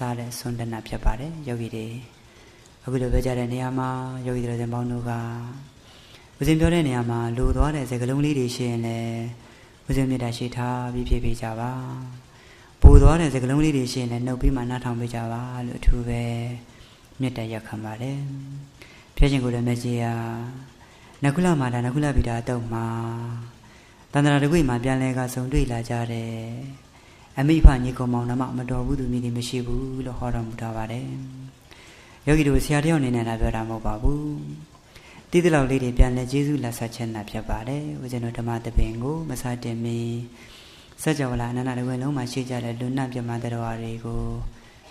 စားတဲ့ဆွမ်းတနာဖြစ်ပါတယ်ယောဂီတွေအခုလိုပြောကြတဲ့နေရာမှာယောဂီတော်စင်ပေါင်းတို့ကဦးဇင်းပြောတဲ့နေရာမှာလိုသွားတဲ့စကားလုံးလေးတွေရှိရင်လည်းဦးဇင်းမြတ်တာရှိထားပြီးဖြည့်ပေးကြပါပို့သွားတဲ့စကားလုံးလေးတွေရှိရင်လည်းနှုတ်ပြီးမှနားထောင်ပေးကြပါလို့အထူးပဲမြတ်တာရက်ခံပါတယ်ဖြည့်ခြင်းကိုလည်းမကြီးရနကုလမာတာနကုလဗိဒါတုံမှာတန္တရာတကွေမှာပြန်လဲကဆုံတွေ့လာကြတယ်အမိဖညီကောင်မောင်နှမမတော်ဘူးသူမိတွေမရှိဘူးလို့ဟောတော်မူထားပါတယ်ယောဂီတို့ဆရာတယောက်အနေနဲ့လာပြောတာမဟုတ်ပါဘူးတိတိလောက်လေးတွေပြန်လဲကျေးဇူးလက်ဆက်ခြင်းသာဖြစ်ပါတယ်ဦးဇင်းတို့ဓမ္မသဘင်ကိုမစတင်မီစัจ java လာအနန္တတကွေလုံးမှာရှိကြတဲ့လူနာပြမတရားဝါတွေကို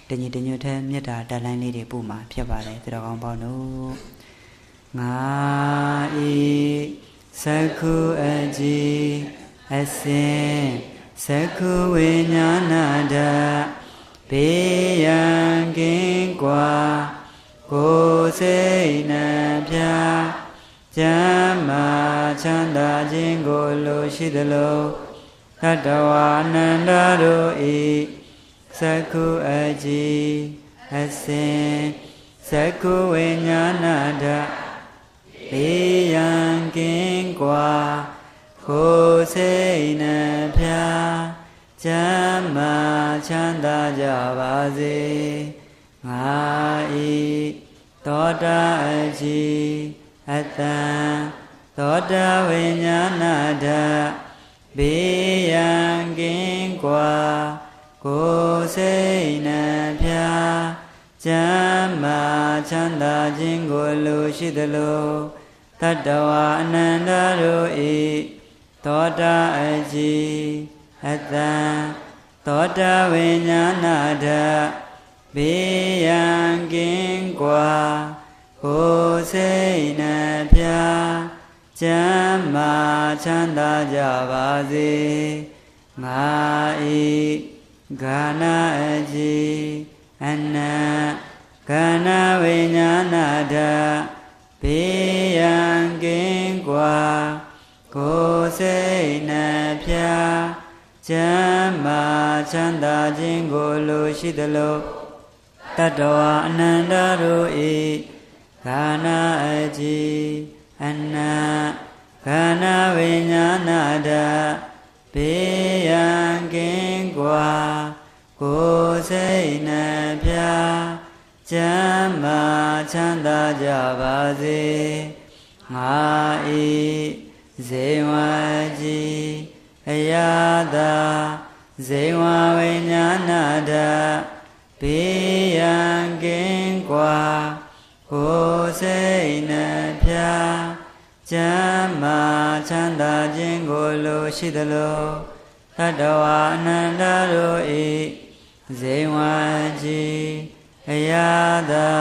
တညီတညွတ်ထဲမြတ်တာတက်လိုင်းလေးတွေပို့မှာဖြစ်ပါတယ်သူတော်ကောင်းပေါင်းတို့ငါဤသက္ခုအကြည်အစင်သက္ခုဝိညာဏဓာတ်ဘေးရန်ကင်းကွာကိုယ်စိတ်နှပြကျမ်းမာချမ်းသာခြင်းကိုလိုရှိသလိုတတဝါအနန္တတို့ဤသက္ခုအကြည်အစင်သက္ခုဝိညာဏဓာတ်ဘေးရန်ကင်းကွာကိုယ်စိတ်နှပြကျမ်းမာချမ်းသာကြပါစေငါဤသောတာအကြည်အတံသောတာဝိညာဏဓာတ်ဘေးရန်ကင်းကွာကိုယ်စိတ်နှပြကျမ်းမာချမ်းသာခြင်းကိုလိုရှိသလိုတတဝါအနန္တတို့ဤသောတာအကြည်အတံသောတာဝိညာဏဓာတ်ဘေးရန်ကင်းကွာကိုယ်စိတ်နှပြကျမ်းမာချမ်းသာကြပါစေငါဤဂာနအကြည်အနန္ဂာနဝိညာဏဓာတ်ဘေးရန်ကင်းကွာကိုယ်စိတ်နှပြကျမ်းမာချမ်းသာခြင်းကိုလိုရှိသလိုတတဝါအနန္တတို့ဤဂာနအကြည်အနန္ဂာနဝိညာဏဓာတ်ဘေးရန်ကင်းကွာကိုယ်စိတ်နှပြကျမ်းမာချမ်းသာကြပါစေငါဤဇေဝကြည်အရာသာဇေဝဝိညာဏဓာတ်ဘေးရန်ကင်းကွာကိုယ်စိတ်နှပြကျမ်းမာချမ်းသာခြင်းကိုလိုရှိသလိုတတဝါအနန္တတို့ဤဇေဝကြည်အရာသာ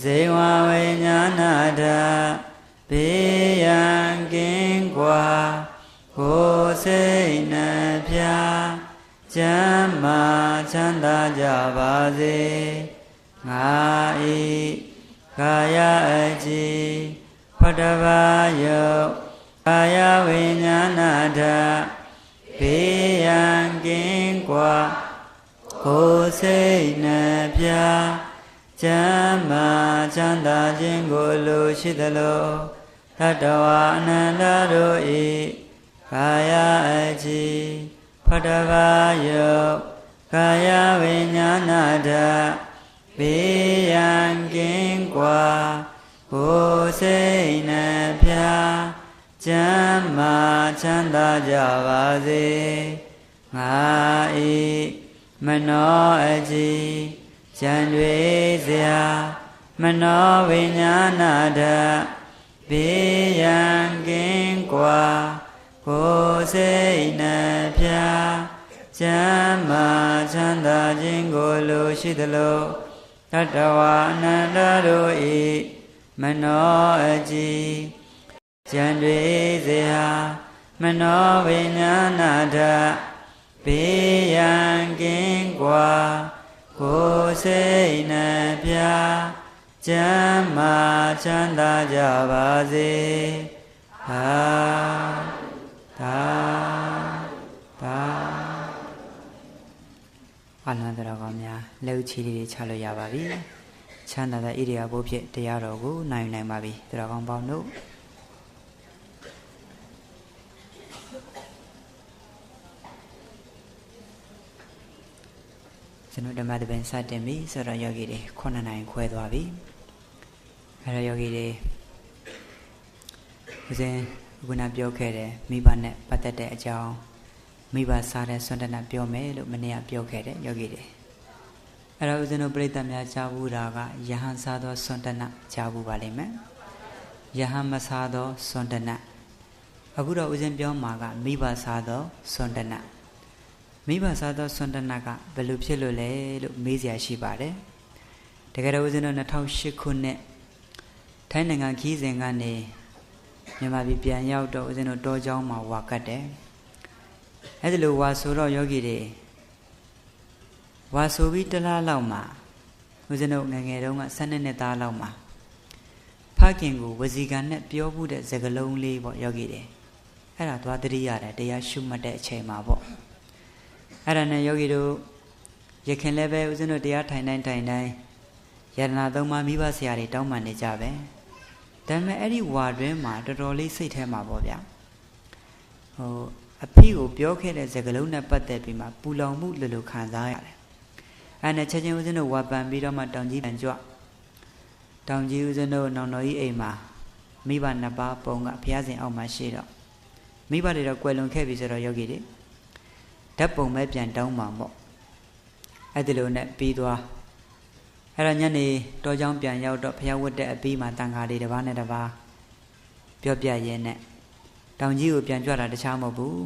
ဇေဝဝိညာဏဓာတ်ဘေးရန်ကင်းကွာကိုယ်စိတ်နှပြကျမ်းမာချမ်းသာကြပါစေငါဤကာယအကြည်ဖတ္တဗာယုတ်ကာယဝိညာဏဓာတ်ဘေးရန်ကင်းကွာကိုယ်စိတ်နှပြကျမ်းမာချမ်းသာခြင်းကိုလိုရှိသလိုတတဝါအနန္တတို့ဤကာယအကြည်ဖတ္တဗာယုတ်ကာယဝိညာဏဓာတ်ဘေးရန်ကင်းကွာကိုယ်စိတ်နှပြကျမ်းမာချမ်းသာကြပါစေငါဤမနောအကြည်ဉာဏ်တွေစရာမနောဝိညာဏဓာတ်ဘေးရန်ကင်းကွာကိုယ်စိတ်နှပြကျမ်းမာချမ်းသာခြင်းကိုလိုရှိသလိုတတဝါအနန္တတို့ဤမနောအကြည်ဉာဏ်တွေစရာမနောဝိညာဏဓာတ်ဘေးရန်ကင်းကွာကိုယ်စိတ်နှပြကျမ်းမာချမ်းသာကြပါစေသာသာသာ အလန္တရာကောင်းများလက်ဥချီလေးချလို့ရပါပြီချမ်းသာတဲ့ဣရိယာပုဖြစ်တရားတော်ကိုနိုင်ပါပြီတရားကောင်းပေါင်းတို့ကျွန်တော်ဓမ္မသဘင်စတင်ပြီဆိုတော့ယောဂီတွေ9နိုင်ခွဲသွားပြီအဲ့တော့ယောဂီတွေဦးဇင်းခုနပြောခဲ့တယ်မိဘနဲ့ပတ်သက်တဲ့အကြောင်းမိဘစားတဲ့ဆွမ်းတနာပြောမယ်လို့မနေ့ကပြောခဲ့တယ်ယောဂီတွေအဲ့တော့ဦးဇင်းတို့ပြိဿများကြားဘူးတာကယဟန်စားသောဆွမ်းတနာကြားဘူးပါလိမ့်မယ်ယဟန်မစားသောဆွမ်းတနာအခုတော့ဦးဇင်းပြောမှာကမိဘစားသောဆွမ်းတနာမိဘစားသောဆွမ်းတနာကဘယ်လိုဖြစ်လို့လဲလို့မေးစရာရှိပါတယ်တကယ်တော့ဦးဇင်းတို့2008ခုနှစ်ထိုင်းနိုင်ငံခီးစဉ်ကနေမြန်မာပြည်ပြန်ရောက်တော့ဦးဇင်းတို့တောကျောင်းမှာဝါကတ်တယ်အဲ့ဒါလိုဝါဆိုတော့ယောဂီတွေဝါဆိုပြီးတလားလောက်မှာဦးဇင်းတို့ငယ်ငယ်တုန်းက12နှစ်သားလောက်မှာဖခင်ကိုဝစီကံနဲ့ပြောမှုတဲ့စကားလုံးလေးပေါ့ယောဂီတွေအဲ့ဒါသွားတတိရတယ်တရားရှုမှတ်တဲ့အချိန်မှာပေါ့အဲ့ဒါနဲ့ယောဂီတို့ရခင်လည်းပဲဦးဇင်းတို့တရားထိုင်တိုင်းယတနာသုံးပါးမိဘဆရာတွေတောင်းပန်နေကြပဲဒါပေမဲ့အဲ့ဒီဝါတွင်းမှာတော်တော်လေးစိတ်ထဲမှာပေါ့ဗျာအဖေကိုပြောခဲ့တဲ့စကားလုံးနဲ့ပတ်သက်ပြီးမှပူလောင်မှုလိုခံစားရတယ်အဲ့နဲ့ချက်ချင်းဦးဇင်းတို့ဝါပန်ပြီးတော့မှတောင်ကြီးပန်ကြွတောင်ကြီးဦးဇင်းတို့နောင်တော်ကြီးအိမ်မှာမိဘနှစ်ပါးပုံကဘုရားရှင်အောက်မှာရှိတော့မိဘတွေတော့ကွယ်လွန်ခဲ့ပြီဆိုတော့ယောဂီတွေဓာတ်ပုံပဲပြန်တောင်းပါပေါ့အဲ့ဒီလိုနဲ့ပြီးသွားအဲ့တော့ညနေတောကျောင်းပြန်ရောက်တော့ဘုရားဝတ်တဲ့အပြီးမှာတန်ခါလေးတစ်ပါးနဲ့တစ်ပါးပြောပြရင်းနဲ့တောင်ကြီးကိုပြန်ကြွတာတခြားမဟုတ်ဘူး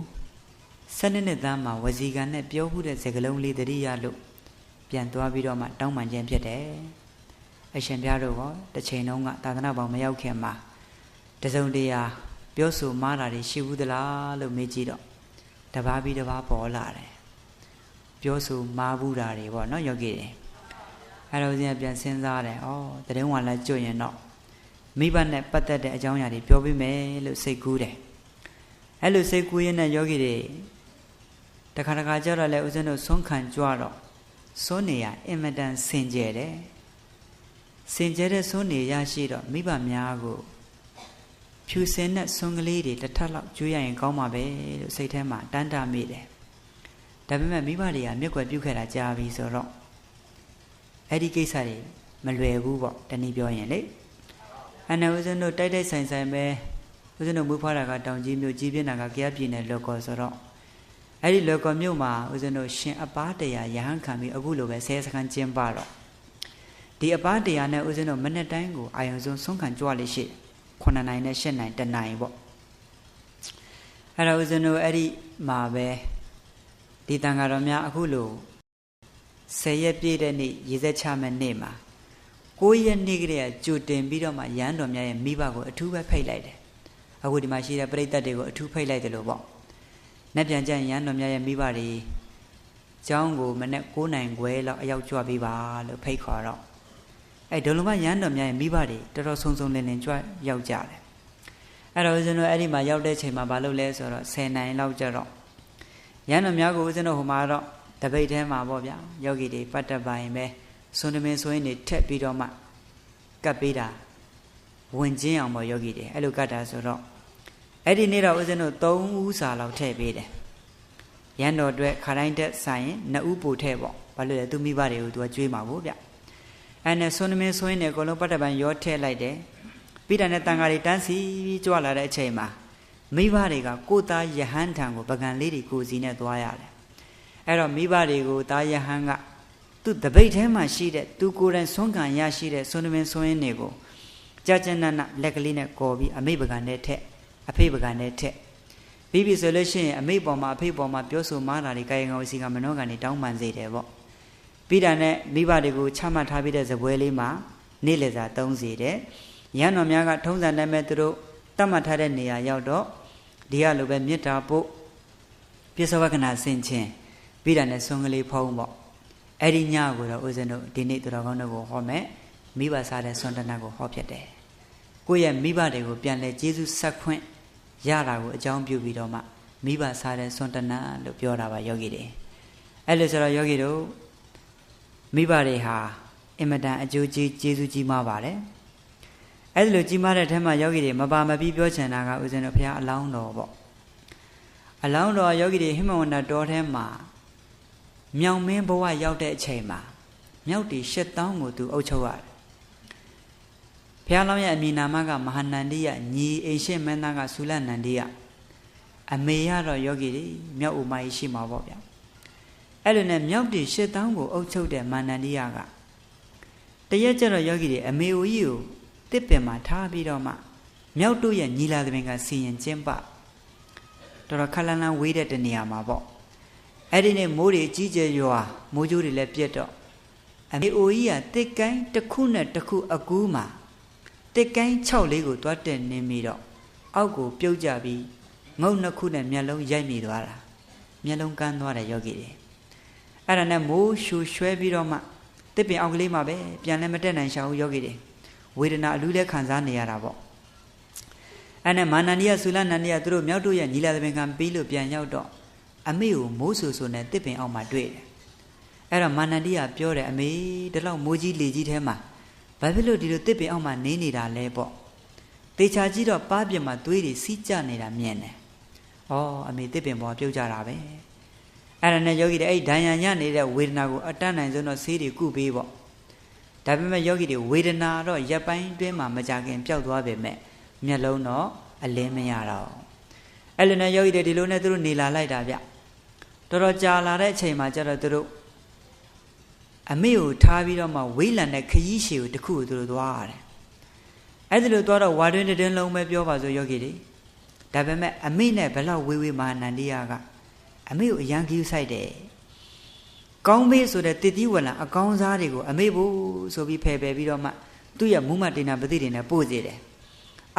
12နှစ်သားမှာဝစီကံနဲ့ပြောမှုတဲ့စကားလုံးလေးတတိယလို့ပြန်သွားပြီးတော့မှတောင်းပန်ခြင်းဖြစ်တယ်အရှင်ဘုရားတို့ကတစ်ချိန်လုံးကသာသနာ့ဘောင်မရောက်ခင်မှာတစုံတရာပြောဆိုမှားတာတွေရှိဘူးသလားလို့မေးကြည့်တော့တပါးပြီးတပါးပေါ်လာတယ်ပြောဆိုမှားဘူးတာတွေပေါ့နော်ယောဂီတွေအဲ့တော့ဦးဇင်းကပြန်စဉ်းစားတယ်ဩတရင်ဝင်လာကျွတ်ရင်တော့မိဘနဲ့ပတ်သက်တဲ့အကြောင်းအရာတွေပြောပေးမယ်လို့စိတ်ကူးတယ်အဲ့လိုစိတ်ကူးရင်းနဲ့ယောဂီတွေတခါတခါကြတော့လေဦးဇင်းတို့ဆုံးခံကြွတော့စိုးနေရအင်မတန်စင်ကြယ်တယ်စင်ကြယ်တဲ့စိုးနေရရှိတော့မိဘများကိုဖြူစင်တဲ့ဆွန်းကလေးတွေတစ်ထပ်လောက်ကျွေးရရင်ကောင်းမှာပဲလို့စိတ်ထဲမှာတန်းတာမိတယ်ဒါပေမဲ့မိဘတွေကမျက်ကွယ်ပြုခဲ့တာကြာပြီဆိုတော့အဲ့ဒီကိစ္စတွေမလွယ်ဘူးပေါ့တနည်းပြောရင်လေအနဦးဇင်းတို့တိုက်ဆိုင်ပဲဦးဇင်းတို့မူဖွားတာကတောင်ကြီးမြို့ကြီးပြင်းတာကကရပြည်နယ်လော်ကော်ဆိုတော့အဲ့ဒီလော်ကော်မြို့မှာဦးဇင်းတို့ရှင်အပါတရားရဟန်းခံပြီးအခုလိုပဲဆဲစခန်းကျင်းပတော့ဒီအပါတရားနဲ့ဦးဇင်းတို့မနေ့တိုင်းကိုအာယုံဆုံးခံကြွလိရှိ9နိုင်နဲ့10နိုင်10နိုင်ပေါ့အဲ့တော့ဦးဇင်းတို့အဲ့ဒီမှာပဲဒီတန်ဃာတော်များအခုလို10ရက်ပြည့်တဲ့နေ့ရေစက်ချမဲ့နေ့မှာ9ရက်နေ့ကလေးကကြိုတင်ပြီးတော့မှရဟန်းတော်များရဲ့မိဘကိုအထူးပဲဖိတ်လိုက်တယ်အခုဒီမှာရှိတဲ့ပရိသတ်တွေကိုအထူးဖိတ်လိုက်တယ်လို့ပေါ့။နေ့ပြန်ကျရင်ရဟန်းတော်များရဲ့မိဘတွေကျောင်းကိုမနေ့9နိုင်ခွဲလောက်အရောက်ကြွပေးပါလို့ဖိတ်ခေါ်တော့အဲ့ဒုလုံးမရဟန်းတော်များရဲ့မိဘတွေတော်တော်ဆုံလင်းကြွရောက်ကြတယ်။အဲ့တော့ဦးဇင်းတို့အဲ့ဒီမှာရောက်တဲ့ချိန်မှာမလုပ်လဲဆိုတော့10နိုင်လောက်ကြတော့ရဟန်းတော်များကိုဦးဇင်းတို့ဟိုမှာတော့တပိတ်ထဲမှာပေါ့ဗျာယောဂီတွေပတ်သက်ပါရင်ပဲစွန်တမင်းဆိုရင်နေထက်ပြီးတော့မှကပ်ပေးတာဝင်ချင်းအောင်ပေါ့ယောဂီတွေအဲ့လိုကတ်တာဆိုတော့အဲ့ဒီနေ့တော့ဦးဇင်းတို့3ဦးစာလောက်ထည့်ပေးတယ်ရန်တော်အတွက်ခါတိုင်းတက်ဆိုင်ရင်2ဦးပို့ထည့်ပေါ့ဘာလို့လဲသူမိဘတွေကိုသူကကြွေးမှာပေါ့ဗျအဲ့နဲ့စွန်တမင်းဆိုရင်နေအကုန်လုံးပတ်သက်ပံရောထည့်လိုက်တယ်ပြီးတာနဲ့တန်ဃာတွေတန်းစီပြီးကြွလာတဲ့အချိန်မှာမိဘတွေကကိုယ်သားယဟန်ထံကိုပကံလေးတွေကိုစီနဲ့သွားရတယ်အဲ့တော့မိဘတွေကိုသားယဟန်ကသူ့တပိတ်ထဲမှာရှိတဲ့သူကိုယ်တိုင်ဆွမ်းခံရရှိတဲ့စွန်တမင်းဆွင်းတွေကိုကြာကျနနလက်ကလေးနဲ့ကော်ပြီးအမိပကံနဲ့ထက်အဖေပကံနဲ့ထက်ပြီးပြီဆိုလို့ရှိရင်အမိပေါ်မှာအဖေပေါ်မှာပြောဆိုမှားတာတွေကာယကံဝစီကမနောကံတွေတောင်းပန်စေတယ်ပေါ့ပြီးတာနဲ့မိဘတွေကိုချမှတ်ထားပြီးတဲ့ဇပွဲလေးမှာနေ့လည်စာသုံးစေတယ်ရဟန်းတော်များကထုံးစံတိုင်းပဲသူတို့တတ်မှတ်ထားတဲ့နေရာရောက်တော့ဒီကလိုပဲမေတ္တာပို့ပြစ္ဆဝကနာဆင်ခြင်းပြီးတာနဲ့ဆွန်ကလေးဖုံးပေါ့အဲ့ဒီညကိုတော့ဦးဇင်းတို့ဒီနေ့တော်ကောင်းတို့ကိုဟောမယ်မိဘစားတဲ့ဆွန်တနာကိုဟောဖြစ်တယ်ကိုယ့်ရဲ့မိဘတွေကိုပြန်လဲကျေးဇူးဆက်ခွင့်ရတာကိုအကြောင်းပြုပြီးတော့မှမိဘစားတဲ့ဆွန်တနာလို့ပြောတာပါယောဂီတွေအဲ့လိုဆိုတော့ယောဂီတို့ မိဘတွေဟာအင်မတန်အကျိုးကျေးဇူးကြီးမားပါတယ်အဲ့ဒီလိုကြီးမားတဲ့ထဲမှာယောဂီတွေမပါမပြီးပြောချင်တာကဦးဇင်းတို့ဘုရားအလောင်းတော်ပေါ့အလောင်းတော်ယောဂီတွေဟိမဝန္တာတော်ထဲမှာမြောင်မင်းဘဝရောက်တဲ့အချိန်မှာမြောက်တီ8000ကိုသူအုပ်ချုပ်ရတယ်ဘုရားလောင်းရဲ့အမည်နာမကမဟာနန္ဒီယညီအိမ်ရှင်မင်းသားကဆူလနန္ဒီယအမေရတော့ယောဂီတွေမြောက်ဥမာကြီးရှိမှာပေါ့ဗျာအဲ့လိုနဲ့မြောက်တီ8000ကိုအုပ်ချုပ်တဲ့မာနန္ဒီယကတရက်ကျတော့ယောဂီတွေအမေဦးကြီးကိုတစ်ပင်မှာထားပြီးတော့မှမြောက်တို့ရဲ့ညီလာသမင်ကစီရင်ကျင်းပတော်တော်ခလန်းလန်းဝေးတဲ့တနေရာမှာပေါ့အဲ့ဒီနေ့မိုးတွေကြီးကျယ်ရွာမိုးကြိုးတွေလည်းပြတ်တော့အမေအိုကြီးကတစ်ကိုင်းတစ်ခုနဲ့တစ်ခုအကူးမှာတစ်ကိုင်း6လေးကိုတွားတက်နေပြီးတော့အောက်ကိုပြုတ်ကြပြီးငုတ်နှစ်ခုနဲ့မျက်လုံးရိုက်မိသွားတာမျက်လုံးကန်းသွားတယ်ယောဂီတွေအဲ့ဒါနဲ့မိုးရှူရွှဲပြီးတော့မှတစ်ပင်အောက်ကလေးမှာပဲပြန်လည်းမတက်နိုင်ရှာဘူးယောဂီတွေဝေဒနာအလူးလည်းခံစားနေရတာပေါ့အဲ့နဲ့မာနန္ဒီယဆူလနန္ဒီယသူတို့မြောက်တို့ရဲ့ညီလာသမင်ခံပြီးလို့ပြန်ရောက်တော့အမေကိုမိုးဆူဆူနဲ့တစ်ပင်အောက်မှာတွေ့တယ်အဲ့တော့မာနန္ဒီယပြောတယ်အမေဒီလောက်မိုးကြီးလေကြီးထဲမှာဘာဖြစ်လို့ဒီလိုတစ်ပင်အောက်မှာနေနေတာလဲပေါ့တေချာကြီးတော့ပါးပြမှာသွေးတွေစီးကျနေတာမြင်တယ်ဩအမေတစ်ပင်ပေါ်ပြုတ်ကြတာပဲအဲ့ဒါနဲ့ယောဂီတွေအဲ့ဒဏ်ရာညနေတဲ့ဝေဒနာကိုအတတ်နိုင်ဆုံးတော့ဆေးတွေကုပေးပေါ့ဒါပေမဲ့ယောဂီတွေဝေဒနာတော့ရပ်ပိုင်းတွင်းမှာမကြခင်ပျောက်သွားပေမဲ့မျက်လုံးတော့အလင်းမရတော့အဲ့လိုနဲ့ယောဂီတွေဒီလိုနဲ့သူတို့နေလာလိုက်တာဗျတော်တော်ကြာလာတဲ့အချိန်မှာကျတော့သူတို့အမေကိုထားပြီးတော့မှဝေးလံတဲ့ခရီးရှည်ကိုတခုကိုသူတို့သွားရတယ်အဲ့ဒီလိုသွားတော့ဝါတွင်းတွင်းလုံးပဲပြောပါဆိုယောဂီတွေဒါပေမဲ့အမေနဲ့ဘလောက်ဝေးဝေးမာနန္ဒီယကအမေကိုအရန်ကြီးဆိုင်တယ်ကောင်းမေးဆိုတဲ့တတိဝလံအကောင်းစားတွေကိုအမေဖို့ဆိုပြီးဖယ်ပယ်ပြီးတော့မှသူ့ရဲ့မူမတေနာပတိတွေနဲ့ပို့စေတယ်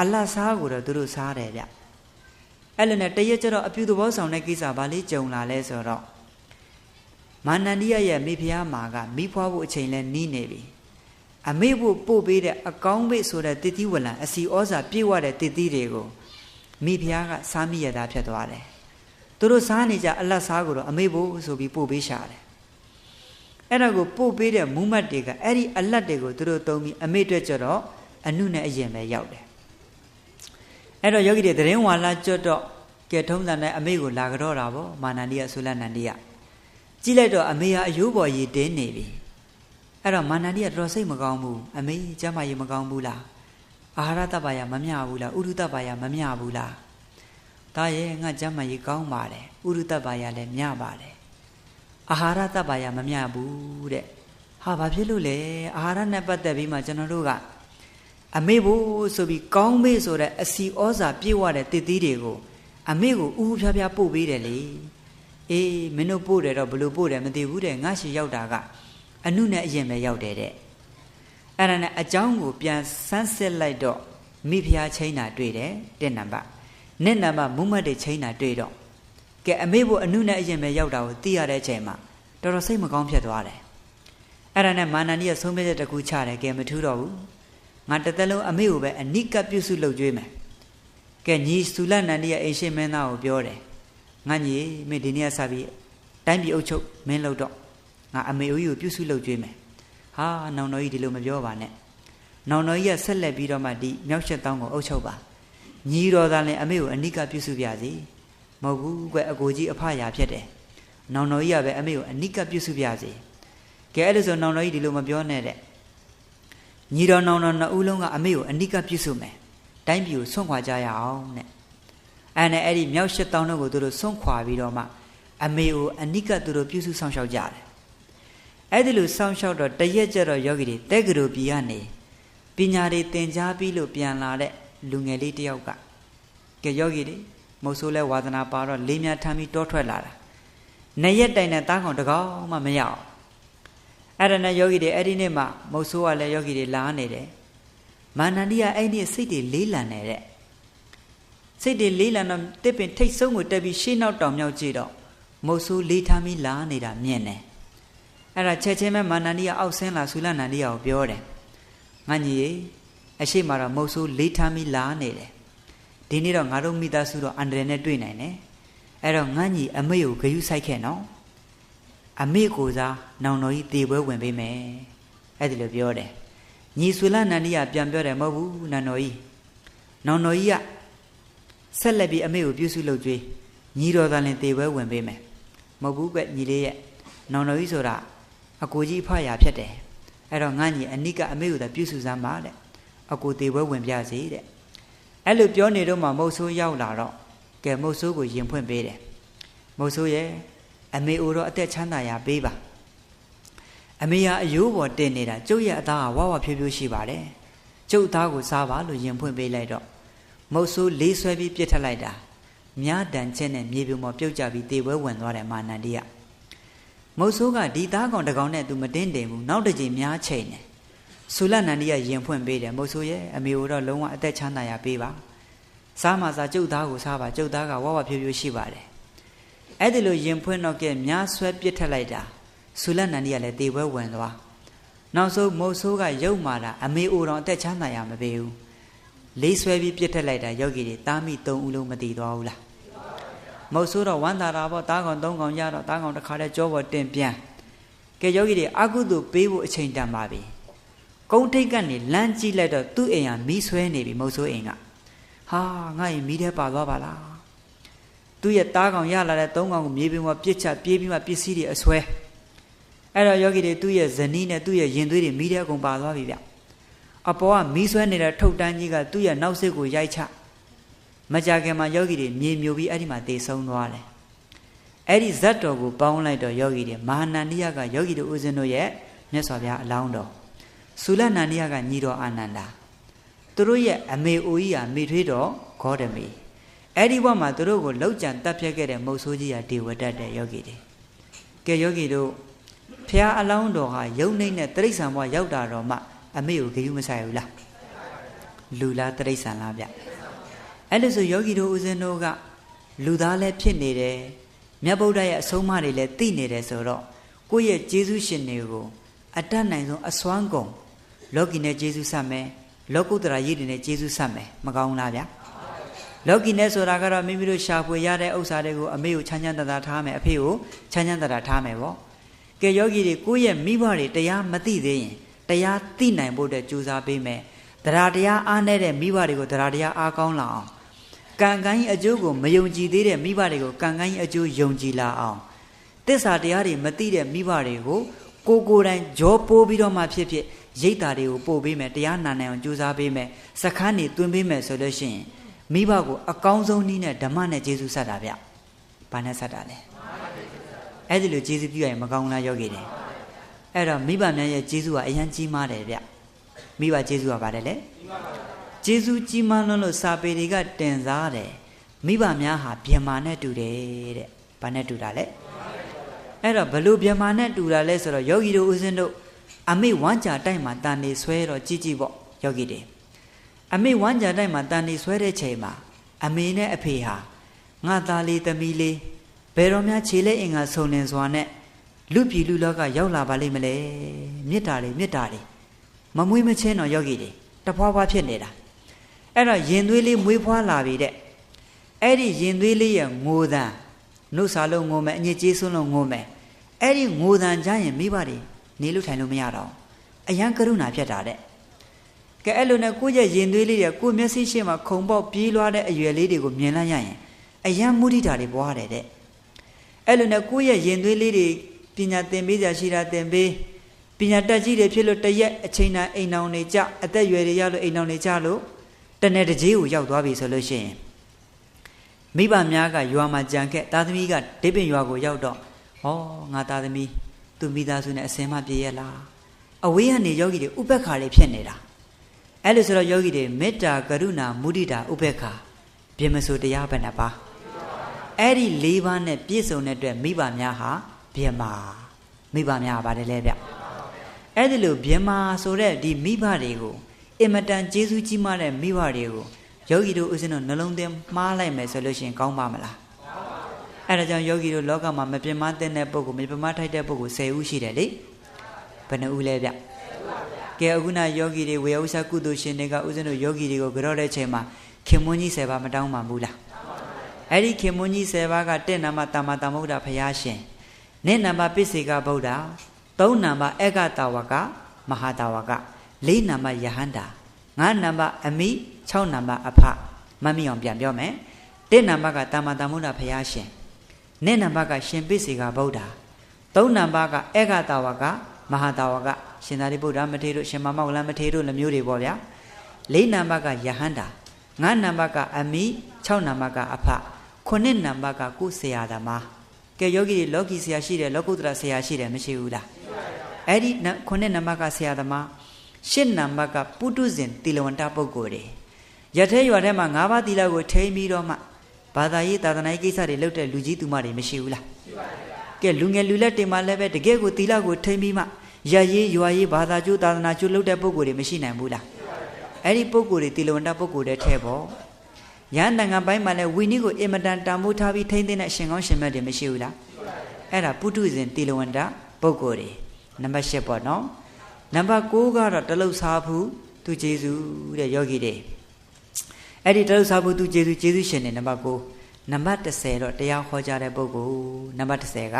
အလတ်စားကိုတော့သူတို့စားတယ်ဗျအဲ့လိုနဲ့တရက်ကျတော့အပြူသဘောဆောင်တဲ့ကိစ္စဘာလေးကြုံလာလဲဆိုတော့မာနန္ဒီယရဲ့မိဖုရားမာကမိဖွားဖို့အချိန်လဲနီးနေပြီအမေဖို့ပို့ပေးတဲ့အကောင်းမေးဆိုတဲ့တတိဝလံအစီဩဇာပြေဝတဲ့တတိတွေကိုမိဖုရားကစားမိရတာဖြစ်သွားတယ်သူတို့စားနေကြအလတ်စားကိုတော့အမေဖို့ဆိုပြီးပို့ပေးရှာတယ်အဲ့ဒါကိုပို့ပေးတဲ့မူမတ်တွေကအဲ့ဒီအလတ်တွေကိုသူတို့သုံးပြီးအမေအတွက်ကြတော့အနုနဲ့အရင်ပဲရောက်တယ်အဲ့တော့ယောဂီတွေသတင်းဝါလာကျွတ်တော့ကဲထုံးစံနဲ့အမေကိုလာကြတော့တာပေါ့မာနန္ဒီယဆူလနန္ဒီယကြည့်လိုက်တော့အမေဟာအယိုးပေါ်ရည်တင်းနေပြီအဲ့တော့မာနန္ဒီယတော်စိတ်မကောင်းဘူးအမေကျမကြီးမကောင်းဘူးလားအာဟာရတပ္ပယမမျှဘူးလားဥဒုတပ္ပယမမျှဘူးလားဒါရဲ့ငါကျမကြီးကောင်းပါတယ်ဥဒုတပ္ပယလည်းမျှပါတယ်အာဟာရတပ္ပယမမျှဘူးတဲ့ဟာဘာဖြစ်လို့လဲအာဟာရနဲ့ပတ်သက်ပြီးမှကျွန်တော်တို့ကအမေဖို့ဆိုပြီးကောင်းမေးဆိုတဲ့အစီဩဇာပြေဝတဲ့တည်သီးတွေကိုအမေကိုဥဖျားဖျားပို့ပေးတယ်လေအေးမင်းတို့ပို့တယ်တော့ဘလို့ပို့တယ်မသိဘူးတဲ့ငါရှိရောက်တာကအနုနဲ့အရင်ပဲရောက်တယ်တဲ့အဲ့ဒါနဲ့အကြောင်းကိုပြန်ဆန်းစစ်လိုက်တော့မိဖုရားချိန်တာတွေ့တယ်တဲ့နံပါတ်နဲ့နံပါတ်မူမတ်တွေချိန်တာတွေ့တော့ကဲအမေဖို့အနုနဲ့အရင်ပဲရောက်တာကိုသိရတဲ့အချိန်မှာတော်တော်စိတ်မကောင်းဖြစ်သွားတယ်အဲ့ဒါနဲ့မာနန္ဒီယဆုံးဖြတ်ချက်တစ်ခုချတယ်ကဲမထူးတော့ဘူးငါတစ်သက်လုံးအမေကိုပဲအနိကပြုစုလုပ်ကြွေးမယ်ကဲညီဆူလနန္ဒီယအိမ်ရှင်မင်းသားကိုပြောတယ်ငါညီမင်းဒီနေ့စပြီးတိုင်းပြည်အုပ်ချုပ်မင်းလုပ်တော့ငါအမေဦးကြီးကိုပြုစုလုပ်ကြွေးမယ်ဟာနောင်တော်ကြီးဒီလိုမပြောပါနဲ့နောင်တော်ကြီးကဆက်လက်ပြီးတော့မှဒီမြောက်ရှက်တောင်းကိုအုပ်ချုပ်ပါညီတော်သားလည်းအမေကိုအနိကပြုစုပြစီမဟုတ်ဘူးကွအကိုကြီးအဖရာဖြစ်တယ်နောင်တော်ကြီးကပဲအမေကိုအနိကပြုစုပြစီကဲအဲ့ဒါဆိုနောင်တော်ကြီးဒီလိုမပြောနဲ့တဲ့ညီတော်နောင်တော်နှစ်ဦးလုံးကအမေကိုအနိကပြုစုမယ်တိုင်းပြည်ကိုဆွန့်ခွာကြရအောင်တဲ့အဲ့နဲ့အဲ့ဒီမြောက်ရှစ်တောင်းတို့ကိုသူတို့ဆွန့်ခွာပြီးတော့မှအမေကိုအနိကသူတို့ပြုစုဆောင်ရှောက်ကြတယ်အဲ့ဒီလိုဆောင်ရှောက်တော့တရက်ကျတော့ယောဂီတွေတဲကတူပြည်ကနေပညာတွေသင်ကြားပြီးလို့ပြန်လာတဲ့လူငယ်လေးတယောက်ကကဲယောဂီတွေမဟုတ်ဆိုးလဲဝါသနာပါတော့လေးများထမ်းပြီးတောထွက်လာတာနှစ်ရက်တိုင်နဲ့တားကောင်တကောင်မှမရအောင်အဲ့ဒါနဲ့ယောဂီတွေအဲ့ဒီနေ့မှမဟုတ်ဆိုးကလည်းယောဂီတွေလာနေတယ်မာနန္ဒီယအဲ့ဒီစိတ်တွေလေးလံနေတဲ့စိတ်တွေလေးလံတော့တစ်ပင်ထိတ်ဆုံးကိုတက်ပြီးရှေးနောက်တောင်မြောက်ကြည့်တော့မဟုတ်ဆိုးလေးထမ်းပြီးလာနေတာမြင်တယ်အဲ့ဒါချက်ချင်းပဲမာနန္ဒီယအောက်ဆင်းလာဆူလနန္ဒီယကိုပြောတယ်ငါညီရေအရှိမတော့မဟုတ်ဆိုးလေးထမ်းပြီးလာနေတယ်ဒီနေ့တော့ငါတို့မိသားစုတော့အန္တရာယ်နဲ့တွေ့နိုင်တယ်အဲ့တော့ငါညီအမေကိုဂယုစိုက်ခဲ့နော် အမေကိုစားနောင်တော်ကြီးတေပွဲဝင်ပေးမယ်အဲ့ဒီလိုပြောတယ်ညီဆွေလနန္ဒီကပြန်ပြောတယ်မဟုတ်ဘူးနန္တော်ကြီးနောင်တော်ကြီးကဆက်လက်ပြီးအမေကိုပြုစုလုပ်ကြွေးညီတော်သာလင်တေပွဲဝင်ပေးမယ်မဟုတ်ဘူးကညီလေးရဲ့နောင်တော်ကြီးဆိုတာအကိုကြီးဖရာဖြစ်တယ်အဲ့တော့ငါညီအနိကအမေကိုသာပြုစုစမ်းပါတဲ့အကိုတေပွဲဝင်ပြစေတဲ့အဲ့လိုပြောနေတော့မှမုတ်ဆိုးရောက်လာတော့ကဲမုတ်ဆိုးကိုရင်ဖွင့်ပေးတယ်မုတ်ဆိုးရဲ့အမေအိုတော့အသက်ချမ်းသာရာပေးပါအမေကအယိုးပေါ်တင်နေတာကျုပ်ရဲ့အသားကဝါဝဖြိုးဖြိုးရှိပါတယ်ကျုပ်သားကိုစားပါလို့ရင်ဖွင့်ပေးလိုက်တော့မုတ်ဆိုးလေးဆွဲပြီးပြစ်ထက်လိုက်တာမြားတန်ချက်နဲ့မြေပြင်ပေါ်ပြုတ်ကျပြီးတေပွဲဝင်သွားတယ်မာနန္ဒီကမုတ်ဆိုးကဒီသားကောင်တကောင်နဲ့သူမတင်းတင်ဘူးနောက်တစ်ကြိမ်မြားချိန်တယ်ဆူလနန္ဒီကရင်ဖွင့်ပေးတယ်မုတ်ဆိုးရဲ့အမေကိုတော့လုံးဝအသက်ချမ်းသာရာပေးပါစားမှစားကျုပ်သားကိုစားပါကျုပ်သားကဝါဝဖြိုးဖြိုးရှိပါတယ်အဲ့ဒီလိုရင်ဖွင့်တော့ကဲမြားဆွဲပြစ်ထက်လိုက်တာဆူလနန္ဒီကလည်းတေပွဲဝင်သွားနောက်ဆုံးမုတ်ဆိုးကရုပ်မာတာအမေအိုတော်အသက်ချမ်းသာရာမပေးဘူးလေးဆွဲပြီးပြစ်ထက်လိုက်တာယောဂီတွေတားမိ3ဦးလုံးမတည်သွားဘူးလားမုတ်ဆိုးတော့ဝမ်းသာတာပေါ့တားကောင်3ကောင်ရတော့တားကောင်တစ်ခါတည်းကြောပေါ်တင်ပြန်ကဲယောဂီတွေအကုသို့ပေးဖို့အချိန်တန်ပါပြီကုန်းထိတ်ကနေလမ်းကြည့်လိုက်တော့သူ့အိမ်ဟာမီးဆွဲနေပြီမုတ်ဆိုးအိမ်ကဟာငါ့အိမ်မီးထဲပါသွားပါလားသူ့ရဲ့တားကောင်ရလာတဲ့3ကောင်ကိုမြေပြင်ပေါ်ပြစ်ချပြေးပြီးမှပစ္စည်းတွေအဆွဲအဲ့တော့ယောဂီတွေသူ့ရဲ့ဇနီးနဲ့သူ့ရဲ့ရင်သွေးတွေမီးထဲအကုန်ပါသွားပြီဗျအပေါ်ကမီးဆွဲနေတဲ့ထုတ်တန်းကြီးကသူ့ရဲ့နောက်စစ်ကိုရိုက်ချမကြခင်မှာယောဂီတွေမြေမြူပြီးအဲ့ဒီမှာတေဆုံးသွားတယ်အဲ့ဒီဇတ်တော်ကိုပေါင်းလိုက်တော့ယောဂီတွေမဟာနန္ဒီယကယောဂီတို့ဦးဇင်းတို့ရဲ့မြတ်စွာဘုရားအလောင်းတော်ဆူလနန္ဒီယကညီတော်အာနန္ဒာသူတို့ရဲ့အမေအိုကြီးဟာမိထွေးတော်ဂေါတမီအဲ့ဒီဘက်မှာသူတို့ကိုလောက်ကြံတပ်ဖြတ်ခဲ့တဲ့မုတ်ဆိုးကြီးဟာဒေဝတတ်တဲ့ယောဂီတွေကဲယောဂီတို့ဖះအလောင်းတော်ဟာယုံနေနဲ့တိရစ္ဆာန်ဘဝရောက်တာတော့မှအမေကိုဂရုမစိုက်ဘူးလားလူလားတိရစ္ဆာန်လားဗျအဲ့လိုဆိုယောဂီတို့ဦးဇင်းတို့ကလူသားလည်းဖြစ်နေတယ်မြတ်ဗုဒ္ဓရဲ့အဆုံးအမတွေလည်းသိနေတယ်ဆိုတော့ကိုယ့်ရဲ့ကျေးဇူးရှင်တွေကိုအတတ်နိုင်ဆုံးအစွမ်းကုန်လောကီနဲ့ကျေးဇူးဆက်မယ်လောကုတ္တရာရည်တွေနဲ့ကျေးဇူးဆက်မယ်မကောင်းလားဗျလောကီနဲ့ဆိုတာကတော့မိမိတို့ရှာဖွေရတဲ့ဥစ္စာတွေကိုအမေကိုချမ်းချမ်းသာသာထားမယ်အဖေကိုချမ်းချမ်းသာသာထားမယ်ပေါ့ကဲယောဂီတွေကိုယ့်ရဲ့မိဘတွေတရားမသိသေးရင်တရားသိနိုင်ဖို့အတွက်ကြိုးစားပေးမယ်တရားတရားအားနေတဲ့မိဘတွေကိုတရားတရားအားကောင်းလာအောင်ကံကံကြီးအကျိုးကိုမယုံကြည်သေးတဲ့မိဘတွေကိုကံကံကြီးအကျိုးယုံကြည်လာအောင်သစ္စာတရားတွေမသိတဲ့မိဘတွေကိုကိုယ်တိုင်ကြောပိုးပြီးတော့မှဖြစ်ဖြစ်ရိတ်တာတွေကိုပို့ပေးမယ်တရားနာနိုင်အောင်ကြိုးစားပေးမယ်စခန်းတွေတွင်ပေးမယ်ဆိုလို့ရှိရင်မိဘကိုအကောင်းဆုံးနည်းနဲ့ဓမ္မနဲ့ကျေးဇူးဆက်တာဗျ။ဘာနဲ့ဆက်တာလဲ။အဲ့ဒီလိုကျေးဇူးပြုရရင်မကောင်းလားယောဂီတွေ။အဲ့တော့မိဘများရဲ့ကျေးဇူးကအရန်ကြီးမားတယ်ဗျ။မိဘကျေးဇူးကပါတယ်လေ။ကျေးဇူးကြီးမားလို့စာပေတွေကတင်စားတယ်။မိဘများဟာဗြဟ္မာနဲ့တူတယ်တဲ့။ဘာနဲ့တူတာလဲ။အဲ့တော့ဘလို့ဗြဟ္မာနဲ့တူတာလဲဆိုတော့ယောဂီတို့ဦးဇင်းတို့အမေဝမ်းကြာတိုက်မှာတန်နေဆွဲတော့ကြည်ကြည်ပေါ့ယောဂီတွေအမေဝမ်းကြာတိုက်မှာတန်နေဆွဲတဲ့ချိန်မှာအမေနဲ့အဖေဟာငါသားလေးသမီးလေးဘယ်တော့မှခြေလက်အင်္ဂါဆုံလင်စွာနဲ့လူပြည်လူလောကရောက်လာပါလိမ့်မလဲမေတ္တာတွေမမွေးမချင်းတော့ယောဂီတွေတဖွာဖွာဖြစ်နေတာအဲ့တော့ရင်သွေးလေးမွေးဖွားလာပြီတဲ့အဲ့ဒီရင်သွေးလေးရဲ့ငိုတန်နှုတ်စာလုံးငိုမယ်အညစ်ကြေးစွန်းလုံးငိုမယ်အဲ့ဒီငိုတန်ကြရင်မိဘတွေနေလို့ထိုင်လို့မရတော့အယံကရုဏာဖြစ်တာတဲ့ကဲအဲ့လိုနဲ့ကိုယ့်ရဲ့ရင်သွေးလေးတွေကိုမျက်စိရှေ့မှာခုံပေါက်ပြေးလွှားတဲ့အရွယ်လေးတွေကိုမြင်လိုက်ရရင်အယံမုဒိတာတွေပွားတယ်တဲ့အဲ့လိုနဲ့ကိုယ့်ရဲ့ရင်သွေးလေးတွေပညာသင်ပေးကြရှိတာသင်ပေးပညာတတ်ကြီးတွေဖြစ်လို့တရက်အချိန်တိုင်းအိမ်အောင်နေကြအသက်ရွယ်တွေရလို့အိမ်အောင်နေကြလို့တနေ့တကြီးကိုရောက်သွားပြီဆိုလို့ရှိရင်မိဘများကရွာမှာကြံခဲ့သားသမီးကဒေပင်ရွာကိုရောက်တော့ဟောငါသားသမီးသူမိသားစုနဲ့အစင်မပြေရလားအဝေးကနေယောဂီတွေဥပ္ပခါတွေဖြစ်နေတာအဲ့လိုဆိုတော့ယောဂီတွေမေတ္တာကရုဏာမုဒိတာဥပ္ပခါပြင်မဆိုတရားပဲနဲ့ပါအဲ့ဒီ၄ပါးနဲ့ပြည့်စုံတဲ့အတွက်မိဘများဟာဗြဟ္မာမိဘများပါတယ်လေဗျအဲ့ဒီလိုဗြဟ္မာဆိုတဲ့ဒီမိဘတွေကိုအင်မတန်ကျေးဇူးကြီးမားတဲ့မိဘတွေကိုယောဂီတို့ဥစဉ်တို့နှလုံးသွင်းမှားလိုက်မယ်ဆိုလို့ရှိရင်ကောင်းပါမလားအဲ့ဒါကြောင့်ယောဂီတို့လောကမှာမပြင်းမတဲ့ပုဂ္ဂိုလ်မပြင်းမထိုက်တဲ့ပုဂ္ဂိုလ်10ဦးရှိတယ်လေဘယ်နှဦးလဲဗျကဲအခုနယောဂီတွေဝေယဥ္စာကုသိုလ်ရှင်တွေကဥစဉ်တို့ယောဂီတွေကိုကြောတဲ့ချိန်မှာခင်မွန်းကြီး10ပါးမတောင်းပါဘူးလားအဲ့ဒီခင်မွန်းကြီး10ပါးကတဲ့နာမတမ္မာသမုဒ္ဒဘုရားရှင် 2နံပါတ်ပိစေကဗုဒ္ဓ3နံပါတ်ဧကတာဝကမဟာတာဝက4နံပါတ်ယဟန္တာ5နံပါတ်အမိ6နံပါတ်အဖမမိအောင်ပြန်ပြောမယ်1နံပါတ်ကတာမတမုဒ္ဒဘုရားရှင်2နံပါတ်ကရှင်ပိစေကဗုဒ္ဓ3နံပါတ်ကဧကတာဝကမဟာတာဝကရှင်သာရိပုတ္တမထေရတို့ရှင်မမောက္ကလမထေရတို့လိုမျိုးတွေပေါ့ဗျာ4နံပါတ်ကယဟန္တာ5နံပါတ်ကအမိ6နံပါတ်ကအဖ9နံပါတ်ကကုဆရာသမားကဲယောဂီတွေလောကီဆရာရှိတယ်လောကုတ္တရာဆရာရှိတယ်မရှိဘူးလားအဲ့ဒီ9နံပါတ်ကဆရာသမား10နံပါတ်ကပုထုဇဉ်တိလဝန္တပုဂ္ဂိုလ်တွေရထဲရွာထဲမှာ9ပါးသီလကိုထိန်းပြီးတော့မှဘာသာရေးသာသနာရေးကိစ္စတွေလုပ်တဲ့လူကြီးသူမတွေမရှိဘူးလားရှိပါဘူးကဲလူငယ်လူလက်တင်မှလည်းပဲတကယ်ကိုသီလကိုထိန်းပြီးမှရရေးရွာရေးဘာသာကျိုးသာသနာကျိုးလုပ်တဲ့ပုဂ္ဂိုလ်တွေမရှိနိုင်ဘူးလားအဲ့ဒီပုဂ္ဂိုလ်တွေတိလဝန္တပုဂ္ဂိုလ်တွေထဲပေါ့ရဟန်းတန်ခါပိုင်းမှာလည်းဝိနည်းကိုအင်မတန်တန်ဖိုးထားပြီးထိန်းသိမ်းတဲ့ရှင်ကောင်းရှင်မြတ်တွေမရှိဘူးလားအဲ့ဒါပုထုဇဉ်တိလဝန္တပုဂ္ဂိုလ်တွေနံပါတ်10ပေါ့နော်နံပါတ်9ကတော့တလုတ်စားဘူးသူကျေးဇူးတဲ့ယောဂီတွေအဲ့ဒီတလုတ်စားဘူးသူကျေးဇူးရှင်တွေနံပါတ်9နံပါတ်10တော့တရားဟောကြားတဲ့ပုဂ္ဂိုလ်နံပါတ်10က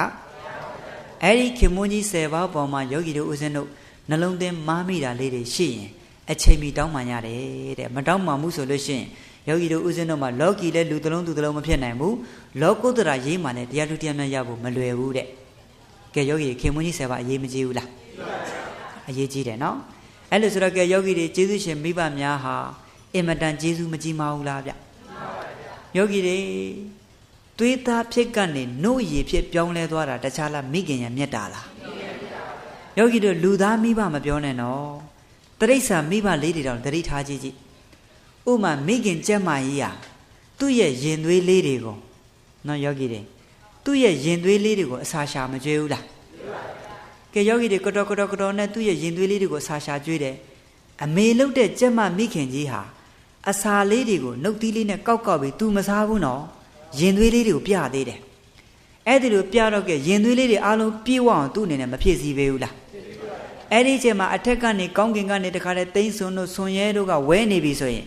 အဲ့ဒီခင်မွန်းကြီး10ပါးပေါ်မှာယောဂီတို့ဦးဇင်းတို့နှလုံးသွင်းမားမိတာလေးတွေရှိရင်အချိန်မီတောင်းပန်ရတယ်တဲ့မတောင်းပန်မှုဆိုလို့ရှိရင်ယောဂီတို့ဦးဇင်းတို့မှာလောကီလည်းလူတစ်လုံးသူတစ်လုံးမဖြစ်နိုင်ဘူးလောကုတ္တရာရေးမှလည်းတရားသူတရားမြတ်ရဖို့မလွယ်ဘူးတဲ့ကဲယောဂီခင်မွန်းကြီး10ပါးအရေးမကြီးဘူးလားအရေးကြီးတယ်နော်အဲ့လိုဆိုတော့ကဲယောဂီတွေကျေးဇူးရှင်မိဘများဟာအင်မတန်ကျေးဇူးမကြီးမဘူးလားဗျယောဂီတွေသွေးသားဖြစ်ကနေနှုတ်ရည်ဖြစ်ပြောင်းလဲသွားတာတခြားလားမိခင်ရမြတ်တာလားယောဂီတို့လူသားမိဘမပြောနဲ့နော်တရိစ္ဆာမိဘလေးတွေတောင်တတိထားကြည့်ကြည့်ဥမာမိခင်ကြက်မကြီးဟာသူ့ရဲ့ရင်သွေးလေးတွေကိုနော်ယောဂီတွေသူ့ရဲ့ရင်သွေးလေးတွေကိုအစာရှာမကျွေးဘူးလားကဲယောဂီတွေကတော့နဲ့သူ့ရဲ့ရင်သွေးလေးတွေကိုအစာရှာကျွေးတယ်အမေလုတ်တဲ့ကြက်မမိခင်ကြီးဟာအစာလေးတွေကိုနှုတ်သီးလေးနဲ့ကောက်ပြီးသူမစားဘူးနော်ရင်သွေးလေးတွေကိုပြသေးတယ်အဲ့ဒီလိုပြတော့ကရင်သွေးလေးတွေအားလုံးပြေဝအောင်သူ့အနေနဲ့မဖြစ်စီပေးဘူးလားအဲ့ဒီချိန်မှာအထက်ကနေကောင်းကင်ကနေတခါတည်းသိမ့်စွန်တို့ဆွန်ရဲတို့ကဝဲနေပြီဆိုရင်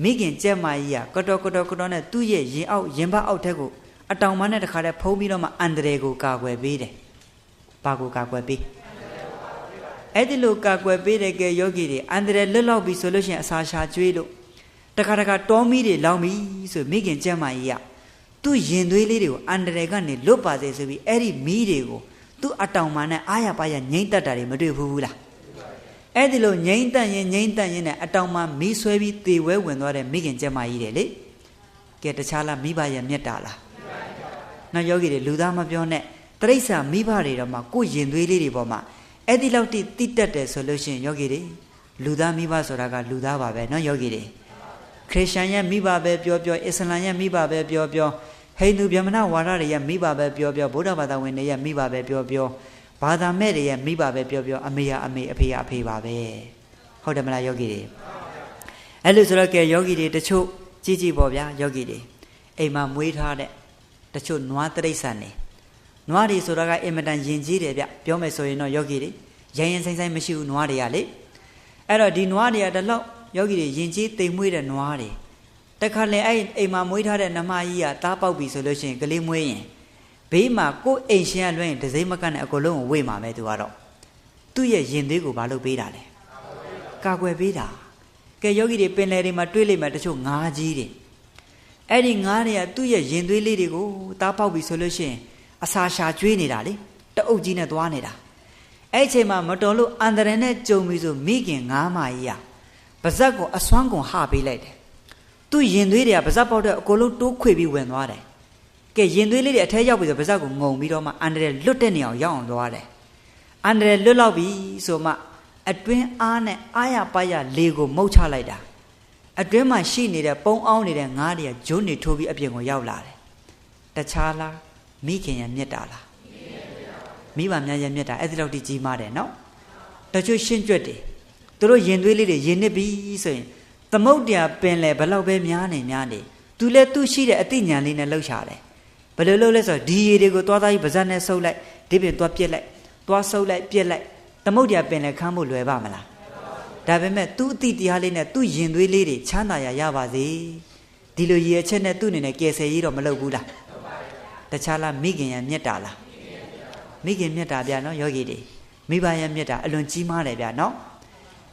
မိခင်ကြက်မကြီးကကတော့နဲ့သူ့ရဲ့ရင်အောက်ရင်ဘတ်အောက်ထက်ကိုအတောင်မနဲ့တခါတည်းဖုံးပြီးတော့မှအန္တရာယ်ကိုကာကွယ်ပေးတယ်ဘာကိုကာကွယ်ပေးအဲ့ဒီလိုကာကွယ်ပေးတဲ့ကဲယောဂီတွေအန္တရာယ်လွတ်လောက်ပြီဆိုလို့ရှိရင်အစာရှာကျွေးလို့တခါတောမီးတွေလောင်ပြီဆိုမိခင်ကြက်မကြီးကသူ့ရင်သွေးလေးတွေကိုအန္တရာယ်ကနေလွတ်ပါစေဆိုပြီးအဲ့ဒီမီးတွေကိုသူ့အတောင်မှနဲ့အားရပါရငိမ့်တက်တာတွေမတွေ့ဘူးလားအဲ့ဒီလိုငိမ့်တက်ရင်နဲ့အတောင်မှမီးဆွဲပြီးသေဝဲဝင်သွားတဲ့မိခင်ကြက်မကြီးတွေလေကဲတခြားလားမိဘရဲ့မြတ်တာလားနောက်ယောဂီတွေလူသားမပြောနဲ့တရိစ္ဆာမိဘတွေတော့မှကိုယ်ရင်သွေးလေးတွေပေါ်မှာအဲ့ဒီလောက်တိတိတက်တယ်ဆိုလို့ရှိရင်ယောဂီတွေလူသားမိဘဆိုတာကလူသားပါပဲနော်ယောဂီတွေခရစ်ယာန်ရဲ့မိဘပဲပြောအစ္စလာမ်ရဲ့မိဘပဲပြောဟိန္ဒူဗျမနဝါဒတွေရဲ့မိဘပဲပြောဗုဒ္ဓဘာသာဝင်တွေရဲ့မိဘပဲပြောဘာသာမဲ့တွေရဲ့မိဘပဲပြောအမေအမေအဖေအဖေပါပဲဟုတ်တယ်မလားယောဂီတွေအဲ့လိုဆိုတော့ကဲယောဂီတွေတချို့ကြည့်ပေါ့ဗျာယောဂီတွေအိမ်မှာမွေးထားတဲ့တချို့နွားတိရစ္ဆာန်တွေနွားတွေဆိုတာကအင်မတန်ယဉ်ကျေးတယ်ဗျပြောမယ်ဆိုရင်တော့ယောဂီတွေရင်ဆိုင်မရှိဘူးနွားတွေကလေအဲ့တော့ဒီနွားတွေကတလောက်ယောဂီတွေယဉ်ကျေးတိမ်မွေးတဲ့နွားတွေတခါလေအဲ့အိမ်မှာမွေးထားတဲ့နမကြီးကသားပေါက်ပြီဆိုလို့ရှိရင်ကလေးမွေးရင်ဘေးမှာကိုယ်အိမ်ရှင်ကလွှဲရင်ဒစိမ့်မကနဲ့အကုန်လုံးကိုဝေ့မှာပဲသူကတော့သူ့ရဲ့ရင်သွေးကိုဘာလို့ပေးတာလဲကာကွယ်ပေးတာကဲယောဂီတွေပင်လယ်တွေမှာတွေးလိုက်မှတချို့ငါးကြီးတွေအဲ့ဒီငါးတွေကသူ့ရဲ့ရင်သွေးလေးတွေကိုသားပေါက်ပြီဆိုလို့ရှိရင်အစာရှာကျွေးနေတာလေတအုပ်ကြီးနဲ့သွားနေတာအဲ့ချိန်မှာမတော်လို့အန္တရာယ်နဲ့ကြုံပြီဆိုမိခင်ငါးမကြီးကပါဇက်ကိုအစွမ်းကုန်ဟပေးလိုက်တယ်သူ့ရင်သွေးတွေကပါဇက်ပေါက်တဲ့အကုန်လုံးတိုးခွေပြီးဝင်သွားတယ်ကဲရင်သွေးလေးတွေအထဲရောက်ပြီဆိုပါဇက်ကိုငုံပြီးတော့မှအန္တရာယ်လွတ်တဲ့နေအောင်ရောက်အောင်သွားတယ်အန္တရာယ်လွတ်လောက်ပြီဆိုမှအတွင်းအားနဲ့အားရပါရလေကိုမှုတ်ချလိုက်တာအတွင်းမှာရှိနေတဲ့ပုံအောင်နေတဲ့ငါးတွေကဂျုံနေထိုးပြီးအပြင်ကိုရောက်လာတယ်တခြားလားမိခင်ရဲ့မြတ်တာလားမိဘများရဲ့မြတ်တာအဲ့ဒီလောက်ထိကြီးမားတယ်နော်တချို့ရှင်းကြွက်တယ်သူတို့ရင်သွေးလေးတွေရင်နစ်ပြီဆိုရင်သမုတ်တရားပင်လေဘလောက်ပဲများနေသူလည်းသူ့ရှိတဲ့အသိဉာဏ်လေးနဲ့လှုပ်ရှားတယ်ဘယ်လိုလုပ်လဲဆိုတော့ဒီရေတွေကိုသွားသားကြီးပါဇက်နဲ့ဆုပ်လိုက်ဒီပြင်သွားပြစ်လိုက်သွားဆုပ်လိုက်ပြစ်လိုက်သမုတ်တရားပင်လေခမ်းဖို့လွယ်ပါမလားဒါပေမဲ့သူ့အသိတရားလေးနဲ့သူ့ရင်သွေးလေးတွေချမ်းသာရပါစေဒီလိုရည်အချက်နဲ့သူ့အနေနဲ့ကယ်ဆယ်ရေးတော့မလုပ်ဘူးလားတခြားလားမိခင်ရမြတ်တာလား မိခင်မြတ်တာဗျာနော်ယောဂီတွေမိဘရဲ့မြတ်တာအလွန်ကြီးမားတယ်ဗျာနော်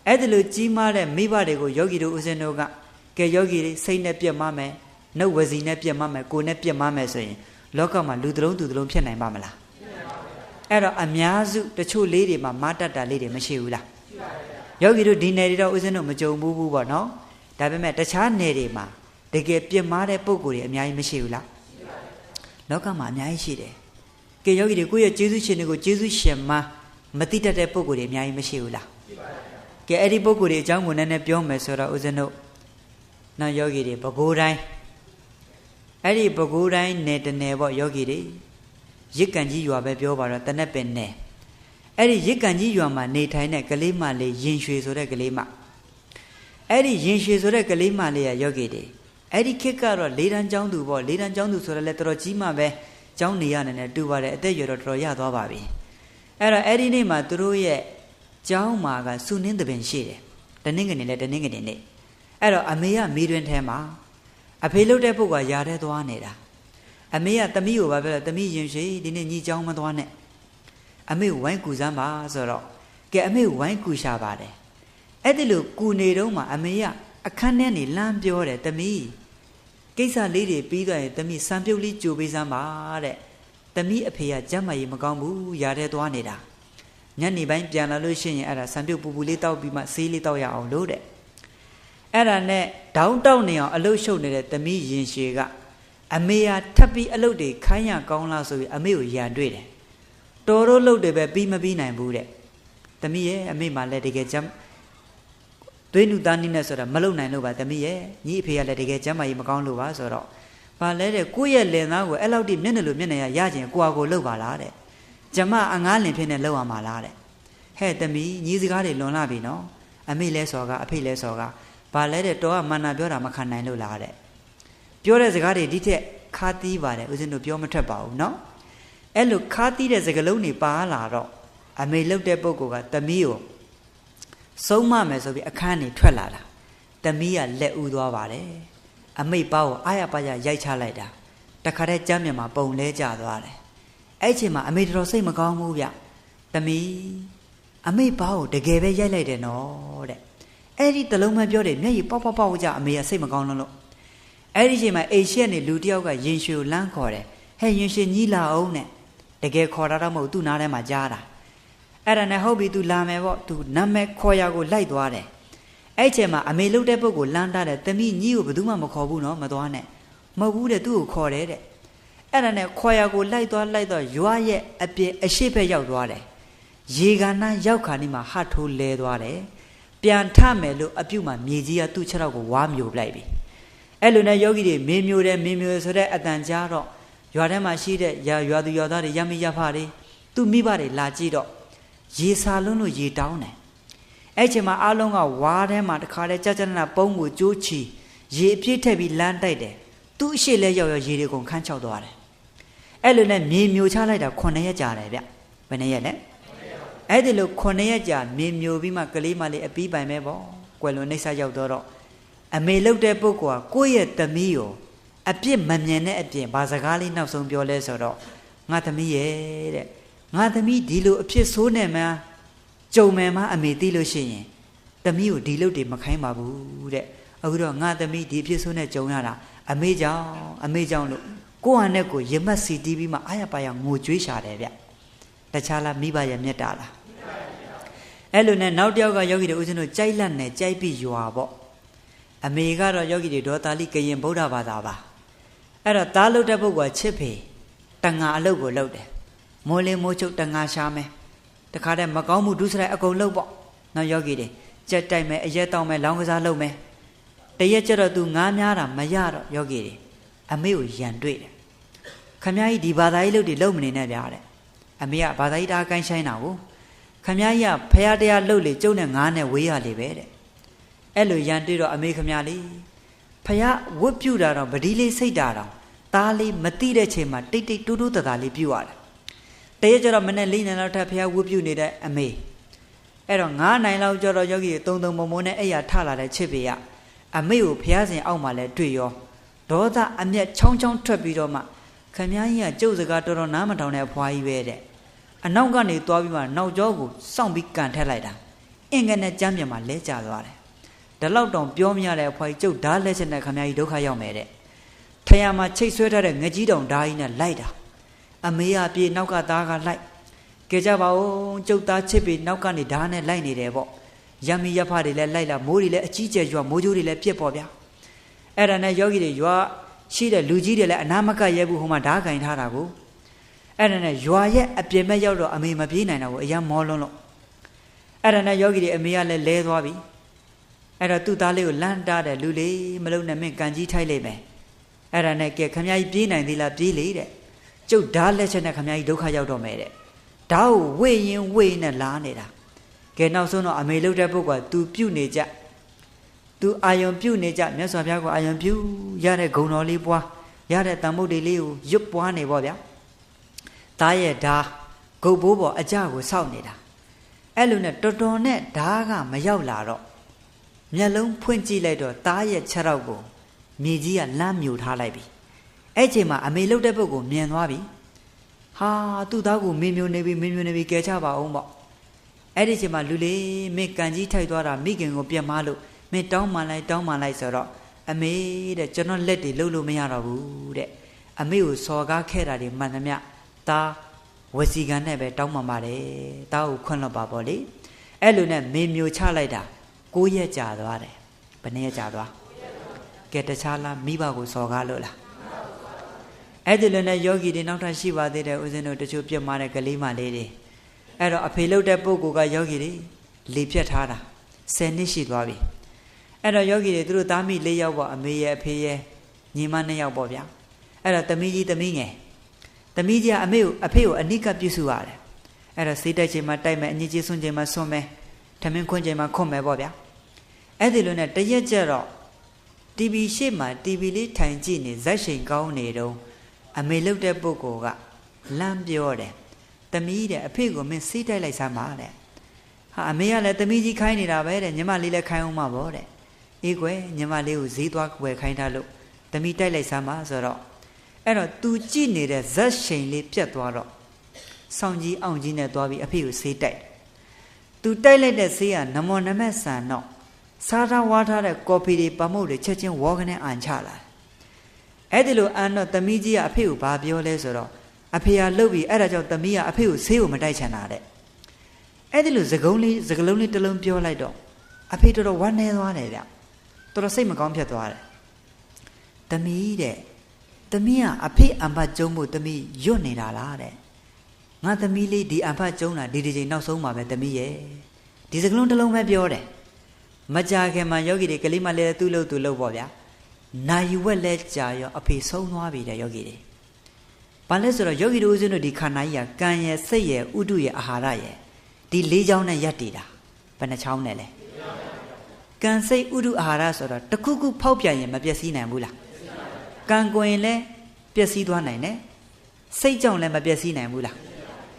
အဲ့ဒီလိုကြီးမားတဲ့မိဘတွေကိုယောဂီတို့ဦးဇင်းတို့ကကဲယောဂီတွေစိတ်နဲ့ပြတ်မမယ်နှုတ်ဝစီနဲ့ပြတ်မမယ်ကိုယ်နဲ့ပြတ်မမယ်ဆိုရင်လောကမှာလူတစ်လုံးသူတစ်လုံးဖြစ်နိုင်ပါမလားအဲ့တော့အများစုတချို့လေးတွေမှာမာတတ်တာလေးတွေမရှိဘူးလားယောဂီတို့ဒီနယ်တွေတော့ဦးဇင်းတို့မကြုံဘူးပေါ့နော်ဒါပေမဲ့တခြားနယ်တွေမှာတကယ်ပြတ်မားတဲ့ပုံကိုယ်တွေအများကြီးမရှိဘူးလားလောကမှာအများကြီးရှိတယ်ကဲယောဂီတွေကိုယ့်ရဲ့ကျေးဇူးရှင်တွေကိုကျေးဇူးရှင်မှာမတိတတ်တဲ့ပုံကိုယ်တွေအများကြီးမရှိဘူးလားကဲအဲ့ဒီပုံကိုယ်တွေအကြောင်းကိုနည်းနည်းပြောမယ်ဆိုတော့ဦးဇင်းတို့နောက်ယောဂီတွေပဲခူးတိုင်းအဲ့ဒီပဲခူးတိုင်းနယ်တနယ်ပေါ့ယောဂီတွေရစ်ကန်ကြီးရွာပဲပြောပါတော့တနက်ပင်နယ်အဲ့ဒီရစ်ကန်ကြီးရွာမှာနေထိုင်တဲ့ကလေးမလေးရင်ရွှေဆိုတဲ့ကလေးမအဲ့ဒီရင်ရွှေဆိုတဲ့ကလေးမလေးကယောဂီတွေအဲ့ဒီခေတ်ကတော့လေးတန်းကျောင်းသူပေါ့လေးတန်းကျောင်းသူဆိုတော့လည်းတော်တော်ကြီးမှပဲကျောင်းနေရနေတူပါတယ်အသက်ရွယ်တော့တော်တော်ရသွားပါပြီအဲ့တော့အဲ့ဒီနေ့မှာသူတို့ရဲ့ကျောင်းမှာကစုနှင်းသဘင်ရှိတယ်တနင်္ဂနွေနဲ့တနင်္ဂနွေနေ့အဲ့တော့အမေကမိတွင်ထဲမှာအဖေလှုပ်တဲ့ပုဂ္ဂိုလ်ကຢာထဲသွားနေတာအမေကသမီးကိုပါပြောတယ်သမီးရင်ရွှေဒီနေ့ညီကျောင်းမသွားနဲ့အမေဝိုင်းကူစမ်းပါဆိုတော့ကဲအမေဝိုင်းကူရှာပါတယ်အဲ့ဒီလိုကူနေတော့မှအမေကအခန်းထဲနေလမ်းပြောတယ်သမီးကိစ္စလေးတွေပြီးသွားရင်သမီးစံပြုတ်လေးကြိုပေးစမ်းပါတဲ့သမီးအဖေကကျမ်းမာရေးမကောင်းဘူးຢာထဲသွားနေတာညနေပိုင်းပြန်လာလို့ရှိရင်အဲ့ဒါစံပြုတ်ပူပူလေးတောက်ပြီးမှဆေးလေးတောက်ရအောင်လို့တဲ့အဲ့ဒါနဲ့တောင်းတောက်နေအောင်အလုတ်ရှုပ်နေတဲ့သမီးရင်ရှည်ကအမေဟာထပ်ပြီးအလုတ်တွေခိုင်းရကောင်းလားဆိုပြီးအမေကိုရန်တွေ့တယ်တော်တော်လုတ်တွေပဲပြီးမပြီးနိုင်ဘူးတဲ့သမီးရဲ့အမေမှလည်းတကယ်ကျမ်းသွေးနုသားနည်းနဲ့ဆိုတာမလုတ်နိုင်လို့ပါသမီးရဲ့ညီအဖေကလည်းတကယ်ကျမ်းမာရေးမကောင်းလို့ပါဆိုတော့ဘာလဲတဲ့ကိုယ့်ရဲ့လင်သားကိုအဲ့လောက်တိမျက်နှာလိုမျက်နှာရခြင်းကိုယ့်အကိုလုတ်ပါလားတဲ့ကျမအငားလင်ဖြစ်နေလောက်ရမှာလားတဲ့ဟဲ့သမီးညီစကားတွေလွန်လာပြီနော်အမေလဲစော်ကအဖေလဲစော်ကဘာလဲတဲ့တော်ကမန္နာပြောတာမခံနိုင်လို့လားတဲ့ပြောတဲ့စကားတွေဒီထက်ခါသီးပါတယ်ဦးဇင်းတို့ပြောမထွက်ပါဘူးနော်အဲ့လိုခါသီးတဲ့စကားလုံးတွေပါလာတော့အမေလှုပ်တဲ့ပုဂ္ဂိုလ်ကသမီးကိုဆုံးမမယ်ဆိုပြီးအခန်းနေထွက်လာတာသမီးကလက်ဦးသွားပါတယ်အမိတ်ပါကိုအာရပါရရိုက်ချလိုက်တာတခါတည်းကြမ်းမြမှာပုံလဲကျသွားတယ်အဲ့ချိန်မှာအမေတော်စိတ်မကောင်းဘူးဗျသမီးအမိတ်ပါကိုတကယ်ပဲရိုက်လိုက်တယ်နော်တဲ့အဲ့ဒီတလုံးမပြောတယ်မျက်ရည်ပေါက်ပေါက်ပေါက်ကြအမေကစိတ်မကောင်းလို့အဲ့ဒီချိန်မှာအိမ်ရှက်နေလူတယောက်ကရင်ရွှေကိုလမ်းခေါ်တယ်ဟဲ့ရင်ရွှေညီးလာအောင်နဲ့တကယ်ခေါ်တာတော့မဟုတ်သူ့နားထဲမှာကြားတာအဲ့ဒါနဲ့ဟုတ်ပြီ तू လာမယ်ပေါ့ तू နာမည်ခေါ်ရကိုလိုက်သွားတယ်အဲ့ချိန်မှာအမေလှုပ်တဲ့ပုဂ္ဂိုလ်လမ်းတားတယ်သမီးညီးကိုဘယ်သူမှမခေါ်ဘူးနော်မသွားနဲ့မဟုတ်ဘူးတဲ့သူ့ကိုခေါ်တယ်တဲ့အဲ့ဒါနဲ့ခေါ်ရကိုလိုက်သွားရွာရဲ့အပြင်အရှိဘက်ရောက်သွားတယ်ရေကနာရောက်ခါနေမှာဟတ်ထိုးလဲသွားတယ်ပြန်ထမယ်လို့အပြုတ်မှာမြေကြီးကသူ့ခြေထောက်ကိုဝါမျိုးလိုက်ပြီအဲ့လိုနဲ့ယောဂီတွေမင်းမျိုးတယ်ဆိုတဲ့အတန်ကြားတော့ရွာထဲမှာရှိတဲ့ရွာသူရွာသားတွေရမိရဖတွေသူ့မိဘတွေလာကြည့်တော့ရေစာလုံးလို့ရေတောင်းတယ်အဲ့ချိန်မှာအားလုံးကဝါထဲမှာတခါတည်းကြာကြာနာပုံးကိုကြိုးချီရေအပြည့်ထည့်ပြီးလမ်းတိုက်တယ်သူ့အရှိလဲရောက်ရေတွေကုန်ခန်းချောက်သွားတယ်အဲ့လိုနဲ့မြေမျိုးချလိုက်တာ9ရက်ကြာတယ်ဗျဘယ်နှရက်လဲအဲ့ဒီလို9ရက်ကြာမြေမျိုးပြီးမှကလေးမလေးအပီးပိုင်ပဲပေါ့ကွယ်လွန်နှိမ့်ဆက်ရောက်တော့အမေလှုပ်တဲ့ပုဂ္ဂိုလ်ကကိုယ့်ရဲ့သမီးကိုအပြစ်မမြင်တဲ့အပြင်ဘာစကားလေးနောက်ဆုံးပြောလဲဆိုတော့ငါသမီးရဲ့တဲ့ငါသမီးဒီလိုအဖြစ်ဆိုးနေမှကြုံမယ်မှအမေသိလို့ရှိရင်သမီးကိုဒီလုပ်တွေမခိုင်းပါဘူးတဲ့အခုတော့ငါသမီးဒီအဖြစ်ဆိုးနဲ့ကြုံရတာအမေကြောင့်လို့ကိုယ့်ဟာနဲ့ကိုယ်ရမတ်စီတီးပြီးမှအာရပါရငိုကြွေးရှာတယ်ဗျတခြားလားမိဘရဲ့မြတ်တာလားအဲ့လိုနဲ့နောက်တစ်ယောက်ကယောဂီတွေဦးဇင်းတို့ကြိုက်လန့်နဲ့ကြိုက်ပြီးရွာပေါ့အမေကတော့ယောဂီတွေဒေါတာလိကရင်ဗုဒ္ဓဘာသာပါအဲ့တော့သားလုပ်တဲ့ပုဂ္ဂိုလ်ကချစ်ဖေတန်ငါအလုပ်ကိုလုပ်တယ်မိုးလင်းမိုးချုပ်တန်ငါရှာမယ်တခါတည်းမကောင်းမှုဒုစရိုက်အကုန်လုပ်ပေါ့နောက်ယောဂီတွေကြက်တိုက်မယ်အရက်တောက်မယ်လောင်းကစားလုပ်မယ်တရက်ကျတော့သူငားများတာမရတော့ယောဂီတွေအမေကိုရန်တွေ့တယ်ခမကြီးဒီဘာသာရေးလုပ်တွေလုပ်မနေနဲ့ဗျာတဲ့အမေကဘာသာရေးတားကိုင်းဆိုင်တာကိုခမကြီးကဖရာတရားလုပ်လေကျုံနဲ့ငားနဲ့ဝေးရလေပဲတဲ့အဲ့လိုရန်တွေ့တော့အမေခမလေးဖရာဝတ်ပြူတာတော့ဗဒီလေးစိတ်တာတော့သားလေးမတိတဲ့ချိန်မှာတိတ်တိတ်တူးတူးတသားလေးပြူရတယ်တရက်ကျတော့မနဲ့၄နိုင်လောက်ထပ်ဖရာဝတ်ပြူနေတဲ့အမေအဲ့တော့9နိုင်လောက်ကျတော့ယောဂီတုံမုံနဲ့အဲ့ရထလာတဲ့ချစ်ပေကအမေကိုဖရာစင်အောက်မှာလဲတွေ့ရောဒေါသအမျက်ချောင်းချောင်းထွက်ပြီးတော့မှခမကြီးကကျုပ်စကားတော်တော်နားမထောင်တဲ့အဖွားကြီးပဲတဲ့ အနောက်ကနေသွားပြီးမှနောက်ကျောကိုစောင့်ပြီးကန်ထက်လိုက်တာအင်္ဂနဲ့ကြမ်းပြန်မှလဲကျသွားတယ်ဒါလောက်တောင်ပြောမရတဲ့အဖွားကြီးကျုပ်ဓာတ်လက်ချက်နဲ့ခမကြီးဒုက္ခရောက်မယ်တဲ့ထရံမှာချိတ်ဆွဲထားတဲ့ငကြီးတောင်ဓာကြီးနဲ့လိုက်တာအမေကပြေနောက်ကသားကလိုက်ကဲကြပါဦးကျုပ်သားချစ်ပြီးနောက်ကနေဓာတ်နဲ့လိုက်နေတယ်ပေါ့ရမီရဖတွေလည်းလိုက်လာမိုးတွေလည်းအကြီးကျယ်ရွာမိုးကြိုးတွေလည်းပြစ်ပေါ့ဗျာအဲ့ဒါနဲ့ယောဂီတွေရွာရှိတဲ့လူကြီးတွေလည်းအနာမကရဲဘူးဟိုမှာဓာတ်ကင်ထားတာကိုအဲ့ဒါနဲ့ရွာရဲ့အပြင်မဲ့ရောက်တော့အမေမပြေးနိုင်တော့ဘူးအရန်မောလွန်းလို့အဲ့ဒါနဲ့ယောဂီတွေအမေကလည်းလဲသွားပြီအဲ့တော့သူ့သားလေးကိုလမ်းတားတယ်လူလေးမလုံးနဲ့မင်းကန်ကြီးထိုက်လိုက်မယ်အဲ့ဒါနဲ့ကဲခမကြီးပြေးနိုင်သေးလားပြေးလေတဲ့ကျုပ်ဓာတ်လက်ချက်နဲ့ခမကြီးဒုက္ခရောက်တော့မယ်တဲ့ဓာတ်ကိုဝေ့ရင်ဝေ့နဲ့လာနေတာကဲနောက်ဆုံးတော့အမေလှုပ်တဲ့ပုဂ္ဂိုလ်က तू ပြုတ်နေကြ तू အာယုံပြုတ်နေကြမြတ်စွာဘုရားကိုအာယုံပြုရတဲ့ဂုဏ်တော်လေးပွားရတဲ့တန်ဖို့တွေလေးကိုရွတ်ပွားနေပေါ့ဗျာသားရဲ့ဓာတ်ဂုတ်ဘိုးပေါ်အကြကိုစောင့်နေတာအဲ့လိုနဲ့တော်တော်နဲ့ဓာတ်ကမရောက်လာတော့မျက်လုံးဖွင့်ကြည့်လိုက်တော့သားရဲ့ခြေထောက်ကိုမြေကြီးကလမ်းမြူထားလိုက်ပြီအဲ့ချိန်မှာအမေလှုပ်တဲ့ပုဂ္ဂိုလ်မြင်သွားပြီဟာသူ့သားကိုမင်းမျိုးနေပြီကဲချပါအောင်ပေါ့အဲ့ဒီချိန်မှာလူလေးမင်းကန်ကြီးထိုက်သွားတာမိခင်ကိုပြက်မားလို့မင်းတောင်းမှန်လိုက်ဆိုတော့အမေတဲ့ကျွန်တော်လက်တွေလှုပ်လို့မရတော့ဘူးတဲ့အမေကိုစော်ကားခဲ့တာတွေမှန်သမျှသားဝစီကံနဲ့ပဲတောင်းမှန်ပါတယ်သားကိုခွန့်လွတ်ပါပေါ့လေအဲ့လိုနဲ့မင်းမျိုးချလိုက်တာ9 ရက်ကြာသွားတယ်ဘယ်နှစ်ရက်ကြာသွားကဲတခြားလားမိဘကိုစော်ကားလို့လားအဲ့ဒီလိုနဲ့ယောဂီတွေနောက်ထပ်ရှိပါသေးတယ်ဦးဇင်းတို့တချို့ပြတ်မာတဲ့ကလေးမလေးတွေအဲ့တော့အဖေလှုပ်တဲ့ပုဂ္ဂိုလ်ကယောဂီတွေလေပြတ်ထားတာ10 နှစ်ရှိသွားပြီအဲ့တော့ယောဂီတွေသူတို့သားမိ4 ယောက်ပေါ့အမေရဲ့အဖေရဲ့ညီမ2 ယောက်ပေါ့ဗျာအဲ့တော့သမီးကြီးသမီးငယ်သမီးကြီးကအဖေကိုအနိကပြုစုရတယ်အဲ့တော့စေးတိုက်ချိန်မှာတိုက်မယ်အညစ်ကြေးဆွန့်ချိန်မှာဆွန့်မယ်ထမင်းခွန်းချိန်မှာခွန့်မယ်ပေါ့ဗျာအဲ့ဒီလိုနဲ့တရက်ကျတော့ TV ရှေ့မှာ TV လေးထိုင်ကြည့်နေဇက်ရှိန်ကောင်းနေတော့အမေလှုပ်တဲ့ပုဂ္ဂိုလ်ကလမ်းပြောတယ်သမီးတဲ့အဖေကိုမင်းစေးတိုက်လိုက်စမ်းပါတဲ့ဟာအမေကလည်းသမီးကြီးခိုင်းနေတာပဲတဲ့ညီမလေးလည်းခိုင်းအောင်မှာပေါ့တဲ့အေးကွယ်ညီမလေးကိုဈေးသွားဝယ်ခိုင်းထားလို့သမီးတိုက်လိုက်စမ်းပါဆိုတော့အဲ့တော့ तू ကြည့်နေတဲ့ဇက်ရှိန်လေးပြတ်သွားတော့စောင်းကြီးအောင်ကြီးနဲ့သွားပြီးအဖေကိုဆေးတိုက် तू တိုက်လိုက်တဲ့ဆေးကနမောနမက်ဆန်တော့စားထားဝါထားတဲ့ကော်ဖီတွေပမုတ်တွေချက်ချင်းဝေါကနေအန်ချလာအဲ့ဒီလိုအန်တော့သမီးကြီးကအဖေကိုဘာပြောလဲဆိုတော့အဖေကလှုပ်ပြီးအဲ့ဒါကြောင့်သမီးကအဖေကိုဆေးကိုမတိုက်ချင်တာတဲ့အဲ့ဒီလိုစကုံးလေးစကလုံးလေးတစ်လုံးပြောလိုက်တော့အဖေတော်တော်ဝမ်းနေသွားတယ်ဗျတော်တော်စိတ်မကောင်းဖြစ်သွားတယ်သမီးတဲ့သမီးကအဖေအံဖတ်ကျုံးဖို့သမီးရွတ်နေတာလားတဲ့ငါသမီးလေးဒီအံဖတ်ကျုံးတာဒီချိန်နောက်ဆုံးပါပဲသမီးရဲ့ဒီစကလုံးတစ်လုံးပဲပြောတယ်မကြာခင်မှာယောဂီတွေကလေးမလေးသူ့လို့ပေါ့ဗျာနိုင်ဝက်လဲကြာရောအဖေဆုံးသွားပြီတဲ့ယောဂီတွေဘာလဲဆိုတော့ယောဂီတို့ဦးဇင်းတို့ဒီခန္ဓာကြီးကကံရဲ့စိတ်ရဲ့ဥဒုရဲ့အာဟာရရဲ့ဒီ4 ချောင်းနဲ့ရပ်တည်တာဘယ်နှချောင်းနဲ့လဲကံစိတ်ဥဒုအာဟာရဆိုတော့တခုခုဖောက်ပြန်ရင်မပျက်စီးနိုင်ဘူးလားကံကိုရင်လည်းပျက်စီးသွားနိုင်တယ်စိတ်ကြောင့်လည်းမပျက်စီးနိုင်ဘူးလာ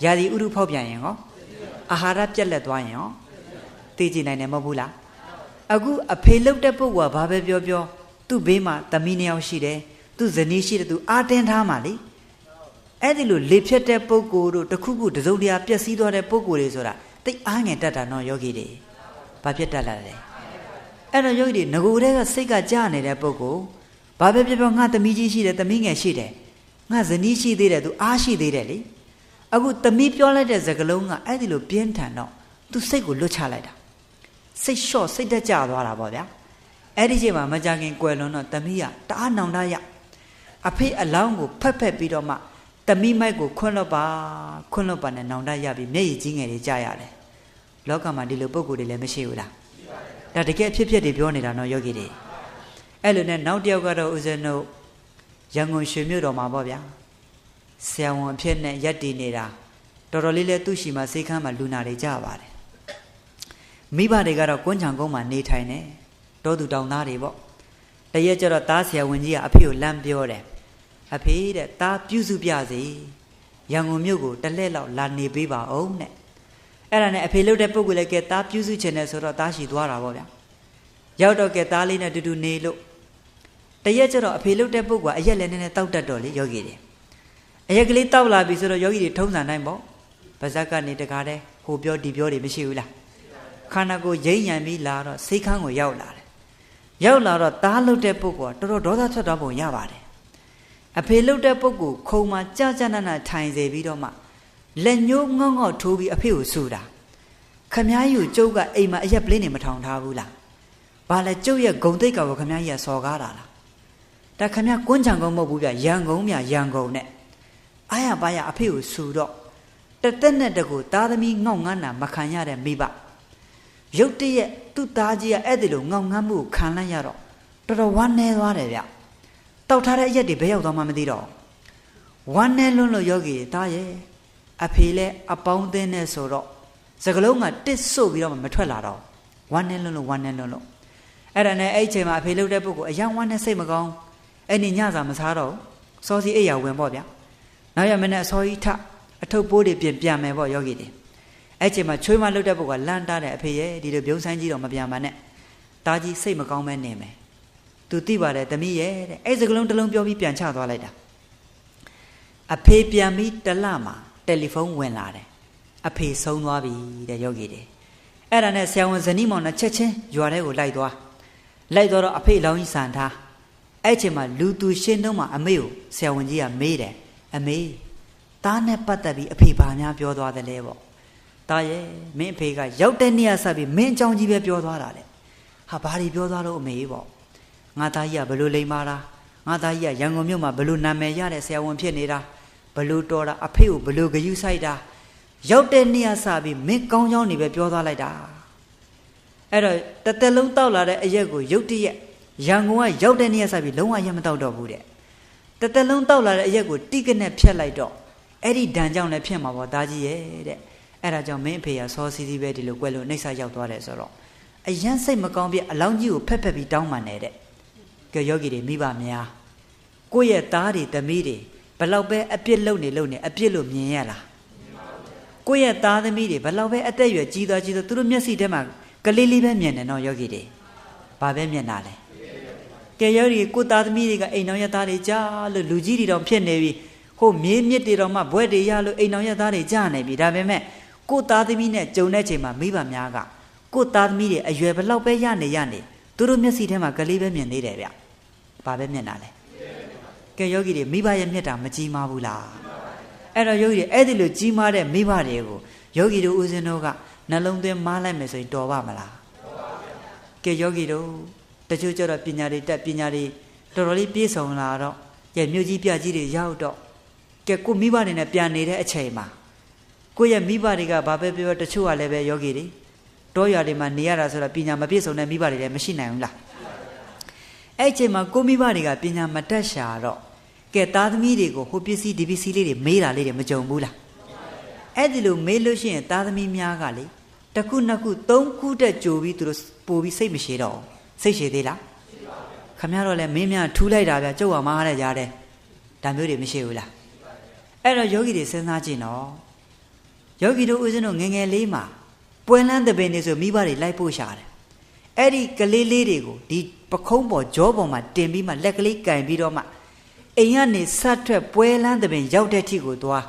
းယာဒီဥဒုဖောက်ပြန်ရင်ဟောအာဟာရပြက်လက်သွားရင်ဟောသိကြနိုင်တယ်မဟုတ်ဘူးလားအခုအဖေလှုပ်တဲ့ပုဂ္ဂိုလ်ကဘာပဲပြောသူ့ဘေးမှာသမီး2 ယောက်ရှိတယ်သူ့ဇနီးရှိတယ်သူအားတင်းထားမှလေအဲ့ဒီလိုလေဖြတ်တဲ့ပုဂ္ဂိုလ်တို့တခုခုတစုံတရာပျက်စီးသွားတဲ့ပုဂ္ဂိုလ်တွေဆိုတာတိတ်အားငယ်တတ်တာနော်ယောဂီတွေဘာဖြစ်တတ်လာလဲအဲ့တော့ယောဂီတွေငကိုယ်တည်းကစိတ်ကကြာနေတဲ့ပုဂ္ဂိုလ်ဘာပဲပြောငါသမီးကြီးရှိတယ်သမီးငယ်ရှိတယ်ငါဇနီးရှိသေးတယ်သူအားရှိသေးတယ်လေအခုသမီးပြောလိုက်တဲ့စကားလုံးကအဲ့ဒီလိုပြင်းထန်တော့သူစိတ်ကိုလွတ်ချလိုက်တာစိတ်လျှော့စိတ်တက်ကြသွားတာပေါ့ဗျာအဲ့ဒီချိန်မှာမကြခင်ကွယ်လွန်တော့သမီးကတအားနောင်တရအဖေအလောင်းကိုဖက်ပြီးတော့မှသမီးမိုက်ကိုခွန့်လွတ်ပါနဲ့နောင်တရပြီးမျက်ရည်ကြီးငယ်တွေကြာရတယ်လောကမှာဒီလိုပုံကိုယ်တွေလည်းမရှိဘူးလားဒါတကယ်အဖြစ်တွေပြောနေတာနော်ယောဂီတွေအဲ့လိုနဲ့နောက်တစ်ယောက်ကတော့ဦးဇင်းတို့ရန်ကုန်ရွှေမြို့တော်မှာပေါ့ဗျာဆရာဝန်အဖြစ်နဲ့ရက်တည်နေတာတော်တော်လေးလဲသူ့ရှိမှာစိတ်ခမ်းမှာလူနာတွေကြပါတယ်မိဘတွေကတော့ကွန်းချံကုန်းမှာနေထိုင်နေတောသူတောင်သားတွေပေါ့တရက်ကျတော့သားဆရာဝန်ကြီးကအဖေကိုလမ်းပြောတယ်အဖေတဲ့သားပြုစုပြစေရန်ကုန်မြို့ကိုတစ်လက်လောက်လာနေပေးပါအောင်တဲ့အဲ့ဒါနဲ့အဖေလှုပ်တဲ့ပုဂ္ဂိုလ်လည်းကဲသားပြုစုချင်တယ်ဆိုတော့သားရှိသွားတာပေါ့ဗျာရောက်တော့ကဲသားလေးနဲ့တူတူနေလို့တရက်ကျတော့အဖေလှုပ်တဲ့ပုဂ္ဂိုလ်ကအရက်လည်းနည်းနည်းတောက်တတ်တော့လေယောဂီတွေအရက်ကလေးတောက်လာပြီဆိုတော့ယောဂီတွေထုံးစံတိုင်းပေါ့ ပါဇက်ကနေတကားတဲ့ဟိုပြောဒီပြောတွေမရှိဘူးလားခန္ဓာကိုယ်ရိမ့်ညံပြီးလာတော့စိတ်ခန်းကိုရောက်လာတယ်ရောက်လာတော့သားလှုပ်တဲ့ပုဂ္ဂိုလ်ကတော်တော်ဒေါသထွက်သွားပုံရပါတယ်အဖေလှုပ်တဲ့ပုဂ္ဂိုလ်ခုံမှာကြာကြာနာနာထိုင်စေပြီးတော့မှလက်ညှိုးငေါ့ငေါ့ထိုးပြီးအဖေကိုဆူတာခမည်းကြီးကိုကျုပ်ကအိမ်မှာအရက်ပလင်းနေမထောင်ထားဘူးလားဘာလဲကျုပ်ရဲ့ဂုံတိတ်ကောင်ကိုခမည်းကြီးကစော်ကားတာလားဒါခမည်းကွန်းချံကုန်းမဟုတ်ဘူးဗျရန်ကုန်မြရန်ကုန်နဲ့အားရပါရအဖေကိုဆူတော့တသက်နဲ့တကူသားသမီးငေါ့ငန်းတာမခံရတဲ့မိဘရုတ်တရက်သူ့သားကြီးကအဲ့ဒီလိုငေါ့ငန်းမှုကိုခံလိုက်ရတော့တော်တော်ဝမ်းနေသွားတယ်ဗျတောက်ထားတဲ့အရက်တွေဘယ်ရောက်သွားမှမသိတော့ဝမ်းနေလွန်းလို့ယောဂီသားရဲ့အဖေလည်းအပေါင်းအသင်းနဲ့ဆိုတော့စကလုံးကတစ်ဆုတ်ပြီးတော့မထွက်လာတော့ဝမ်းနေလွန်းလို့အဲ့ဒါနဲ့အဲ့ချိန်မှာအဖေလှုပ်တဲ့ပုဂ္ဂိုလ်အယံဝမ်းနေစိတ်မကောင်းအဲ့ဒီညစာမစားတော့စောစီအိပ်ရဝင်ပေါ့ဗျနောက်ရမနေ့အစောကြီးထအထုပ်ပိုးတွေပြန်မယ်ပေါ့ယောဂီတွေအဲ့ချိန်မှာချွေးမလှုပ်တဲ့ပုဂ္ဂိုလ်ကလန့်တားတဲ့အဖေရဲ့ဒီလိုပြုံးဆိုင်ကြီးတော့မပြန်ပါနဲ့တာကြီးစိတ်မကောင်းပဲနေမယ်သူသိပါတယ်သမီးရဲ့တဲ့အဲ့စကလုံးတစ်လုံးပြောပြီးပြန်ချသွားလိုက်တာအဖေပြန်ပြီးတလမှာတယ်လီဖုန်းဝင်လာတယ်အဖေဆုံးသွားပြီတဲ့ယောဂီတွေအဲ့ဒါနဲ့ဆရာဝန်ဇနီးမောင်နဲ့ချက်ချင်းရွာထဲကိုလိုက်တော့အဖေလောင်းကြီးစံထားအဲ့ချိန်မှာလူသူရှင်းတော့မှအမေကိုဆရာဝန်ကြီးကမေးတယ်အမေသားနဲ့ပတ်သက်ပြီးအဖေဘာများပြောသွားတယ်လဲပေါ့သားရဲ့မင်းအဖေကရောက်တဲ့နေ့ကစပြီးမင်းအကြောင်းကြီးပဲပြောသွားတာလေဟာဘာတွေပြောသွားလို့အမေပေါ့ငါသားကြီးကဘလို့လိမ်မာတာငါသားကြီးကရန်ကုန်မြို့မှာဘလို့နာမည်ရတဲ့ဆရာဝန်ဖြစ်နေတာဘလို့တော်တာအဖေကိုဘလို့ဂယုဆိုင်တာရောက်တဲ့နေ့ကစပြီးမင်းကောင်းကြောင်းနေပဲပြောသွားလိုက်တာအဲ့တော့တသက်လုံးတောက်လာတဲ့အရက်ကိုရုတ်တရက်ရန်ကုန်ကရောက်တဲ့နေ့ကစပြီးလုံးဝရက်မတောက်တော့ဘူးတဲ့တသက်လုံးတောက်လာတဲ့အရက်ကိုတိကနဲ့ဖြတ်လိုက်တော့အဲ့ဒီဒဏ်ကြောင့်လည်းဖြစ်မှာပေါ့သားကြီးရဲ့တဲ့အဲ့ဒါကြောင့်မင်းအဖေကစောစီးစီးပဲဒီလိုကွက်လို့နှိမ့်ဆရောက်သွားတယ်ဆိုတော့အရန်စိတ်မကောင်းပြအလောင်းကြီးကိုဖက်ပြီးတောင်းပန်နေတဲ့ကဲယောဂီတွေမိဘများကိုယ့်ရဲ့သားတွေသမီးတွေဘလောက်ပဲအပြစ်လုပ်နေအပြစ်လို့မြင်ရလားကိုယ့်ရဲ့သားသမီးတွေဘလောက်ပဲအသက်အရွယ်ကြီးသွားသူတို့မျက်စိထဲမှာကလေးလေးပဲမြင်တယ်နော်ယောဂီတွေဘာပဲမြင်တာလဲကဲယောဂီကိုသားသမီးတွေကအိမ်တော်ရသားတွေကြားလို့လူကြီးတွေတော့ဖြစ်နေပြီဟိုမြေမြစ်တွေတော့မှဘွဲ့တွေရလို့အိမ်တော်ရသားတွေကြားနေပြီဒါပေမဲ့ကိုသားသမီးနဲ့ကြုံတဲ့ချိန်မှာမိဘများကကိုသားသမီးတွေအရွယ်ဘလောက်ပဲရနေသူတို့မျက်စိထဲမှာကလေးပဲမြင်သေးတယ်ဗျဘာပဲမြင်တာလဲကဲယောဂီတွေမိဘရဲ့မြတ်တာမကြီးမားဘူးလားအဲ့တော့ယောဂီတွေအဲ့ဒီလိုကြီးမားတဲ့မိဘတွေကိုယောဂီတို့ဦးဇင်းတို့ကနှလုံးသွင်းမားလိုက်မယ်ဆိုရင်တော်ပါမလားကဲယောဂီတို့တချို့ကျတော့ပညာတွေတက်ပညာတွေတော်တော်လေးပြည့်စုံလာတော့ကဲမြို့ကြီးပြကြီးတွေရောက်တော့ကဲကိုမိဘတွေနဲ့ပြန်နေတဲ့အချိန်မှာကိုရဲ့မိဘတွေကဘာပဲပြောတချို့ကလည်းပဲယောဂီတွေတောရွာတွေမှာနေရတာဆိုတော့ပညာမပြည့်စုံတဲ့မိဘတွေလည်းမရှိနိုင်ဘူးလားအဲ့အချိန်မှာကိုမိဘတွေကပညာမတတ်ရှာတော့ကဲသားသမီးတွေကိုဟိုပစ္စည်းဒီပစ္စည်းလေးတွေမေးတာလေးတွေမကြုံဘူးလားအဲ့ဒီလိုမေးလို့ရှိရင်သားသမီးများကလေတစ်ခုနှစ်ခုသုံးခုတက်ကြိုပြီးသူတို့ပို့ပြီးစိတ်မရှိတော့စိတ်ရှိသေးလားခမရတော့လဲမင်းများထူးလိုက်တာဗျကျုပ်ကမားတဲ့ကြားတဲ့ဒါမျိုးတွေမရှိဘူးလားအဲ့တော့ယောဂီတွေစဉ်းစားကြည့်နော်ယောဂီတို့ဦးဇင်းတို့ငယ်ငယ်လေးမှာပွဲလန်းတဲ့ပင်တွေဆိုမိဘတွေလိုက်ပို့ရှာတယ်အဲ့ဒီကလေးလေးတွေကိုဒီပခုံးပေါ်ကြောပေါ်မှာတင်ပြီးမှလက်ကလေးကင်ပြီးတော့မှအိမ်ကနေစထွက်ပွဲလန်းတဲ့ပင်ရောက်တဲ့ထိကိုသွား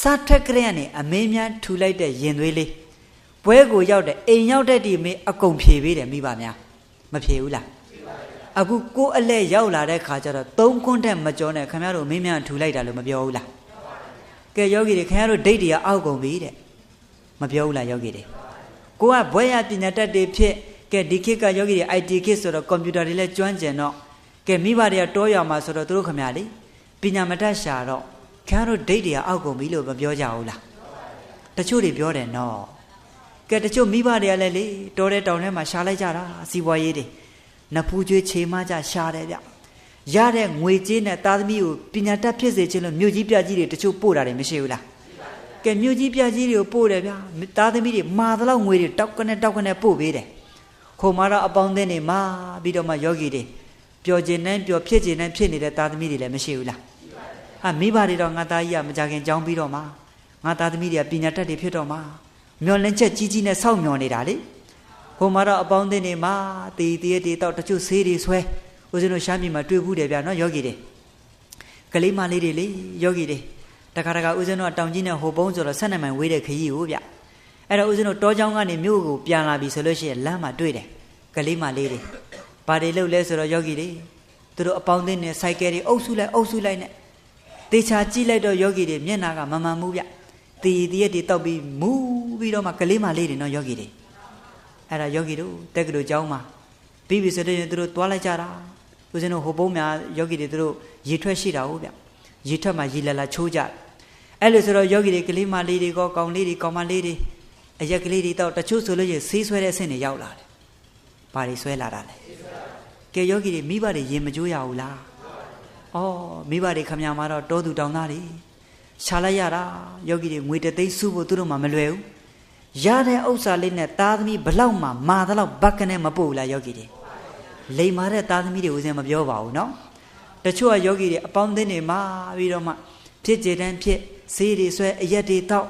စထွက်ကြရနေအမင်းများထူလိုက်တဲ့ရင်သွေးလေးပွဲကိုရောက်တဲ့အိမ်ရောက်တဲ့ဒီမေးအကုန်ဖြေပေးတယ်မိဘများမဖြေဘူးလားအခုကိုအလဲရောက်လာတဲ့ခါကျတော့3ခွန်းတက်မကျော်နဲ့ခင်ဗျားတို့မင်းများထူလိုက်တာလို့မပြောဘူးလားကဲယောဂီတွေခင်ဗျားတို့ဒိတ်တွေကအောက်ကုန်ပြီတဲ့မပြောဘူးလားယောဂီတွေကိုကဘွဲရပညာတတ်တွေဖြစ်ကဲဒီခေတ်ကယောဂီတွေ IT ခေတ်ဆိုတော့ကွန်ပျူတာတွေလည်းကျွမ်းကျင်တော့ကဲမိဘတွေကတောရွာမှာဆိုတော့သူတို့ခင်ဗျာလေပညာမတတ်ရှာတော့ခင်ဗျားတို့ဒိတ်တွေကအောက်ကုန်ပြီလို့မပြောကြဘူးလားတချို့တွေပြောတယ်နော်ကဲတချို့မိဘတွေကလည်းလေတောတဲ့တောင်ထဲမှာရှာလိုက်ကြတာစီးပွားရေးတွေနဖူးကျွေးခြေမကြရှာတယ်ဗျရတဲ့ငွေကြေးနဲ့သားသမီးကိုပညာတတ်ဖြစ်စေခြင်းလို့မြို့ကြီးပြကြီးတွေတချို့ပို့တာတွေမရှိဘူးလားကဲမြို့ကြီးပြကြီးတွေကိုပို့တယ်ဗျသားသမီးတွေမာသလောက်ငွေတွေတောက်ကနေပို့ပေးတယ်ခုံမှာတော့အပေါင်းအသင်းတွေမာပြီးတော့မှယောဂီတွေပျော်ခြင်းနဲ့ပျော်ဖြစ်ခြင်းနဲ့ဖြစ်နေတဲ့သားသမီးတွေလည်းမရှိဘူးလားဟာမိဘတွေတော့ငါသားကြီးကမကြခင်ကြောင်းပြီးတော့မှငါသားသမီးတွေကပညာတတ်တွေဖြစ်တော့မှမျောလင်းချက်ကြီးကြီးနဲ့စောင့်မျောနေတာလေခုံမှာတော့အပေါင်းအသင်းတွေမာတီတောက်တချို့ဆေးတွေဆွဲဦးဇင်းတို့ရှမ်းပြည်မှာတွေ့ဘူးတယ်ဗျာနော်ယောဂီတွေကလေးမလေးတွေလေယောဂီတွေ တခါတခါဦးဇင်းတို့တောင်ကြီးနဲ့ဟိုပုံးဆိုတော့12မိုင်ဝေးတဲ့ခရီးကိုဗျအဲ့တော့ဦးဇင်းတို့တောကျောင်းကနေမြို့ကိုပြန်လာပြီဆိုလို့ရှိရင်လမ်းမှာတွေ့တယ်ကလေးမလေးတွေဘာတွေလုပ်လဲဆိုတော့ယောဂီတွေသူတို့အပေါင်းအသင်းနဲ့စိုက်ကယ်တွေအုပ်စုလိုက်နဲ့တေချာကြည့်လိုက်တော့ယောဂီတွေမျက်နှာကမမှန်ဘူးဗျတီရက်တွေတောက်ပြီးမူးပြီးတော့မှကလေးမလေးတွေနော်ယောဂီတွေအဲ့ဒါယောဂီတို့တက္ကသိုလ်ကျောင်းမှာပြီးပြီဆိုတော့သူတို့တွားလိုက်ကြတာဦးဇင်းတို့ဟိုပုံးများယောဂီတွေသူတို့ရေထွက်ရှိတာဟုတ်ဗျရေထွက်မှာရေလာချိုးကြအဲ့လိုဆိုတော့ယောဂီတွေကလေးမလေးတွေကောကောင်လေးတွေကောင်မလေးတွေအရက်ကလေးတွေတော့တချို့ဆိုလို့ရဆေးဆွဲတဲ့အဆင့်တွေရောက်လာတယ်။ဘာတွေဆွဲလာတာလဲ။ကဲယောဂီတွေမိဘတွေရင်မကြိုးရဘူးလား။အော်မိဘတွေခမညာမှာတော့တောသူတောင်သားတွေရှာလိုက်ရတာယောဂီတွေငွေတသိန်းစုဖို့သူတို့မှမလွယ်ဘူး။ရတဲ့ဥစ္စာလေးနဲ့သားသမီးဘလောက်မှမာသလောက်ဘက်ကနေမပို့ဘူးလားယောဂီတွေ။လိမ်မာတဲ့သားသမီးတွေဦးစင်မပြောပါဘူးနော်။တချို့ကယောဂီတွေအပေါင်းအသင်းတွေမှာပြီးတော့မှဖြစ်ကြတဲ့ဖြစ်ဆေးတွေဆွဲအရက်တွေတောက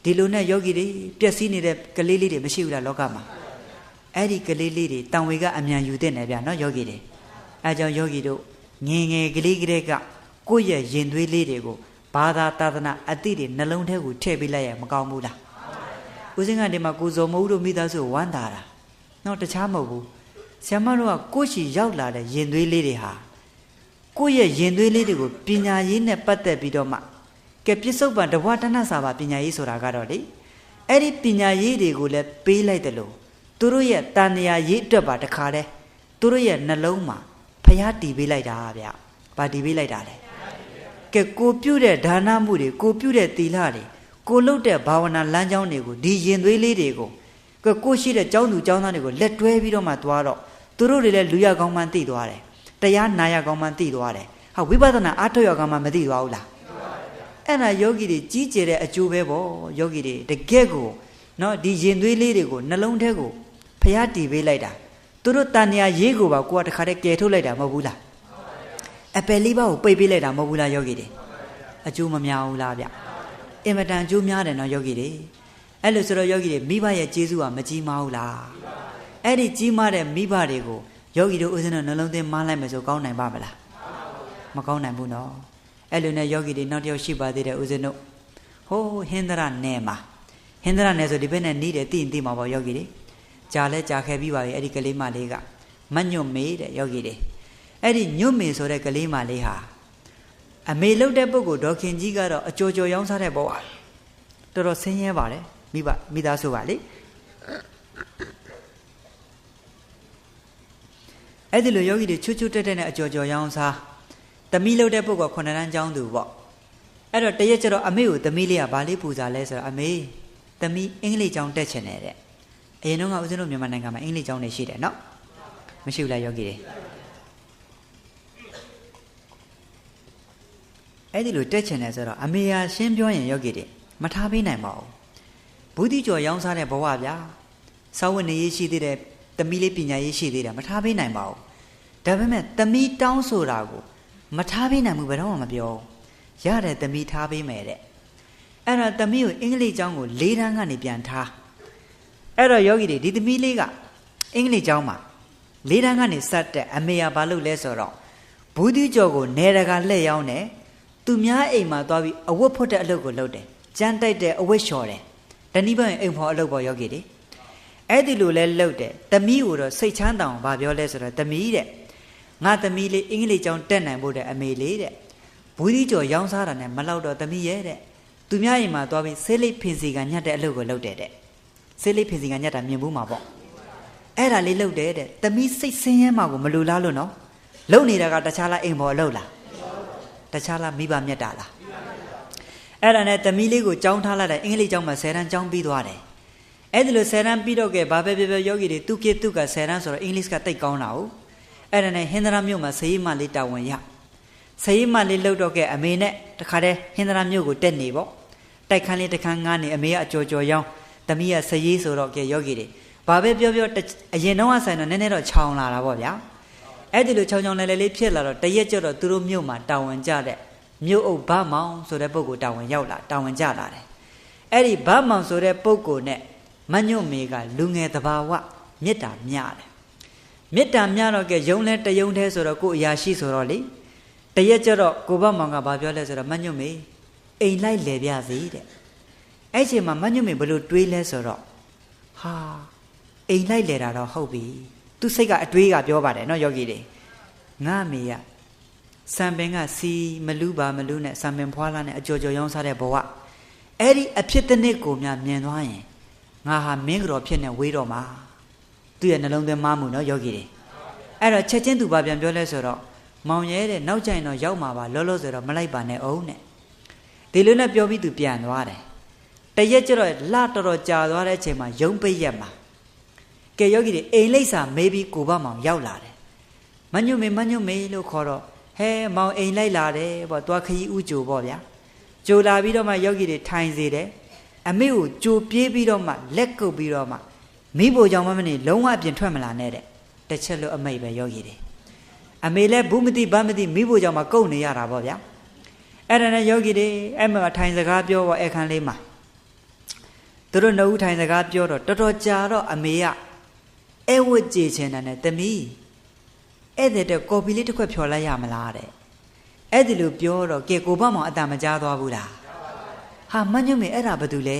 ်ဒီလိုနဲ့ယောဂီတွေပျက်စီးနေတဲ့ကလေးလေးတွေမရှိဘူးလားလောကမှာအဲ့ဒီကလေးလေးတွေတန်ဝေကအမြန်ယူတဲ့နယ်ဗျာနော်ယောဂီတွေအဲကြောင့်ယောဂီတို့ငယ်ငယ်ကလေးကလေးကကိုယ့်ရဲ့ရင်သွေးလေးတွေကိုဘာသာသာသနာအတိတွေနှလုံးထဲကိုထည့်ပေးလိုက်ရမကောင်းဘူးလားဦးစင်းကဒီမှာကိုဇော်မဦးတို့မိသားစုဝမ်းသာတာနော်တခြားမဟုတ်ဘူးဆရာမတို့ကကိုယ့်ရှိရောက်လာတဲ့ရင်သွေးလေးတွေဟာကိုယ့်ရဲ့ရင်သွေးလေးတွေကိုပညာရေးနဲ့ပတ်သက်ပြီးတော့မှကဲပြစ္ဆုတ်ပံတဘွားတဏ္ဍစာပါပညာရေးဆိုတာကတော့လေအဲ့ဒီပညာရေးတွေကိုလည်းပေးလိုက်တယ်လို့သူတို့ရဲ့တန်တရာရေးအတွက်ပါတခါတည်းသူတို့ရဲ့နှလုံးမှာဖျားတီးပေးလိုက်တာဗျ။ဘာတီးပေးလိုက်တာလဲ။ကဲကိုပြုတဲ့ဒါနမှုတွေကိုပြုတဲ့သီလတွေကိုလုပ်တဲ့ဘာဝနာလမ်းကြောင်းတွေကိုဒီရင်သွေးလေးတွေကိုကိုရှိတဲ့ကျောင်းသူကျောင်းသားတွေကိုလက်တွဲပြီးတော့မှသွားတော့သူတို့တွေလည်းလူရကောင်းမှန်းသိသွားတယ်။တရားနာရကောင်းမှန်းသိသွားတယ်။ဟာဝိပဿနာအားထုတ်ရကောင်းမှမသိသွားဘူးလား။အဲ့ဒါယောဂီတွေကြီးကျယ်တဲ့အကျိုးပဲပေါ့ယောဂီတွေတကယ့်ကိုနော်ဒီရင်သွေးလေးတွေကိုနှလုံးထဲကိုဖျားတီးပေးလိုက်တာသူတို့တန်ညာရေးကိုပါကိုကတခါတည်းကယ်ထုတ်လိုက်တာမဟုတ်ဘူးလားအပယ်လေးပါးကိုပိတ်ပေးလိုက်တာမဟုတ်ဘူးလားယောဂီတွေအကျိုးမများဘူးလားဗျအင်မတန်အကျိုးများတယ်နော်ယောဂီတွေအဲ့လိုဆိုတော့ယောဂီတွေမိဘရဲ့ကျေးဇူးကမကြီးမားဘူးလားအဲ့ဒီကြီးမားတဲ့မိဘတွေကိုယောဂီတို့ဥစဉ်တော့နှလုံးသွင်းမလိုက်မယ်ဆိုကောင်းနိုင်ပါမလားမကောင်းနိုင်ဘူးနော်အဲ့လိုနဲ့ယောဂီတွေနောက်တစ်ယောက်ရှိပါသေးတယ်ဥစဉ်တို့ဟိုးဟင်္ဒရနယ်မှာဟင်္ဒရနယ်ဆိုဒီဘက်နဲ့နီးတယ်သိရင်သိမှာပေါ့ယောဂီတွေကြာလဲကြာခဲ့ပြီးပါပြီအဲ့ဒီကလေးမလေးကမညွတ်မေတဲ့ယောဂီတွေအဲ့ဒီညွတ်မေဆိုတဲ့ကလေးမလေးဟာအမေလှုပ်တဲ့ပုဂ္ဂိုလ်ဒေါခင်ကြီးကတော့အကြော်ကြော်ရောင်းစားတဲ့ဘဝတော်တော်ဆင်းရဲပါတယ်မိသားစုပါလေအဲ့ဒီလိုယောဂီတွေချွတ်ချွတ်တက်တက်နဲ့အကြော်ကြော်ရောင်းစားသမီးလှုပ်တဲ့ပုဂ္ဂိုလ်9တန်းကျောင်းသူပေါ့အဲ့တော့တရက်ကျတော့အမေကိုသမီးလေးကဘာလေးပူဇာလဲဆိုတော့အမေသမီးအင်္ဂလိပ်ကျောင်းတက်ချင်တယ်တဲ့အရင်တော့ကဦးဇင်းတို့မြန်မာနိုင်ငံမှာအင်္ဂလိပ်ကျောင်းတွေရှိတယ်နော်မရှိဘူးလားယောဂီတွေအဲ့ဒီလိုတက်ချင်တယ်ဆိုတော့အမေဟာရှင်းပြောရင်ယောဂီတွေမထားပေးနိုင်ပါဘူးဘူးတိကျော်ရောင်းစားတဲ့ဘဝဗျာစာဝတ်နေရေးရှိသေးတယ်သမီးလေးပညာရေးရှိသေးတယ်မထားပေးနိုင်ပါဘူးဒါပေမဲ့သမီးတောင်းဆိုတာကိုမထားပေးနိုင်ဘူးဘယ်တော့မှမပြောရတဲ့သမီးထားပေးမယ်တဲ့အဲ့တော့သမီးကိုအင်္ဂလိပ်ကျောင်းကို၄တန်းကနေပြန်ထားအဲ့တော့ယောဂီတွေဒီသမီးလေးကအင်္ဂလိပ်ကျောင်းမှာ၄တန်းကနေစတဲ့အမေကဘာလုပ်လဲဆိုတော့ဘူးတိကျော်ကိုနေရကလှည့်ရောက်နေသူများအိမ်မှာသွားပြီးအဝတ်ဖွတ်တဲ့အလုပ်ကိုလုပ်တယ်ကြမ်းတိုက်တဲ့အဝတ်လျှော်တယ်တနည်းပြောရင်အိမ်ဖော်အလုပ်ပေါ့ယောဂီတွေအဲ့ဒီလိုလဲလုပ်တယ်သမီးကိုတော့စိတ်ချမ်းသာအောင်ဗာပြောလဲဆိုတော့သမီးတဲ့ငါသမီးလေးအင်္ဂလိပ်ကျောင်းတက်နိုင်ဖို့တဲ့အမေလေးတဲ့ဘူးတိကျော်ရောင်းစားတာနဲ့မလောက်တော့သမီးရဲ့တဲ့သူများအိမ်မှာသွားပြီးဆေးလိပ်ဖင်စီကညှက်တဲ့အလုပ်ကိုလုပ်တယ်တဲ့ဆေးလိပ်ဖင်စီကညှက်တာမြင်ဘူးမှာပေါ့အဲ့ဒါလေးလုပ်တယ်တဲ့သမီးစိတ်ဆင်းရဲမှကိုမလိုလားလို့နော်လုပ်နေတာကတခြားလားအိမ်ပေါ်အလုပ်လားတခြားလားမိဘမြတ်တာလားအဲ့ဒါနဲ့သမီးလေးကိုကြောင်းထားလိုက်တဲ့အင်္ဂလိပ်ကျောင်းမှာ10တန်းကျောင်းပြီးသွားတယ်အဲ့ဒီလို10တန်းပြီးတော့ကဲဘာပဲပြောပြောယောဂီတွေသူက10တန်းဆိုတော့အင်္ဂလိပ်ကတိတ်ကောင်းတာ哦အဲ့ဒါနဲ့ဟင်္ဒရာမြို့မှာဆေးမလေးတာဝန်ရဆေးမလေးလှုပ်တော့ကဲအမေနဲ့တခါတည်းဟင်္ဒရာမြို့ကိုတက်နေပေါ့တိုက်ခန်းလေးတစ်ခန်းငားနေအမေကအကြော်ကြော်ရောင်းသမီးကစရေးဆိုတော့ကဲယောဂီတွေဘာပဲပြောပြောအရင်တော့ဆိုင်တော့နည်းနည်းတော့ခြောင်လာတာပေါ့ဗျာအဲ့ဒီလိုခြောင်လဲလေးဖြစ်လာတော့တရက်ကျတော့သူတို့မြို့မှာတာဝန်ကြတဲ့မြို့အုပ်ဗမောင်ဆိုတဲ့ပုဂ္ဂိုလ်တာဝန်ကြလာတယ်အဲ့ဒီဗမောင်ဆိုတဲ့ပုဂ္ဂိုလ်နဲ့မညွတ်မေကလူငယ်တဘာဝမေတ္တာမြတယ်မေတ္တာမြတော့ကဲယုံလဲတယုံသေးဆိုတော့ကိုယ်အရာရှိဆိုတော့လေတရက်ကျတော့ကိုဗမောင်ကဘာပြောလဲဆိုတော့မညွတ်မေ အိမ်လိုက်လေပြစီတဲ့အဲ့ချိန်မှာမညွတ်မေဘလို့တွေးလဲဆိုတော့ဟာအိမ်လိုက်လေတာတော့ဟုတ်ပြီသူစိတ်ကအတွေးကပြောပါတယ်နော်ယောဂီတွေငါမေကစံပင်ကစီမလူးပါမလူးနဲ့စံပင်ဖွာလာနဲ့အကြော်ကြော်ရောင်းစားတဲ့ဘဝအဲ့ဒီအဖြစ်တစ်နှစ်ကိုများမြင်သွားရင်ငါဟာမင်းကြော်ဖြစ်နေဝေးတော့မှာသူ့ရဲ့နှလုံးသွင်းမမှုနော်ယောဂီတွေအဲ့တော့ချက်ချင်းသူပါပြန်ပြောလဲဆိုတော့မောင်ရဲတဲ့နောက်ကျရင်တော့ရောက်မှာပါလောလောဆိုတော့မလိုက်ပါနဲ့အောင်တဲ့ဒီလိုနဲ့ပြောပြီးသူပြန်သွားတယ်တရက်ကျတော့လတော်တော်ကြာသွားတဲ့အချိန်မှာယုံပိတ်ရက်မှာကဲယောဂီတွေအိမ်လိပ်စာမေးပြီးကိုဘမောင်ရောက်လာတယ်မညွတ်မေလို့ခေါ်တော့ဟဲမောင်အိမ်လိုက်လာတယ်ပေါ့သွားခရီးဥကြိုပေါ့ဗျာကြိုလာပြီးတော့မှယောဂီတွေထိုင်စေတယ်အမေကိုကြိုပြေးပြီးတော့မှလက်ကုပ်ပြီးတော့မှမိဖို့ကြောင့်မနေလုံးဝအပြင်ထွက်မလာနဲ့တဲ့တစ်ချက်လို့အမိတ်ပဲယောဂီတွေအမေလည်းဘူးမသိဗတ်မသိမိဖို့ကြောင့်မှကုတ်နေရတာပေါ့ဗျာအဲ့ဒါနဲ့ယောဂီတွေအဲ့မှာထိုင်စကားပြောပေါ့အခန်းလေးမှာသူတို့နှုတ်ထိုင်စကားပြောတော့တော်တော်ကြာတော့အမေကအဲဝတ်ကြည်ချင်တယ်နဲ့တမီးအဲ့တဲ့ကော်ပီလေးတစ်ခွက်ဖြော်လိုက်ရမလားတဲ့အဲ့ဒီလိုပြောတော့ကဲကိုဘမောင်အတန်မကြားသွားဘူးလားဟာမညွတ်မေအဲ့ဒါဘာတူလဲ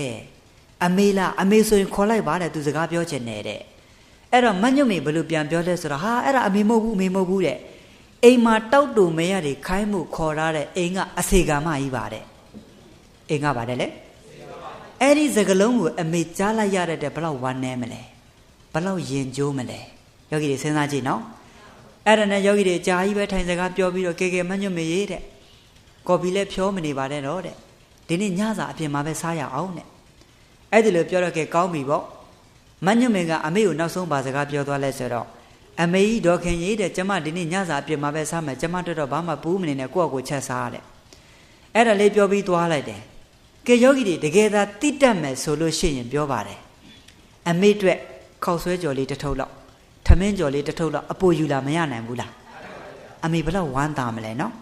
အမေလားအမေဆိုရင်ခေါ်လိုက်ပါတဲ့သူစကားပြောချင်နေတဲ့အဲ့တော့မညွတ်မေဘလို့ပြန်ပြောလဲဆိုတော့ဟာအဲ့ဒါအမေမဟုတ်ဘူးတဲ့အိမ်မှာတောက်တူမဲရတွေခိုင်းမှုခေါ်ရတဲ့အိမ်ကအစေကမကြီးပါတဲ့အိမ်ကပါတယ်လေအဲ့ဒီစကလုံးကိုအမေကြားလိုက်ရတဲ့ဘလောက်ဝမ်းနေမလဲဘလောက်ရင်ကျိုးမလဲယောဂီတွေစဉ်းစားကြည့်နော်အဲ့ဒါနဲ့ယောဂီတွေအကြာကြီးပဲထိုင်စကားပြောပြီးတော့ကဲမညွတ်မေရေးတဲ့ကော်ပီလည်းဖြောမနေပါနဲ့တော့တဲ့ဒီနေ့ညစာအပြင်မှာပဲစားရအောင်တဲ့အဲ့ဒီလိုပြောတော့ကဲကောင်းပြီပေါ့မညွတ်မေကအမေကိုနောက်ဆုံးပါစကားပြောသွားလဲဆိုတော့အမေကြီးဒေါခင်ကြီးတဲ့ကျမဒီနေ့ညစာအပြင်မှာပဲစားမယ်ကျမတို့တော့ဘာမှပူးမနေနဲ့ကိုယ့်အကိုချက်စားတဲ့အဲ့ဒါလေးပြောပြီးသွားလိုက်တယ်ကဲယောဂီတွေတကယ်သာတိတက်မယ်ဆိုလို့ရှိရင်ပြောပါတယ်အမေအတွက်ခောက်ဆွဲကြော်လေးတစ်ထုပ်လောက်ထမင်းကြော်လေးတစ်ထုပ်လောက်အပူယူလာမရနိုင်ဘူးလားအမေဘလောက်ဝမ်းသာမလဲနော်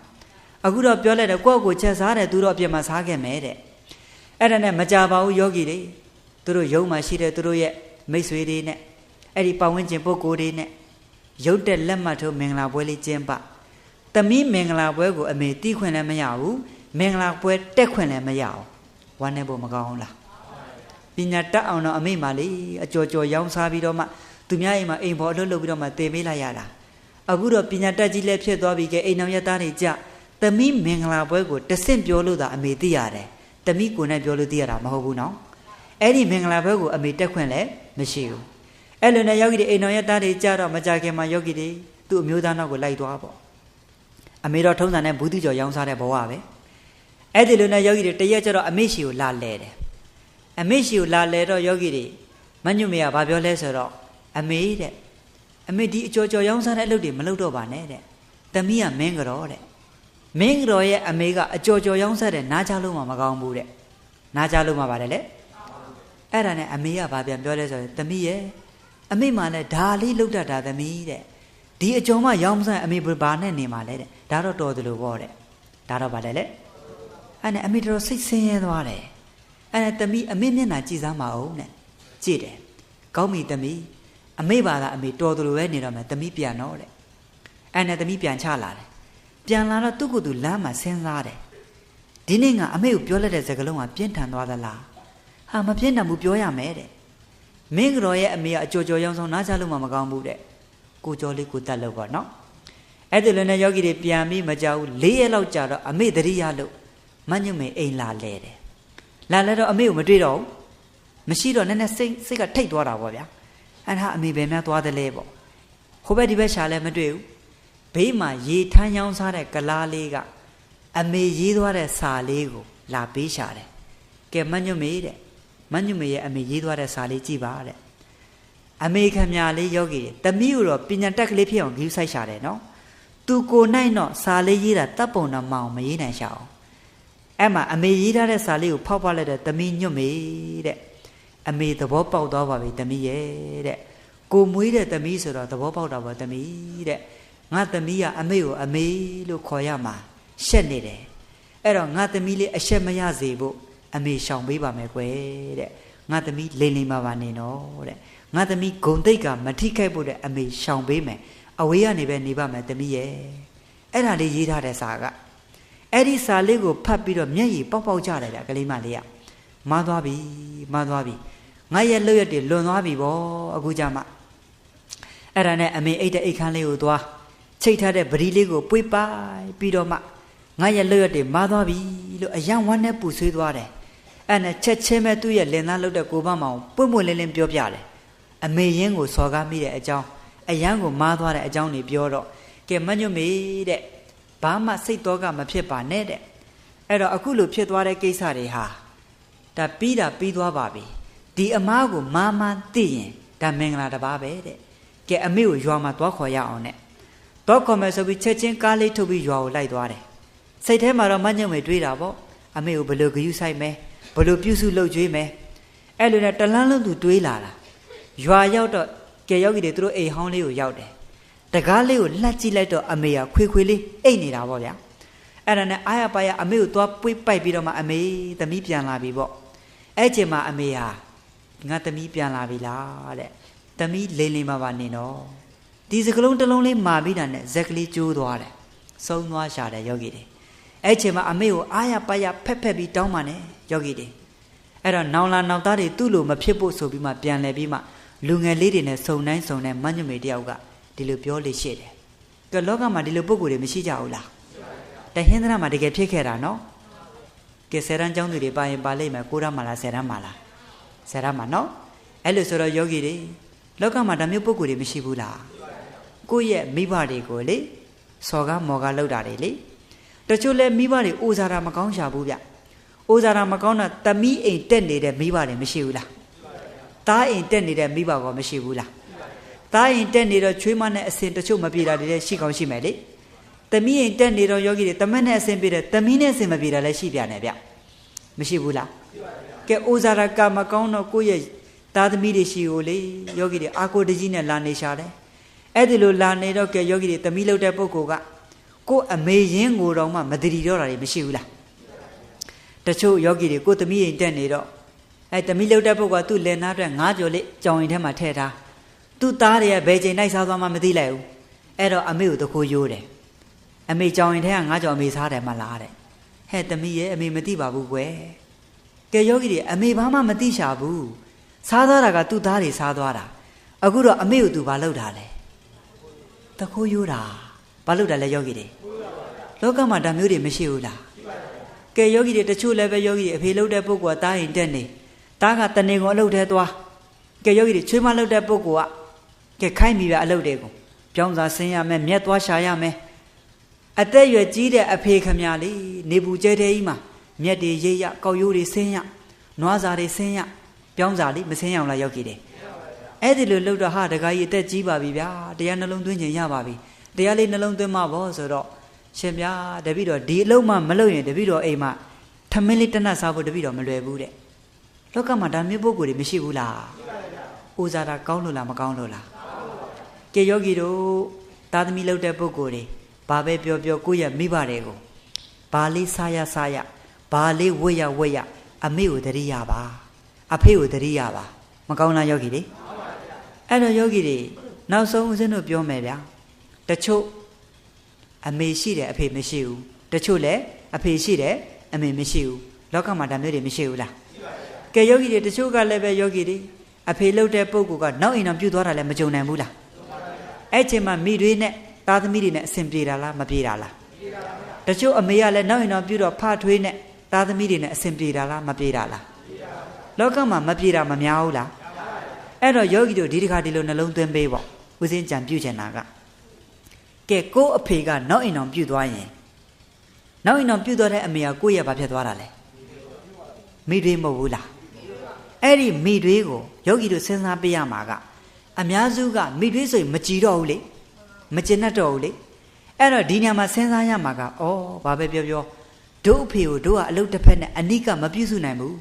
အခုတော့ပြောလိုက်တယ်ကိုယ့်အကိုချက်စားတယ်သူတို့အပြင်မှာစားခဲ့မယ်တဲ့အဲ့ဒါနဲ့မကြပါဘူးယောဂီတွေသူတို့ယုံမှရှိတယ်သူတို့ရဲ့မိတ်ဆွေတွေနဲ့အဲ့ဒီပတ်ဝန်းကျင်ပုဂ္ဂိုလ်တွေနဲ့ရုပ်တဲ့လက်မှတ်ထိုးမင်္ဂလာပွဲလေးကျင်းပသမီးမင်္ဂလာပွဲကိုအမေတီးခွင့်လည်းမရဘူးမင်္ဂလာပွဲတက်ခွင့်လည်းမရအောင်ဝမ်းနေဖို့မကောင်းဘူးလားပညာတတ်အောင်တော့အမေမှလေအကြော်ကြော်ရောင်းစားပြီးတော့မှသူများအိမ်မှာအိမ်ပေါ်အလုပ်လုပ်ပြီးတော့မှတင်ပေးလိုက်ရတာအခုတော့ပညာတတ်ကြီးလည်းဖြစ်သွားပြီကဲအိမ်တော်ရသားတွေကြသမီးမင်္ဂလာပွဲကိုတဆင့်ပြောလို့သာအမေသိရတယ်သမီးကိုယ်နဲ့ပြောလို့သိရတာမဟုတ်ဘူးနော်အဲ့ဒီမင်္ဂလာပွဲကိုအမေတက်ခွင့်လည်းမရှိဘူးအဲ့လိုနဲ့ယောဂီတွေအိမ်တော်ရသားတွေကြတော့မကြခင်မှာယောဂီတွေသူ့အမျိုးသားနောက်ကိုလိုက်သွားပေါ့အမေတော့ထုံးစံနဲ့ဘူးသူကျော်ရောင်းစားတဲ့ဘဝပဲအဲ့ဒီလိုနဲ့ယောဂီတွေတရက်ကျတော့အမေရှိကိုလာလဲတယ်အမေရှိကိုလာလဲတော့ယောဂီတွေမညွတ်မေကဘာပြောလဲဆိုတော့အမေတဲ့အမေဒီအကျော်ကျော်ရောင်းစားတဲ့အလုပ်တွေမလုပ်တော့ပါနဲ့တဲ့သမီးကမင်းကြော်တဲ့မင်းကြော်ရဲ့အမေကအကျော်ကျော်ရောင်းစားတဲ့နားချလို့မှမကောင်းဘူးတဲ့နားချလို့မှပါတယ်လေအဲ့ဒါနဲ့အမေကဘာပြန်ပြောလဲဆိုတော့သမီးရဲ့အမေမှလည်းဒါလေးလုတ်တတ်တာသမီးတဲ့ဒီအကျော်မှရောင်းစားအမေဘာနဲ့နေမှာလဲတဲ့ဒါတော့တော်တယ်လို့ပေါ့တဲ့ဒါတော့ပါတယ်လေအဲ့နဲ့အမေတော်စိတ်ဆင်းရဲသွားတယ်အဲ့နဲ့သမီးအမေမျက်နှာကြည့်စမ်းပါဦးတဲ့ကြည့်တယ်ကောင်းပြီသမီးအမေပါလားအမေတော်တယ်လို့ပဲနေတော့မယ်သမီးပြန်တော့တဲ့အဲ့နဲ့သမီးပြန်ချလာတယ်ပြန်လာတော့သူ့ကိုယ်သူလမ်းမှာစဉ်းစားတယ်ဒီနေ့ကအမေကိုပြောလိုက်တဲ့စကားလုံးကပြင်းထန်သွားသလားဟာမပြင်းထန်ဘူးပြောရမယ်တဲ့မင်းကြော်ရဲ့အမေကအကြော်ကြော်ရောင်းဆောင်နားချလို့မှမကောင်းဘူးတဲ့ကိုကြော်လေးကိုတတ်လို့ပေါ့နော်အဲ့ဒီလိုနဲ့ယောဂီတွေပြန်ပြီးမကြောက်ဘူး၄ရက်လောက်ကြာတော့အမေတတိယလို့မညွတ်မေအိမ်လာလဲတယ်လာလဲတော့အမေကိုမတွေ့တော့ဘူးမရှိတော့နည်းနည်းစိတ်ကထိတ်သွားတာပေါ့ဗျာအဲ့ဒါအမေပဲများသွားတယ်လေပေါ့ဟိုဘက်ဒီဘက်ရှာလဲမတွေ့ဘူးဘေးမှာရေထမ်းရောင်းစားတဲ့ကလားလေးကအမေရေးသွားတဲ့စာလေးကိုလာပေးရှာတယ်ကဲမညွတ်မေတဲ့မညွတ်မေရဲ့အမေရေးသွားတဲ့စာလေးကြည့်ပါတဲ့အမေခမလေးယောဂီတမီးကိုတော့ပညာတက်ကလေးဖြစ်အောင်ဂရုစိုက်ရှာတယ်နော်သူကိုနိုင်တော့စာလေးရေးတာတပ်ပုံတော့မအောင်မရေးနိုင်ရှာအောင်အဲ့မှာအမေရေးထားတဲ့စာလေးကိုဖောက်ပလိုက်တဲ့တမီးညွတ်မေတဲ့အမေသဘောပေါက်သွားပါပြီတမီးရဲ့တဲ့ကိုမွေးတဲ့တမီးဆိုတော့သဘောပေါက်တာပါတမီးတဲ့ငါသမီးကအမေကိုအမေလို့ခေါ်ရမှာရှက်နေတယ်အဲ့တော့ငါသမီးလေးအရှက်မရစေဖို့အမေရှောင်ပေးပါမယ်ကွယ်တဲ့ငါသမီးလိမ့်လိမ့်ပါနေတော့တဲ့ငါသမီးဂုံတိတ်ကမထိခိုက်ဖို့တဲ့အမေရှောင်ပေးမယ်အဝေးကနေပဲနေပါမယ်သမီးရဲ့အဲ့ဒါလေးရေးထားတဲ့စာက အဲ့ဒီစာလေးကိုဖတ်ပြီးတော့မျက်ရည်ပေါက်ပေါက်ကြတယ်ဗျကလေးမလေးကမားသွားပြီငါရဲ့လှုပ်ရက်တွေလွန်သွားပြီဗောအခုကြမှာအဲ့ဒါနဲ့အမေအိတ်တဲ့အိတ်ခမ်းလေးကိုသွားချိတ်ထားတဲ့ပရိလေးကိုပွေးပိုက်ပြီးတော့မှငါရဲ့လှုပ်ရက်တွေမားသွားပြီလို့အယံဝမ်းနဲ့ပူဆွေးသွားတယ်အဲ့နဲ့ချက်ချင်းပဲသူ့ရဲ့လင်သားလှုပ်တဲ့ကိုဘမောင်ပွင့်ပွင့်လင်းလင်းပြောပြတယ်အမေရင်းကိုစော်ကားမိတဲ့အကြောင်းအယံကိုမားသွားတဲ့အကြောင်းတွေပြောတော့ကဲမညွတ်မေတဲ့ဘာမှစိတ်တော့ကမဖြစ်ပါနဲ့တဲ့အဲ့တော့အခုလိုဖြစ်သွားတဲ့ကိစ္စတွေဟာဒါပြီးသွားပါပြီဒီအမားကိုမားသိရင်ဒါမင်္ဂလာတစ်ပါးပဲတဲ့ကဲအမေကိုရွာမှာသွားခေါ်ရအောင်နဲ့တော့ခေါ်မယ်ဆိုပြီးချက်ချင်းကားလေးထုတ်ပြီးရွာကိုလိုက်သွားတယ်စိတ်ထဲမှာတော့မညွတ်မေတွေးတာပေါ့အမေကိုဘယ်လိုဂရုစိုက်မယ်ဘယ်လိုပြုစုလုပ်ကြွေးမယ်အဲ့လိုနဲ့တလန်းလုံးသူတွေးလာတာရွာရောက်တော့ကဲယောဂီတွေသူတို့အိမ်ဟောင်းလေးကိုရောက်တယ်တကားလေးကိုလှက်ကြည့်လိုက်တော့အမေကခွေလေးအိတ်နေတာပေါ့ဗျာအဲ့ဒါနဲ့အားရပါရအမေကိုသွားပွေးပိုက်ပြီးတော့မှအမေသမီးပြန်လာပြီပေါ့အဲ့ချိန်မှာအမေဟာငါသမီးပြန်လာပြီလားတဲ့သမီးလိမ့်လိမ့်ပါနေတော့ဒီစကလုံးတစ်လုံးလေးမာပြီးတာနဲ့ဇက်ကလေးကျိုးသွားတယ်ဆုံးသွားရှာတယ်ယောဂီတွေအဲ့ချိန်မှာအမေကိုအားရပါရဖက်ပြီးတောင်းပါနဲ့ယောဂီတွေအဲ့တော့နောင်လာနောက်သားတွေသူ့လိုမဖြစ်ဖို့ဆိုပြီးမှပြန်လဲပြီးမှလူငယ်လေးတွေနဲ့စုံတိုင်းမညွတ်မေတယောက်ကဒီလိုပြောလို့ရှိတယ်ကဲလောကမှာဒီလိုပုံကိုယ်တွေမရှိကြဘူးလားတဟင်းသရမှာတကယ်ဖြစ်ခဲ့တာနော်ကဲဆယ်တန်းကျောင်းသူတွေပါရင်ပါလိမ့်မယ်9တန်းမှာလား10တန်းမှာလား10တန်းမှာနော်အဲ့လိုဆိုတော့ယောဂီတွေလောကမှာဒါမျိုးပုံကိုယ်တွေမရှိဘူးလားကိုယ့်ရဲ့မိဘတွေကိုလေစော်ကားမော်ကားလောက်တာတွေလေတချို့လဲမိဘတွေအိုဇာတာမကောင်းရှာဘူးဗျအိုဇာတာမကောင်းတာသမီးအိမ်တက်နေတဲ့မိဘတွေမရှိဘူးလားသားအိမ်တက်နေတဲ့မိဘကမရှိဘူးလားသားအိမ်တက်နေတော့ချွေးမနဲ့အစင်တချို့မပြေတာတွေလည်းရှိကောင်းရှိမယ်လေသမီးအိမ်တက်နေတော့ယောဂီတွေတမက်နဲ့အစင်ပြေတယ်သမီးနဲ့အစင်မပြေတာလည်းရှိပြန်တယ်ဗျမရှိဘူးလားကဲအိုဇာတာကမကောင်းတော့ကိုယ့်ရဲ့သားသမီးတွေရှိကိုလေယောဂီတွေအာကိုတကြီးနဲ့လာနေရှာတယ်အဲ့ဒီလိုလာနေတော့ကဲယောဂီတွေသမီးလောက်တဲ့ပုဂ္ဂိုလ်ကကိုယ့်အမေရင်းကိုတော့မှမတည်တော့တာတွေမရှိဘူးလားတချို့ယောဂီတွေကိုယ့်သမီးအိမ်တက်နေတော့အဲ့သမီးလောက်တဲ့ပုဂ္ဂိုလ်ကသူ့လင်နာအတွက်9ကြော်လေးကြောင်ရင်ထဲမှာထည့်ထားသူ့သားတွေကဘယ်ချိန်လိုက်စားသွားမှမသိလိုက်ဘူးအဲ့တော့အမေကိုတခိုးရိုးတယ်အမေကြောင်ရင်ထဲက9ကြော်အမေစားတယ်မလားတဲ့ဟဲ့သမီးရဲ့အမေမသိပါဘူးကွယ်ကဲယောဂီတွေအမေဘာမှမသိရှာဘူးစားသွားတာကသူ့သားတွေစားသွားတာအခုတော့အမေကိုသူဘာလုပ်တာလဲတခိုးရိုးတာဘာလုပ်တာလဲယောဂီတွေလောကမှာဒါမျိုးတွေမရှိဘူးလားကဲယောဂီတွေတချို့လည်းပဲယောဂီတွေအဖေလုပ်တဲ့ပုဂ္ဂိုလ်ကတားရင်တက်နေတားကတနေကုန်အလုပ်ထဲသွားကဲယောဂီတွေချွေးမလုပ်တဲ့ပုဂ္ဂိုလ်ကကဲခိုင်းမိပဲအလုပ်တွေကိုပြောင်းစာဆင်းရမယ်မြက်သွားရှာရမယ်အသက်ရွယ်ကြီးတဲ့အဖေခမလေးနေပူကျဲတဲ့ကြီးမှာမြက်တွေရိပ်ရကောက်ရိုးတွေဆင်းရနွားစာတွေဆင်းရပြောင်းစာလေးမဆင်းရအောင်လားယောဂီတွေအဲ့ဒီလိုလှုပ်တော့ဟာတခါကြီးအသက်ကြီးပါပြီဗျာတရားနှလုံးသွင်းခြင်းရပါပြီတရားလေးနှလုံးသွင်းမှာပေါ့ဆိုတော့ရှင်ဗျာတပည့်တော်ဒီအလုံးမှမလုပ်ရင်တပည့်တော်အိမ်မှာထမင်းလေးတနတ်စားဖို့တပည့်တော်မလွယ်ဘူးတဲ့လောကမှာဒါမျိုးပုဂ္ဂိုလ်တွေမရှိဘူးလားအိုဇာတာကောင်းလို့လားမကောင်းလို့လားကဲယောဂီတို့သားသမီးလုပ်တဲ့ပုဂ္ဂိုလ်တွေဘာပဲပြောကိုယ့်ရဲ့မိဘတွေကိုဘာလေးစားရဘာလေးဝတ်ရအမေကိုတရိယာပါအဖေကိုတရိယာပါမကောင်းလားယောဂီတွေအဲ့တော့ယောဂီတွေနောက်ဆုံးဦးဇင်းတို့ပြောမယ်ဗျာတချို့အမေရှိတယ်အဖေမရှိဘူးတချို့လည်းအဖေရှိတယ်အမေမရှိဘူးလောကမှာဒါမျိုးတွေမရှိဘူးလားကဲယောဂီတွေတချို့ကလည်းပဲယောဂီတွေအဖေလုပ်တဲ့ပုဂ္ဂိုလ်ကနောက်အိမ်တော်ပြုတ်သွားတာလည်းမကြုံနိုင်ဘူးလားအဲ့ချိန်မှာမိတွေနဲ့သားသမီးတွေနဲ့အဆင်ပြေတာလားမပြေတာလားတချို့အမေကလည်းနောက်အိမ်တော်ပြုတ်တော့ဖထွေးနဲ့သားသမီးတွေနဲ့အဆင်ပြေတာလားမပြေတာလားလောကမှာမပြေတာမများဘူးလားအဲ့တော့ယောဂီတို့ဒီတစ်ခါဒီလိုနှလုံးသွင်းပေးပေါ့ဦးစင်းကြံပြုတ်ချင်တာကကဲကို့အဖေကနောက်အိမ်တော်ပြုတ်သွားရင်နောက်အိမ်တော်ပြုတ်သွားတဲ့အမေကကိုယ့်ရဲ့ဘာဖြစ်သွားတာလဲမိတွေမဟုတ်ဘူးလားအဲ့ဒီမိတွေကိုယောဂီတို့စဉ်းစားပေးရမှာကအများစုကမိတွေဆိုရင်မကြည်တော့ဘူးလေမကျင်တတ်တော့ဘူးလေအဲ့တော့ဒီညမှာစဉ်းစားရမှာကဩဘာပဲပြောတို့အဖေကိုတို့ကအလုပ်တစ်ဖက်နဲ့အနိကမပြုစုနိုင်ဘူး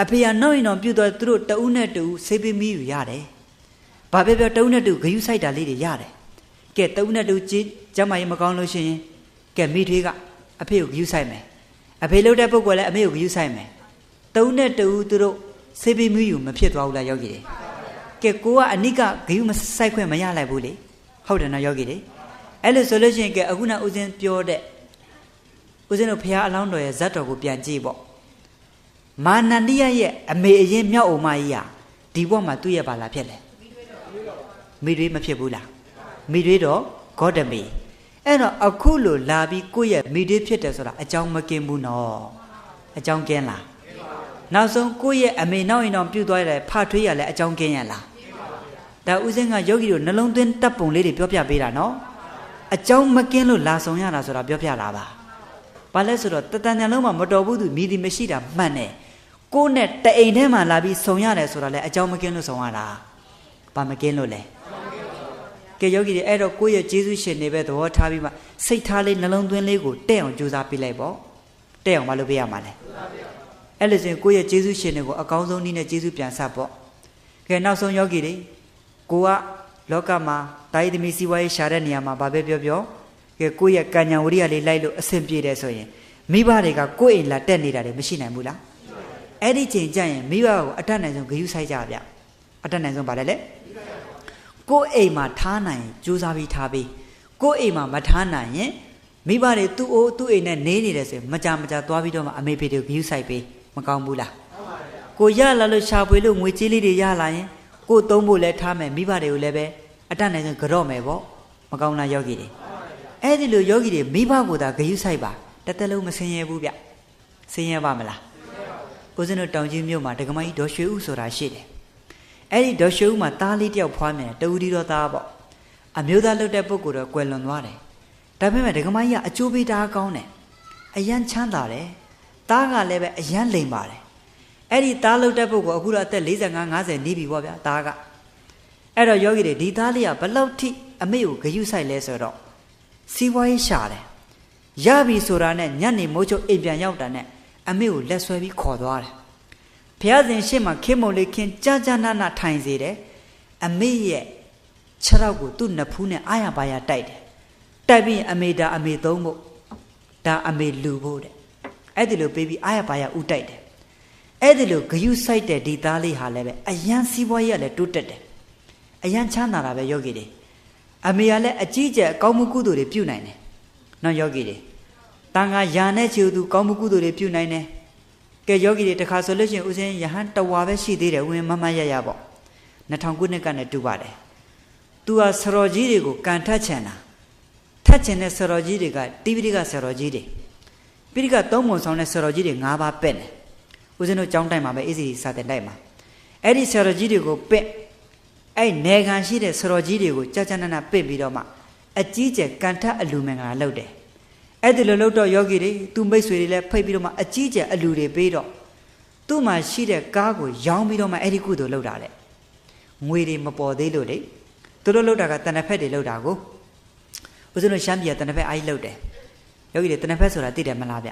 အဖေကနောက်ရင်တော့ပြုတ်သွားသူတို့တဦးနဲ့တူဆေးပေးမိယူရတယ်ဘာပဲပြောတဦးနဲ့တူဂယုစိုက်တာလေးတွေရတယ်ကဲတဦးနဲ့တူကျမ်းမာရေးမကောင်းလို့ရှိရင်ကဲမိတွေကအဖေကိုဂယုစိုက်မယ်အဖေလုပ်တဲ့ပုဂ္ဂိုလ်လည်းအမေကိုဂယုစိုက်မယ်တဦးနဲ့တူသူတို့ဆေးပေးမိယူမဖြစ်သွားဘူးလားယောဂီတွေကဲကိုကအနိကဂယုမစိုက်ခွင့်မရလိုက်ဘူးလေဟုတ်တယ်နော်ယောဂီတွေအဲ့လိုဆိုလို့ရှိရင်ကဲအခုနဥစဉ်ပြောတဲ့ဥ ဦးဇင်းတို့ဖះအလောင်းတော်ရဲ့ဇတ်တော်ကိုပြန်ကြည့်ပေါ့မာနန္ဒိယရဲ့အမေအရင်မြောက်အောင်မကြီးဟာဒီဘဝမှာသူ့ရဲ့ဘာလာဖြစ်လဲမိတွေးမဖြစ်ဘူးလားမိတွေးတော့ဂေါတမီအဲ့တော့အခုလိုလာပြီးကိုယ့်ရဲ့မိတွေးဖြစ်တယ်ဆိုတာအကြောင်းမကင်းဘူးနော်အကြောင်းကင်းလားနောက်ဆုံးကိုယ့်ရဲ့အမေနောက်ရင်တော့ပြုတ်သွားရတယ်ဖထွေးရလဲအကြောင်းကင်းရလားဒါဥစဉ်ကယောဂီတို့နှလုံးသွင်းတပ်ပုံလေးတွေပြောပြပေးတာနော်အကြောင်းမကင်းလို့လာဆောင်ရတာဆိုတာပြောပြတာပါဘာလဲဆိုတော့တတန်တန်လုံးမှာမတော်ဘူးသူမိသည်မရှိတာမှန်တယ်ကိုယ်နဲ့တအိမ်ထဲမှာလာပြီးဆောင်ရတယ်ဆိုတာလဲအကြောင်းမကင်းလို့ဆောင်ရတာဘာမကင်းလို့လဲကဲယောဂီတွေအဲ့တော့ကိုယ့်ရဲ့ကျေးဇူးရှင်တွေပဲသဘောထားပြီးမှစိတ်ထားလေးနှလုံးသွင်းလေးကိုတဲ့အောင်ကြိုးစားပေးလိုက်ပေါ့တဲ့အောင်မလုပ်ပေးရမှာလဲအဲ့လိုဆိုရင်ကိုယ့်ရဲ့ကျေးဇူးရှင်တွေကိုအကောင်းဆုံးနည်းနဲ့ကျေးဇူးပြန်ဆက်ပေါ့ကဲနောက်ဆုံးယောဂီတွေကိုကလောကမှာတာယိသမီစီဝါရေးရှာတဲ့နေရာမှာဘာပဲပြောပြောကဲကိုယ့်ရဲ့ကံဉာဏ်ဝရိယလေးလိုက်လို့အဆင်ပြေတယ်ဆိုရင်မိဘတွေကကိုယ့်အိမ်လာတက်နေတာတွေမရှိနိုင်ဘူးလားအဲ့ဒီချိန်ကျရင်မိဘကိုအတတ်နိုင်ဆုံးဂရုစိုက်ကြဗျအတတ်နိုင်ဆုံးဘာလဲလဲကိုယ့်အိမ်မှာထားနိုင်ကြိုးစားပြီးထားပြီးကိုယ့်အိမ်မှာမထားနိုင်ရင်မိဘတွေသူ့အိမ်နဲ့နေနေတယ်ဆိုရင်မကြသွားပြီးတော့မှအမေဖေတွေကိုဂရုစိုက်ပေးမကောင်းဘူးလားကိုရလာလို့ရှာဖွေလို့ငွေကြေးလေးတွေရလာရင်ကိုသုံးဖို့လဲထားမယ်မိဘတွေကိုလည်းပဲအတတ်နိုင်ဆုံးကြော့မယ်ပေါ့မကောင်းလားယောဂီတွေအဲ့ဒီလိုယောဂီတွေမိဘကိုသာဂရုစိုက်ပါတသက်လုံးမဆင်းရဲဘူးဗျဆင်းရဲပါမလားဦးဇင်းတို့တောင်ကြီးမြို့မှာဒကမကြီးဒေါ်ရွှေဦးဆိုတာရှိတယ်အဲ့ဒီဒေါ်ရွှေဦးမှာသားလေးတယောက်ဖွားမယ်တူဒီတော်သားပေါ့အမျိုးသားလုပ်တဲ့ပုဂ္ဂိုလ်တော့ကွယ်လွန်သွားတယ်ဒါပေမဲ့ဒကမကြီးကအကျိုးပေးတာကောင်းတယ်အယမ်းချမ်းသာတယ်သားကလည်းပဲအယမ်းလိမ်ပါတယ်အဲ့ဒီသားလုပ်တဲ့ပုဂ္ဂိုလ်အခုတော့အသက်45-50နီးပြီပေါ့ဗျာသားကအဲ့တော့ယောဂီတွေဒီသားလေးကဘလောက်ထိအမေကိုဂရုစိုက်လဲဆိုတော့စီးပွားရေးရှာတယ်ရပြီဆိုတာနဲ့ညနေမိုးချုပ်အိမ်ပြန်ရောက်တာနဲ့အမေကိုလက်ဆွဲပြီးခေါ်သွားတယ်ဘုရားရှင်ရှေ့မှာခင်းမုံလေးခင်းကြာနာထိုင်စေတယ်အမေရဲ့ခြေထောက်ကိုသူ့နဖူးနဲ့အာရပါရတိုက်တယ်တိုက်ပြီးအမေဒါအမေသုံးဖို့ဒါအမေလူဖို့တဲ့အဲ့ဒီလိုပေးပြီးအာရပါရဥတိုက်တယ်အဲ့ဒီလိုဂယုစိုက်တဲ့ဒီသားလေးဟာလည်းပဲအယံစီးပွားရေးကလည်းတိုးတက်တယ်အယံချမ်းသာတာပဲယောဂီတွေအမေကလည်းအကြီးကျယ်အကောင်းမှုကုသိုလ်တွေပြုနိုင်တယ်နော်ယောဂီတွေတန်ခါယာနဲ့ချေသူကောင်းမှုကုသိုလ်တွေပြုနိုင်တယ်ကဲယောဂီတွေတခါဆိုလို့ရှိရင်ဦးဇင်းယဟန်တဝါပဲရှိသေးတယ်ဝင်မမရရပေါ့2000ခုနှစ်ကနဲ့တူပါတယ်သူဟာဆရော်ကြီးတွေကိုကန်ထတ်ချင်တာထတ်ချင်တဲ့ဆရော်ကြီးတွေကတိပိဋကဆရော်ကြီးတွေပိဋကသုံးပုံဆောင်တဲ့ဆရော်ကြီးတွေ၅ပါးပက်တယ်ဦးဇင်းတို့ကျောင်းတိုင်မှာပဲအေးစီစာတင်တိုက်မှာအဲ့ဒီဆရော်ကြီးတွေကိုပက်အဲ့နေခံရှိတဲ့ဆရော်ကြီးတွေကိုကြာနာပက်ပြီးတော့မှအကြီးကျယ်ကန်ထတ်အလူမင်္ဂလာလုပ်တယ်အဲ့ဒီလိုလုပ်တော့ယောဂီတွေသူမိတ်ဆွေတွေလည်းဖိတ်ပြီးတော့မှအကြီးကျယ်အလူတွေပေးတော့သူ့မှာရှိတဲ့ကားကိုရောင်းပြီးတော့မှအဲ့ဒီကုသိုလ်လုပ်တာတဲ့ငွေတွေမပေါ်သေးလို့လေသူတို့လုပ်တာကတဏ္ဍဖက်တွေလုပ်တာကိုဦးဇင်းတို့ရှမ်းပြည်ကတဏ္ဍဖက်အားကြီးလုပ်တယ်ယောဂီတွေတဏ္ဍဖက်ဆိုတာသိတယ်မလားဗ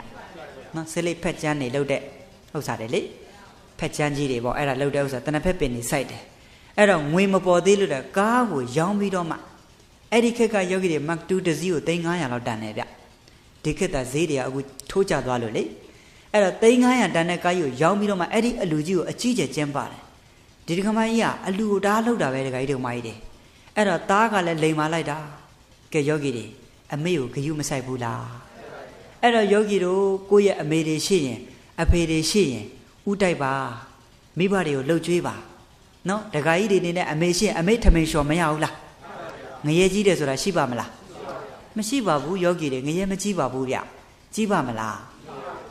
ျနော်ဆေးလိပ်ဖက်ကျန်းနေလုပ်တဲ့ဥစ္စာတွေလေဖက်ကျန်းကြီးတွေပေါ့အဲ့ဒါလုပ်တဲ့ဥစ္စာတဏ္ဍဖက်ပင်နေစိုက်တယ်အဲ့တော့ငွေမပေါ်သေးလို့တဲ့ကားကိုရောင်းပြီးတော့မှအဲ့ဒီခက်ကယောဂီတွေ Mark 2 တစည်းကို3,500လောက်တန်တယ်ဗျဒီခက်တာဈေးတွေကအခုထိုးကျသွားလို့လေအဲ့တော့3,500တန်တဲ့ကားကြီးကိုရောင်းပြီးတော့မှအဲ့ဒီအလူကြီးကိုအကြီးကျယ်ကျင်းပါတယ်ဒီဒကမကြီးကအလူကိုတားလောက်တာပဲဒကာကြီးဒကမကြီးတွေအဲ့တော့သားကလည်းလိမ်မာလိုက်တာကဲယောဂီတွေအမေကိုဂယုမဆိုင်ဘူးလားအဲ့တော့ယောဂီတို့ကိုယ့်ရဲ့အမေတွေရှိရင်အဖေတွေရှိရင်ဥတိုက်ပါမိဘတွေကိုလှုပ်ကြွေးပါနော်ဒကာကြီးတွေနေနဲ့အမေရှိရင်အမေထမိန်လျှော်မရဘူးလားငရဲကြီးတယ်ဆိုတာရှိပါမလားမရှိပါဘူးယောဂီတွေငရဲမကြီးပါဘူးဗျကြီးပါမလား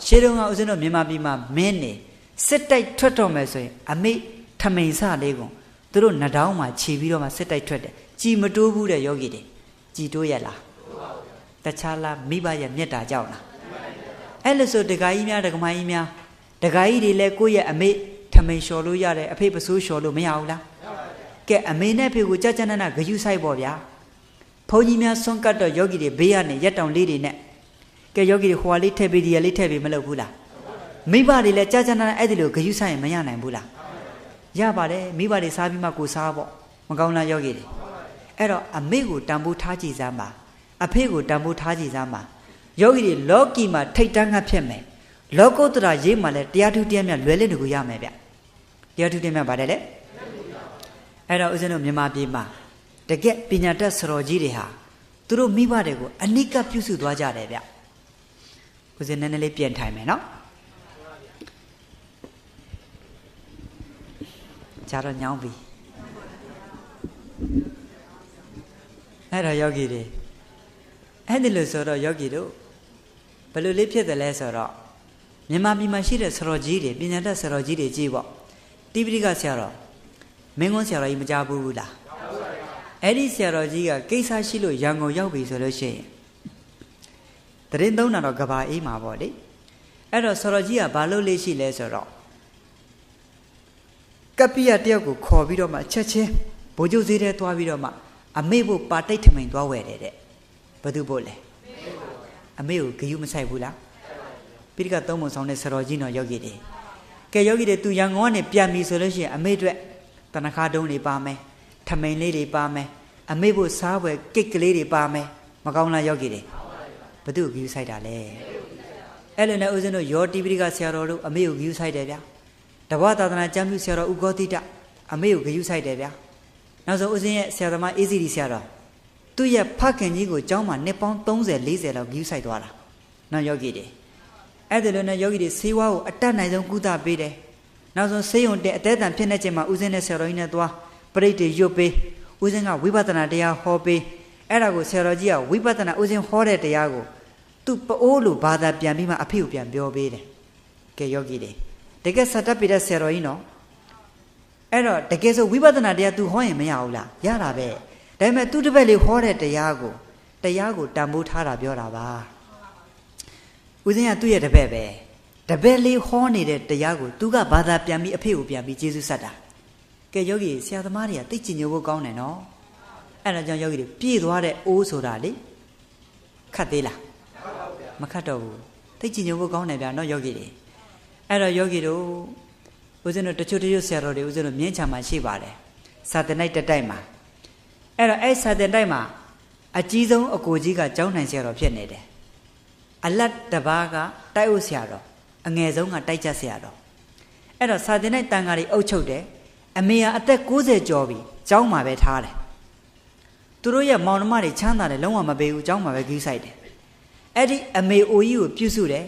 ရှေးတုန်းကဦးဇင်းတို့မြန်မာပြည်မှာမင်းနေစစ်တိုက်ထွက်တော့မယ်ဆိုရင်အမေထမိန်စလေးကိုသူတို့နှတောင်းမှာခြေပြီးတော့မှစစ်တိုက်ထွက်တယ်ကြည်မတိုးဘူးတဲ့ယောဂီတွေကြည်တိုးရလားတခြားလားမိဘရဲ့မြတ်တာကြောက်လားအဲ့လို့ဆိုဒကာကြီးများဒကမကြီးများဒကာကြီးတွေလည်းကိုယ့်ရဲ့အမေထမိန်လျှော်လို့ရတယ်အဖေပစိုးလျှော်လို့မရဘူးလားကဲအမေနဲ့ဖေကိုကြာကြာနာနာဂယုစိုက်ပေါ့ဗျာဘုန်းကြီးများဆွန့်ကတ်တော့ယောဂီတွေဘေးကနေရက်တောင်လေးတွေနဲ့ကဲယောဂီတွေဟွာလေးထည့်ပြီးဒီရလေးထည့်ပြီးမလုပ်ဘူးလားမိဘတွေလည်းကြာကြာနာနာအဲ့ဒီလိုဂယုဆိုင်ရင်မရနိုင်ဘူးလားရပါတယ်မိဘတွေစားပြီးမှကိုစားပေါ့မကောင်းလားယောဂီတွေအဲ့တော့အမေကိုတန်ဖိုးထားကြည့်စမ်းပါအဖေကိုတန်ဖိုးထားကြည့်စမ်းပါယောဂီတွေလောကီမှာထိတ်တန်းငတ်ဖြစ်မယ်လောကုတ္တရာရေးမှာလည်းတရားထုတရားမြတ်လွယ်လင့်တကူရမယ်ဗျတရားထုတရားမြတ်ပါတယ်လေအဲ့တော့ဦးဇင်းတို့မြန်မာပြည်မှာတကယ်ပညာတတ်ဆရာကြီးတွေဟာသူတို့မိဘတွေကိုအနိကပြုစုသွားကြတယ်ဗျ ဦးဇင်းနည်းနည်းလေးပြန်ထိုင်မယ်နော်ဂျာတော့ညောင်းပြီအဲ့တော့ယောဂီတွေအဲ့ဒီလိုဆိုတော့ယောဂီတို့ဘယ်လိုလေးဖြစ်တယ်လဲဆိုတော့မြန်မာပြည်မှာရှိတဲ့ဆရာကြီးတွေပညာတတ်ဆရာကြီးတွေကြည့်ပေါ့တိပိဋကဆရာတော်မင်းကွန်းဆရာတော်ကြီးမကြဘူးလားအဲ့ဒီဆရာတော်ကြီးကကိစ္စရှိလို့ရန်ကုန်ရောက်ပြီဆိုလို့ရှိရင်တရင်သုံးတာတော့ကဘာအေးမှာပေါ့လေအဲ့တော့ဆရာတော်ကြီးကဘာလုပ်လေးရှိလဲဆိုတော့ကပ္ပိယတယောက်ကိုခေါ်ပြီးတော့မှချက်ချင်းဘိုးကျုပ်ဈေးထဲသွားပြီးတော့မှအမေဖို့ပါတိတ်ထမိန်သွားဝယ်တယ်တဲ့ဘယ်သူဖို့လဲအမေကိုဂယုမဆိုင်ဘူးလားပိဋကသုံးပုံဆောင်တဲ့ဆရာတော်ကြီးတော်ယောဂီတွေကဲယောဂီတွေသူရန်ကုန်ကနေပြန်ပြီဆိုလို့ရှိရင်အမေအတွက်တဏ္ဍခါတုံးတွေပါမယ်ထမိန်လေးတွေပါမယ်အမေဖို့စားပွဲကိတ်ကလေးတွေပါမယ်မကောင်းလားယောဂီတွေဘယ်သူကိုဂယုဆိုင်တာလဲအဲ့လိုနဲ့ဦးဇင်းတို့ယောတိပိဋကဆရာတော်တို့အမေကိုဂယုဆိုင်တယ်ဗျာတဘောသာသနာကျမ်းပြုဆရာတော်ဥဂောတိတအမေကိုဂယုဆိုင်တယ်ဗျာနောက်ဆုံးဦးဇင်းရဲ့ဆရာသမားအေးစီဒီဆရာတော်သူ့ရဲ့ဖခင်ကြီးကိုကျောင်းမှာနှစ်ပေါင်း30 40လောက်ဂယုဆိုင်သွားတာနောက်ယောဂီတွေအဲ့ဒီလိုနဲ့ယောဂီတွေဆေးဝါးကိုအတတ်နိုင်ဆုံးကုသပေးတယ်နောက်ဆုံးဆေးရုံတက်အသေးအံဖြစ်နေခြင်းမှာဦးဇင်းနဲ့ဆရာတော်ကြီးနဲ့သွားပရိတ်တွေရွတ်ပေးဦးဇင်းကဝိပဿနာတရားဟောပေးအဲ့ဒါကိုဆရာတော်ကြီးကဝိပဿနာဦးဇင်းဟောတဲ့တရားကိုသူ့ပအိုးလိုဘာသာပြန်ပြီးမှအဖေကိုပြန်ပြောပေးတယ်ကဲယောဂီတွေတကယ်စတတ်ပြတဲ့ဆရာတော်ကြီးနော်အဲ့တော့တကယ်ဆိုဝိပဿနာတရား तू ဟောရင်မရဘူးလားရတာပဲဒါပေမဲ့သူ့တစ်ပည့်လေးဟောတဲ့တရားကိုတန်ဖိုးထားတာပြောတာပါဦးဇင်းကသူ့ရဲ့တစ်ပည့်ပဲတစ်ပည့်လေးဟောနေတဲ့တရားကို तू ကဘာသာပြန်ပြီးအဖေကိုပြန်ပြီးကျေးဇူးဆက်တာကဲယောဂီဆရာသမားတွေကသိကျင်ညိုဖို့ကောင်းတယ်နော်အဲ့ဒါကြောင့်ယောဂီတွေပြေးသွားတဲ့အိုးဆိုတာလေခတ်သေးလားမခတ်တော့ဘူးသိကျင်ညိုဖို့ကောင်းတယ်ဗျာနော်ယောဂီတွေအဲ့တော့ယောဂီတို့ဦးဇင်းတို့တချို့ဆရာတော်တွေဦးဇင်းတို့မြင်းချာမှာရှိပါတယ်စာသင်တိုက်တိုက်မှာအဲ့တော့အဲ့စာသင်တိုက်မှာအကြီးဆုံးအကိုကြီးကကျောင်းနိုင်ဆရာတော်ဖြစ်နေတယ်အလတ်တပါးကတိုက်ဥဆရာတော်အငယ်ဆုံးကတိုက်ချက်ဆရာတော်အဲ့တော့စာသင်တိုက်တန်ဃာတွေအုပ်ချုပ်တယ်အမေကအသက်60ကျော်ပြီကျောင်းမှာပဲထားတယ်သူတို့ရဲ့မောင်နှမတွေချမ်းသာတယ်လုံးဝမပေးဘူးကျောင်းမှာပဲဂိူးဆိုင်တယ်အဲ့ဒီအမေအိုကြီးကိုပြုစုတယ်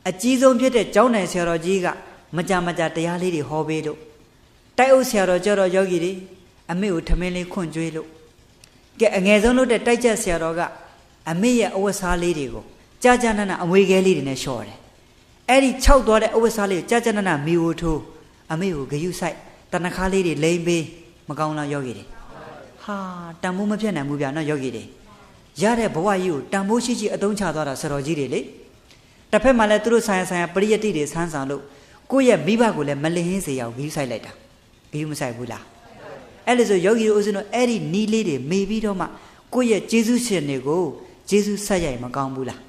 အကြီးဆုံးဖြစ်တဲ့ကျောင်းနိုင်ဆရာတော်ကြီးကမကြတရားလေးတွေဟောပေးလို့တိုက်ဥဆရာတော်ကျတော့ယောဂီတွေအမေကိုထမင်းလေးခွန့်ကျွေးလို့ကဲအငယ်ဆုံးလို့တဲ့တိုက်ချက်ဆရာတော်ကအမေရဲ့အဝတ်စားလေးတွေကိုကြာနာနာအမွေခဲလေးတွေနဲ့လျှော်တယ်အဲ့ဒီခြောက်သွားတဲ့အဝတ်စားလေးကိုကြာနာနာမီဝိုထိုးအမေကိုဂယုဆိုင်တဏ္ဍခါလေးတွေလိမ့်ပေးမကောင်းလားယောဂီတွေဟာတန်ဖိုးမဖြစ်နိုင်ဘူးဗျာနော်ယောဂီတွေရတဲ့ဘဝကြီးကိုတန်ဖိုးရှိအသုံးချသွားတာဆရာတော်ကြီးတွေလေတစ်ဖက်မှာလည်းသူတို့ဆိုင်ရာပရိယတ္တိတွေဆန်းဆောင်လို့ကိုယ့်ရဲ့မိဘကိုလည်းမလင်ဟင်းစေရအောင်ဂယုဆိုင်လိုက်တာဂယုမဆိုင်ဘူးလားအဲ့လိုဆိုယောဂီတို့ဦးဇင်းတို့အဲ့ဒီနီးလေးတွေမေးပြီးတော့မှကိုယ့်ရဲ့ကျေးဇူးရှင်တွေကိုကျေးဇူးဆက်ရိုက်မကောင်းဘူးလား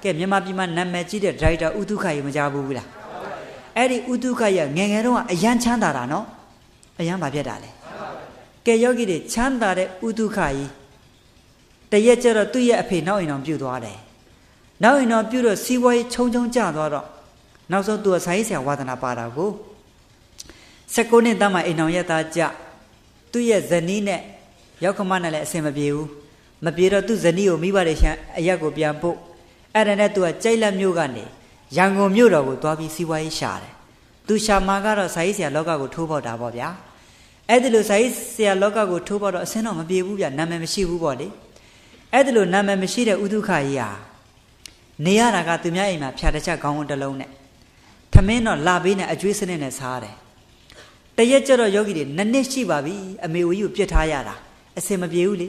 ကဲမြန်မာပြည်မှာနာမည်ကြီးတဲ့ဒရိုက်တာဥဒုခရေမကြဘူးလားအဲ့ဒီဥဒုခရငယ်ငယ်တော့အရန်ချမ်းသာတာနော်အရန်ဘာဖြစ်တာလဲကဲယောဂီတွေချမ်းသာတဲ့ဥဒုခကြီးတရက်ကျတော့သူ့ရဲ့အဖေနောက်အိမ်တော်ပြုတ်သွားတယ်နောက်အိမ်တော်ပြုတ်တော့စီးပွားရေးချုံကျသွားတော့နောက်ဆုံးသူကစာရေးဆရာဝါသနာပါတာကို16နှစ်သားမှအိမ်တော်ရဲ့သားကြသူ့ရဲ့ဇနီးနဲ့ရောက်ခမနဲ့လည်းအဆင်မပြေဘူးမပြေတော့သူ့ဇနီးကိုမိဘတွေရှမ်းအရက်ကိုပြန်ပို့အဲ့ဒါနဲ့သူကကြိုက်လက်မြို့ကနေရန်ကုန်မြို့တော်ကိုသွားပြီးစီးပွားရေးရှာတယ်သူရှာမှာကတော့စာရေးဆရာလောကကိုထိုးပေါက်တာပေါ့ဗျာအဲ့ဒီလိုစာရေးဆရာလောကကိုထိုးပေါက်တော့အစင်းတော့မပြေဘူးဗျာနာမည်မရှိဘူးပေါ့လေအဲ့ဒီလိုနာမည်မရှိတဲ့ဥဒုခကြီးဟာနေရတာကသူများအိမ်မှာဖြာတစ်ချက်ခေါင်းဝန်းတစ်လုံးနဲ့ထမင်းတော့လာပေးနဲ့အကျွေးစနစ်နဲ့စားတယ်တရက်ကျတော့ယောဂီတွေနှစ်ရှိပါပြီအမေဝကြီးကိုပြစ်ထားရတာအစင်မပြေဘူးလေ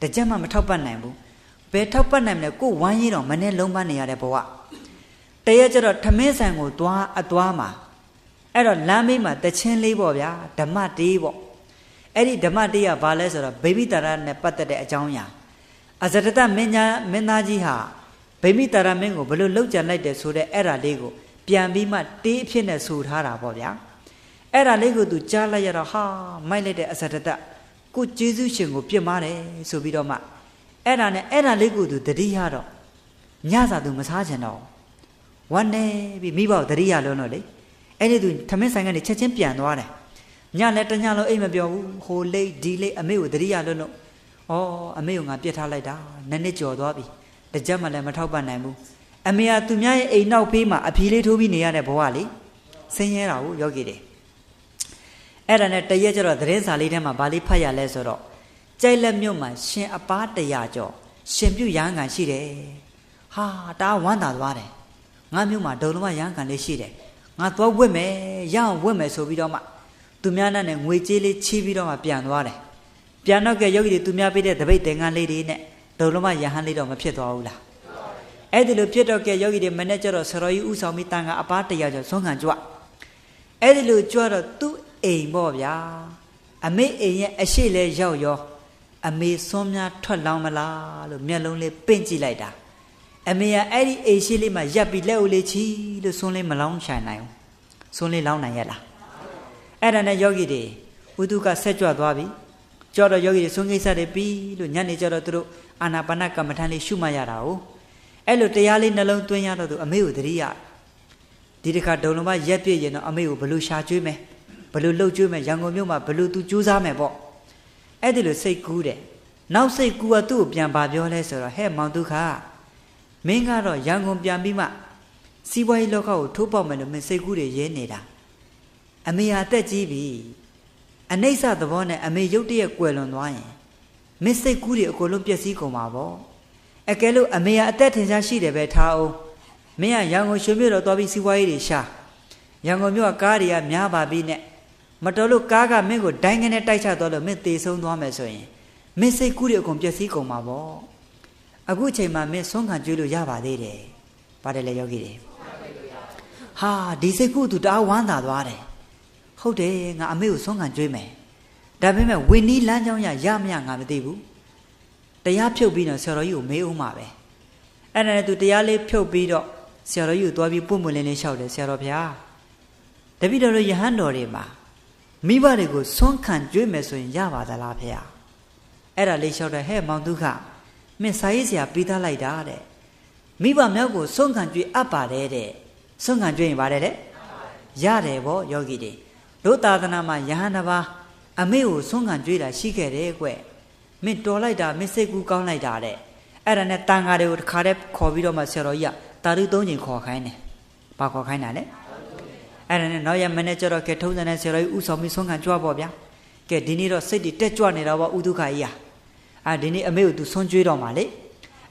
တကြက်မှမထောက်ပတ်နိုင်ဘူးဘယ်ထောက်ပတ်နိုင်မလဲကိုဝမ်းရည်တော့မနဲ့လုံးပန်းနေရတဲ့ဘဝတရက်ကျတော့ထမင်းဆန်ကိုသွားမှာအဲ့တော့လမ်းမေးမှာတချင်းလေးပေါ့ဗျာဓမ္မတေးပေါ့အဲ့ဒီဓမ္မတေးကဘာလဲဆိုတော့ဗိမိတာရနဲ့ပတ်သက်တဲ့အကြောင်းအရာအဇရတမင်းသားကြီးဟာဗိမိတာရမင်းကိုဘယ်လိုလှုပ်ကြံလိုက်တယ်ဆိုတဲ့အဲ့ဒါလေးကိုပြန်ပြီးမှတေးအဖြစ်နဲ့ဆိုထားတာပေါ့ဗျာအဲ့ဒါလေးကိုသူကြားလိုက်ရတော့ဟာမိုက်လိုက်တဲ့အဇရတကိုကျေးဇူးရှင်ကိုပြစ်မှားတယ်ဆိုပြီးတော့မှအဲ့ဒါနဲ့အဲ့ဒါလေးကိုသူတတိယတော့ညစာသူမစားချင်တော့ဝမ်းနေပြီးမိဘကိုတတိယလုံးတော့လေအဲ့ဒီသူထမင်းဆိုင်ကနေချက်ချင်းပြန်သွားတယ်ညလည်းတညလုံးအိမ်မပြောဘူးဟိုလိတ်ဒီလိတ်အမေကိုတတိယလုံးလို့ဩအမေကိုငါပြစ်ထားလိုက်တာနှစ်နှစ်ကျော်သွားပြီတကြက်မှလည်းမထောက်ပံ့နိုင်ဘူး အမေကသူများရဲ့အိမ်နောက်ဖေးမှာအဖြေလေးထိုးပြီးနေရတဲ့ဘဝလေဆင်းရဲတာကိုယောဂီတွေအဲ့ဒါနဲ့တရက်ကျတော့သတင်းစာလေးထဲမှာဗာလေးဖတ်ရလဲဆိုတော့ကြိုက်လက်မြို့မှာရှင်အပား100ကျော်ရှင်ပြုရဟန်းခံရှိတယ်ဟာတာဝမ်းသာသွားတယ်ငါမြို့မှာဒုံလုံးမရဟန်းခံလေးရှိတယ်ငါသွားဝတ်မယ်ရအောင်ဝတ်မယ်ဆိုပြီးတော့မှသူများနဲ့ငွေကြေးလေးချီးပြီးတော့မှပြန်သွားတယ်ပြန်တော့ကယောဂီတွေသူများပေးတဲ့တပိတ်တင်ကန်းလေးတွေနဲ့ဒုံလုံးမရဟန်းလေးတော့မဖြစ်သွားဘူးလားအဲ့ဒီလိုဖြစ်တော့ကယောဂီတွေမနေ့ကျတော့ဆရာကြီးဥဆောင်ပြီးတန်ခါအပား100ကျော်ဆုံးခံကြွအဲ့ဒီလိုကြွတော့သူ့အိမ်ပေါ့ဗျာအမေအိမ်ရဲ့အရှိလဲရောက်ရောအမေစွန်းများထွက်လောင်းမလားလို့မျက်လုံးလေးပင့်ကြည့်လိုက်တာအမေကအဲ့ဒီအိမ်ရှိလေးမှာရပ်ပြီးလက်ဦးလေးချီလို့စွန်းလေးမလောင်းချင်နိုင်ဘူးစွန်းလေးလောင်းနိုင်ရဲ့လားအဲ့ဒါနဲ့ယောဂီတွေဝိတုကဆက်ကြွသွားပြီကြောတော့ယောဂီတွေစွန်းကိစ္စတွေပြီးလို့ညနေကျတော့သူတို့အာနာပါနကမ္မထန်လေးရှုမှတ်ရတာကိုအဲ့လိုတရားလေးနှလုံးသွင်းရတော့သူအမေကိုသတိရဒီတစ်ခါဒုံလုံးမရက်ပြည့်ရင်တော့အမေကိုဘလို့ရှာကျွေးမယ်ဘလို့လှုပ်ကျွေးမယ်ရန်ကုန်မြို့မှာဘလို့သူကြိုးစားမယ်ပေါ့အဲ့ဒီလိုစိတ်ကူးတယ်နောက်စိတ်ကူးကသူ့ကိုပြန်ပါပြောလဲဆိုတော့ဟဲ့မောင်ဒုက္ခမင်းကတော့ရန်ကုန်ပြန်ပြီးမှစီးပွားရေးလောကကိုထိုးပေါက်မယ်လို့မင်းစိတ်ကူးတွေရဲနေတာအမေဟာတက်ကြီးပြီအနိစ္စသဘောနဲ့အမေရုတ်တရက်ကွယ်လွန်သွားရင်မင်းစိတ်ကူးတွေအကုန်လုံးပျက်စီးကုန်မှာပေါ့အကယ်လို့အမေဟာအသက်ထင်ရှားရှိတယ်ပဲထားအောင်မင်းကရန်ကုန်ရွှေမြို့တော်သွားပြီးစီးပွားရေးတွေရှာရန်ကုန်မြို့ကကားတွေကများပါပြီနဲ့မတော်လို့ကားကမင်းကိုဒိုင်းကနေတိုက်ချသွားလို့မင်းသေဆုံးသွားမယ်ဆိုရင်မင်းစိတ်ကူးတွေအကုန်ပျက်စီးကုန်မှာပေါ့အခုချိန်မှာမင်းဆုံးခံကြွေးလို့ရပါသေးတယ်ပါတယ်လေယောဂီတွေဟာဒီစိတ်ကူးသူတအားဝမ်းသာသွားတယ်ဟုတ်တယ်ငါအမေကိုဆုံးခံကြွေးမယ်ဒါပေမဲ့ဝင်းနီးလမ်းကြောင်းရမရငါမသိဘူးတရားဖြုတ်ပြီးတော့ဆရာတော်ကြီးကိုမေးဦးမှာပဲအဲ့ဒါနဲ့သူတရားလေးဖြုတ်ပြီးတော့ဆရာတော်ကြီးကိုသွားပြီးပုံမလင်းလေးလျှောက်တယ်ဆရာတော်ဗျာတပည့်တော်တို့ယဟန်တော်တွေမှာမိဘတွေကိုဆွမ်းခံကြွေးမယ်ဆိုရင်ရပါသလားဖေ။အဲ့ဒါလေးလျှောက်တယ်ဟဲ့မောင်ဒုက္ခမင်းစာရေးဆရာပြီးသားလိုက်တာတဲ့မိဘမြောက်ကိုဆွမ်းခံကြွေးအပ်ပါတယ်တဲ့ဆွမ်းခံကြွေးရင်ပါတယ်တဲ့ရတယ်ဗောယောဂီတွေတို့သာသနာမှာယဟန်တစ်ပါးအမေကိုဆွမ်းခံကြွေးတာရှိခဲ့တယ်ကွမင်းတော်လိုက်တာမင်းစိတ်ကူးကောင်းလိုက်တာတဲ့အဲ့ဒါနဲ့တန်ဃာတွေကိုတစ်ခါတည်းခေါ်ပြီးတော့မှဆရာတော်ကြီးကတာရု3ချိန်ခေါ်ခိုင်းတယ်ဘာခေါ်ခိုင်းတာလဲအဲ့ဒါနဲ့နောက်ရမနေ့ကျတော့ကဲထုံးစံနဲ့ဆရာတော်ကြီးဥဆောင်ပြီးဆုံးခံကြွပေါ့ဗျာကဲဒီနေ့တော့စိတ်တွေတက်ကြွနေတာပေါ့ဥဒုက္ခကြီးဟာဒီနေ့အမေကိုသူဆွန်းကြွေးတော့မှာလေ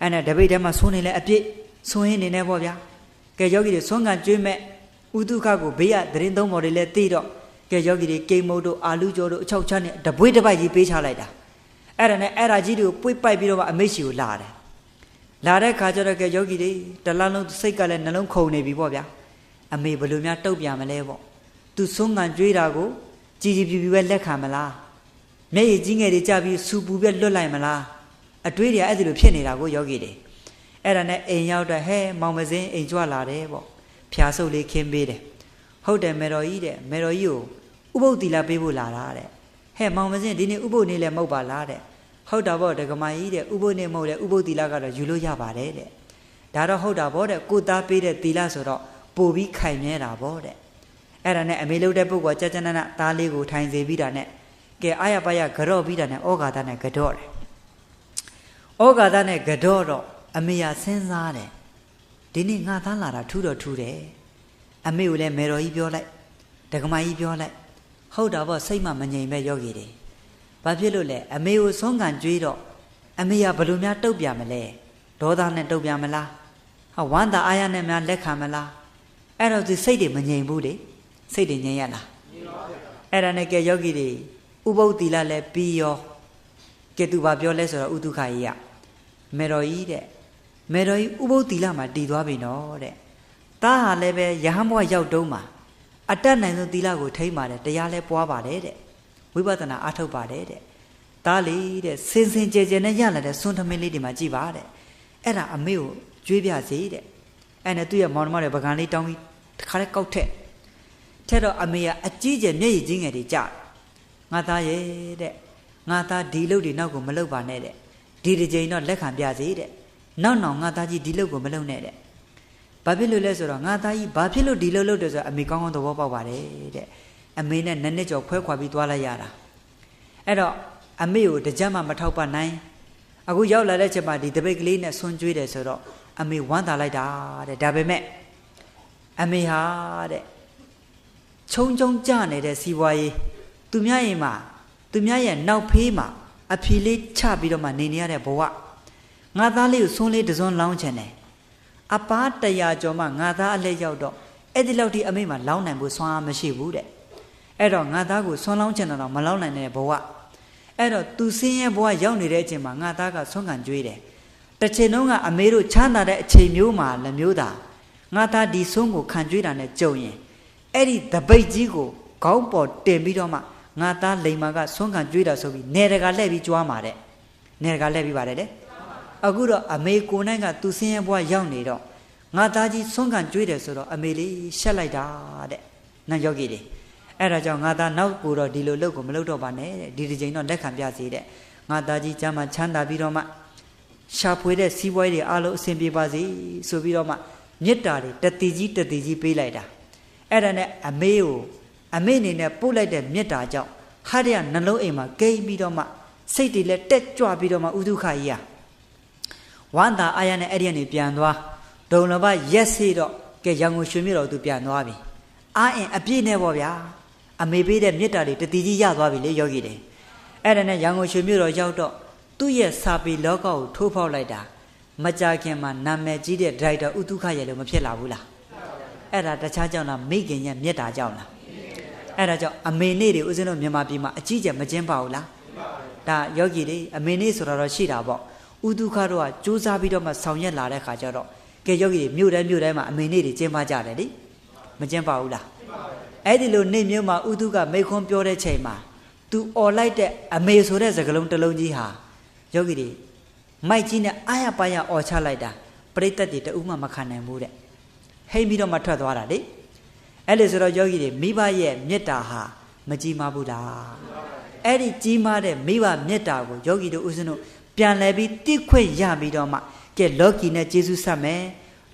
အဲ့နဲ့တပိတ်ထဲမှာဆွန်းနေလဲအပြည့်ဆွန်းရင်းနေနေပေါ့ဗျာကဲယောဂီတွေဆွန်းခံကြွေးမဲ့ဥဒုက္ခကိုဘေးကသတင်းသုံးပေါ်တွေလဲသိတော့ကဲယောဂီတွေကိမ္မုတ်တို့အာလူကျော်တို့အချောက်ချမ်းနဲ့တပွေးတစ်ပိုက်ကြီးပေးချလိုက်တာအဲ့ဒါနဲ့အဲ့ဒါကြီးတွေကိုပွေ့ပိုက်ပြီးတော့အမေရှိကိုလာတယ်လာတဲ့ခါကျတော့ကဲယောဂီတွေတလားလုံးစိတ်ကလည်းနှလုံးခုန်နေပြီပေါ့ဗျာအမေဘယ်လိုများတုတ်ပြန်မလဲပေါ့သူဆုံးခံကြွေးတာကိုကြည်ကြည်ပြူပြူပဲလက်ခံမလားမျက်ရည်ကြီးငယ်တွေကြပြီးစူပူပြလွတ်လိုက်မလားအတွေးတွေကအဲ့ဒီလိုဖြစ်နေတာကိုယောဂီတွေအဲ့ဒါနဲ့အိမ်ရောက်တော့ဟဲမောင်မစင်းအိမ်ကြွလာတယ်ပေါ့ဖျားဆုပ်လေးခင်းပေးတယ်ဟုတ်တယ်မေတော်ကြီးတဲ့မေတော်ကြီးကိုဥပုပ်တီလာပေးဖို့လာတာတဲ့ဟဲမောင်မစင်းဒီနေ့ဥပုပ်နေလဲမဟုတ်ပါလားတဲ့ဟုတ်တာပေါ့ဒကမာကြီးတဲ့ဥပုပ်နေမဟုတ်လေဥပုပ်တီလာကတော့ယူလို့ရပါတယ်တဲ့ဒါတော့ဟုတ်တာပေါ့တဲ့ကိုသားပေးတဲ့တီလာဆိုတော့ပို့ပြီးခိုင်မြဲတာပေါ့တဲ့အဲ့ဒါနဲ့အမေလုပ်တဲ့ပုဂ္ဂိုလ်ကြာကြာနာနာသားလေးကိုထိုင်စေပြီးတာနဲ့ကဲအာရပါရကြော့ပြီးတာနဲ့ဩဃာတနဲ့ကြော့တယ်ဩဃာတနဲ့ကြော့တော့အမေရစဉ်းစားတယ်ဒီနေ့ငါသားလာတာထူးတော့ထူးတယ်အမေကိုလည်းမေတော်ကြီးပြောလိုက်ဒကမာကြီးပြောလိုက်ဟုတ်တာပေါ့စိတ်မှမငြိမ်ပဲယောဂီတွေဘာဖြစ်လို့လဲအမေကိုဆုံးခံကြွေးတော့အမေရဘယ်လိုများတုတ်ပြမလဲဒေါသနဲ့တုတ်ပြမလားဟာဝမ်းသာအာရနဲ့များလက်ခံမလားအဲ့တော့ဒီစိတ်တွေမငြိမ်ဘူးလေစိတ်တွေငြိမ်ရလားအဲ့ဒါနဲ့ကဲယောဂီတွေဥပုပ်သီလလည်းပြီးရောကဲသူဘာပြောလဲဆိုတော့ဥဒုက္ခကြီးကမေတော်ကြီးတဲ့မေတော်ကြီးဥပုပ်သီလမှာတည်သွားပြီနော်တဲ့တားဟာလည်းပဲယဟန်ဘဝရောက်တုံးမှာအတတ်နိုင်ဆုံးသီလကိုထိမ့်ပါတယ်တရားလည်းပွားပါတယ်တဲ့ဝိပဿနာအားထုတ်ပါတယ်တဲ့တားလေတဲ့စင်စင်ကြဲကြဲနဲ့ရလာတဲ့စွန်းထမင်းလေးတွေမှာကြည်ပါတဲ့အဲ့ဒါအမေကိုကြွေးပြစေတဲ့အဲ့နဲ့သူ့ရဲ့မောင်နှမတွေပကံလေးတောင်းပြီးတစ်ခါလေးကောက်ထက်တော့အမေကအကြီးကျယ်မျက်ရည်ကြီးငယ်တွေကြငါသားရဲ့တဲ့ငါသားဒီလုပ်တွေနောက်ကိုမလုပ်ပါနဲ့တဲ့ဒီတစ်ချိန်တော့လက်ခံပြစေတဲ့နောက်ငါသားကြီးဒီလုပ်ကိုမလုပ်နဲ့တဲ့ဘာဖြစ်လို့လဲဆိုတော့ငါသားကြီးဘာဖြစ်လို့ဒီလုပ်တယ်ဆိုတော့အမေကောင်းကောင်းသဘောပေါက်ပါတယ်တဲ့အမေနဲ့နည်းနည်းကျော်ခွဲခွာပြီးသွားလိုက်ရတာအဲ့တော့အမေကိုတကြက်မှမထောက်ပနိုင် အခုရောက်လာတဲ့ချက်မှာဒီတပိတ်ကလေးနဲ့ဆွန့်ကျွေးတယ်ဆိုတော့အမေဝမ်းသာလိုက်တာတဲ့ဒါပေမဲ့အမေဟာတဲ့ခြုံကြနေတဲ့စီးပွားရေးသူများရင်မှာသူများရဲ့နောက်ဖေးမှာအဖြေလေးချပြီးတော့မှနေနေရတဲ့ဘဝငါသားလေးကိုဆွန်းလေးတစွန်းလောင်းချင်တယ်အပား100ကျော်မှငါသားအလှည့်ရောက်တော့အဲ့ဒီလောက်ထိအမေမှာလောင်းနိုင်ဖို့ဆွမ်းအားမရှိဘူးတဲ့အဲ့တော့ငါသားကိုဆွန်းလောင်းချင်တော့မလောင်းနိုင်တဲ့ဘဝအဲ့တော့သူစင်းရဲ့ဘဝရောက်နေတဲ့အချိန်မှာငါသားကဆွမ်းခံကြွေးတယ်တစ်ချိန်လုံးကအမေတို့ချမ်းသာတဲ့အချိန်မျိုးမှာလည်းမျိုးသားငါသားဒီဆွမ်းကိုခံကြွေးတာနဲ့ကြုံရင်အဲ့ဒီတပိတ်ကြီးကိုခေါင်းပေါ်တင်ပြီးတော့မှငါသားလိမ္မာကဆွမ်းခံကြွေးတာဆိုပြီးနေတကာလှည့်ပြီးကြွားမှာတဲ့နေတကာလှည့်ပြီးပါတယ်တဲ့အခုတော့အမေကိုနိုင်ကသူစင်းရဲ့ဘဝရောက်နေတော့ငါသားကြီးဆွမ်းခံကြွေးတယ်ဆိုတော့အမေလေးရှက်လိုက်တာတဲ့နတ်ယောဂီတွေအဲ့ဒါကြောင့်ငါသားနောက်ကိုတော့ဒီလိုလုပ်ကိုမလုပ်တော့ပါနဲ့တဲ့ဒီတစ်ချိန်တော့လက်ခံပြစေတဲ့ငါသားကြီးကျမ်းမှာချမ်းသာပြီးတော့မှရှာဖွေတဲ့စီးပွားရေးတွေအားလုံးအဆင်ပြေပါစေဆိုပြီးတော့မှမေတ္တာတွေတတိကြီးပေးလိုက်တာအဲ့ဒါနဲ့အမေအနေနဲ့ပို့လိုက်တဲ့မေတ္တာကြောင့်ဟာရနှလုံးအိမ်မှာကိန်းပြီးတော့မှစိတ်တွေလည်းတက်ကြွပြီးတော့မှဥဒုခကြီးဝမ်းသာအာရနဲ့အဲ့ဒီကနေပြန်သွားဒုံလဘရက်စေတော့ကဲရန်ကုန်ရွှေမြို့တော်သူပြန်သွားပြီအာအင်အပြည့်နဲ့ပေါ့ဗျာအမေပေးတဲ့မေတ္တာတွေတတိကြီးရသွားပြီလေယောဂီတွေအဲ့ဒါနဲ့ရန်ကုန်ရွှေမြို့တော်ရောက်တော့သူ့ရဲ့စာပေလောကကိုထိုးဖောက်လိုက်တာမကြခင်မှာနာမည်ကြီးတဲ့ဒါရိုက်တာဥဒုခရဲ့လို့မဖြစ်လာဘူးလားအဲ့ဒါတခြားကြောင့်လားမိခင်ရဲ့မေတ္တာကြောင့်လားအဲ့ဒါကြောင့်အမေနေ့တွေဦးဇင်းတို့မြန်မာပြည်မှာအကြီးကျယ်မကျင်းပါဘူးလားဒါယောဂီတွေအမေနေ့ဆိုတာတော့ရှိတာပေါ့ဥဒုခတို့ကစူးစမ်းပြီးတော့မှဆောင်ရွက်လာတဲ့ခါကျတော့ကဲယောဂီတွေမြို့တိုင်းမှာအမေနေ့တွေကျင်းပကြတယ်လေမကျင်းပဘူးလားအဲ့ဒီလိုနေ့မျိုးမှာဥဒုကမိခွန်းပြောတဲ့ချိန်မှာသူអော်လိုက်တဲ့အမေဆိုတဲ့စကားလုံးတစ်လုံးကြီးဟာယောဂီတွေမိုက်ကြီးနဲ့အာရပါရអော်ချလိုက်တာပရိသတ်တွေတဦးမှမခံနိုင်ဘူးတဲ့ဟိမ့်ပြီးတော့မှထွက်သွားတာလေအဲ့လေဆိုတော့ယောဂီတွေမိဘရဲ့မေတ္တာဟာမကြီးမားဘူးလားအဲ့ဒီကြီးမားတဲ့မိဘမေတ္တာကိုယောဂီတို့ဥစဉ်တို့ပြန်လဲပြီးတိခွင့်ရပြီးတော့မှကဲလောကီနဲ့ကျေးဇူးဆက်မယ်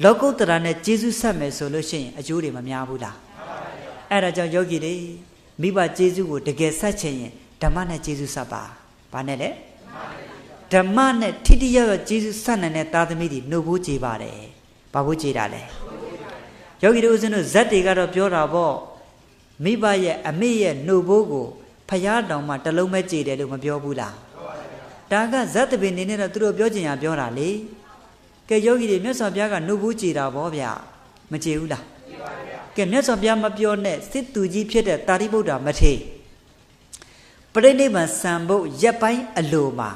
လောကုတ္တရာနဲ့ကျေးဇူးဆက်မယ်ဆိုလို့ရှိရင်အကျိုးတွေမများဘူးလားအဲ့ဒါကြောင့်ယောဂီတွေမိဘကျေးဇူးကိုတကယ်ဆက်ချင်ရင်ဓမ္မနဲ့ကျေးဇူးဆက်ပါဘာနဲ့လဲဓမ္မနဲ့ထိတိယောကျေးဇူးဆက်နိုင်တဲ့သားသမီးတွေနှုတ်ဖို့ကြည်ပါတယ်ဘာဖို့ကြည်တာလဲယောဂီတို့ဦးဇင်းတို့ဇက်တွေကတော့ပြောတာပေါ့မိဘရဲ့အမေရဲ့နှုတ်ဖို့ကိုဖျားတောင်မှတလုံးပဲကြည်တယ်လို့မပြောဘူးလားဒါကဇတ်တပင်နေနဲ့တော့သူတို့ပြောချင်ရပြောတာလေကဲယောဂီတွေမြတ်စွာဘုရားကနှုတ်ဘူးကြည်တာဗောဗျာမကြည်ဘူးလားကဲမြတ်စွာဘုရားမပြောနဲ့စစ်သူကြီးဖြစ်တဲ့တာရိပုတ္တရာမထေရပရိနိဗ္ဗာန်စံဖို့ရက်ပိုင်းအလိုမှာ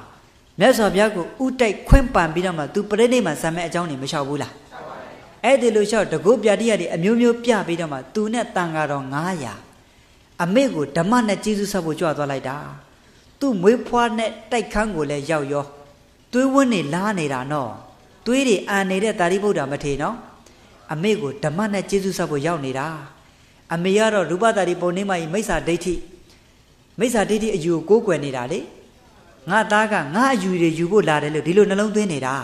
မြတ်စွာဘုရားကိုဥတိုက်ခွင့်ပန်ပြီးတော့မှသူပရိနိဗ္ဗာန်စံမဲ့အကြောင်းတွေမလျှောက်ဘူးလားအဲ့ဒီလိုလျှောက်တကုပြတိရတွေအမျိုးမျိုးပြပြီးတော့မှသူနဲ့တန်ဃာတော်900အမေကိုဓမ္မနဲ့ကျေးဇူးဆက်ဖို့ကြွသွားလိုက်တာသူ့မွေးဖွားနဲ့တိုက်ခန်းကိုလည်းရောက်ရောသွေးဝန်းနေလားနေတာနော်သွေးတွေအန်နေတဲ့တာရိပုတ္တရာမထေရနော်အမေကိုဓမ္မနဲ့ကျေးဇူးဆက်ဖို့ရောက်နေတာအမေကတော့ရူပတာရိပုံနေမကြီးမိစ္ဆာဒိဋ္ဌိအယူကိုကိုးကွယ်နေတာလေငါသားကငါအယူတွေယူဖို့လာတယ်လို့ဒီလိုနှလုံးသွင်းနေတာ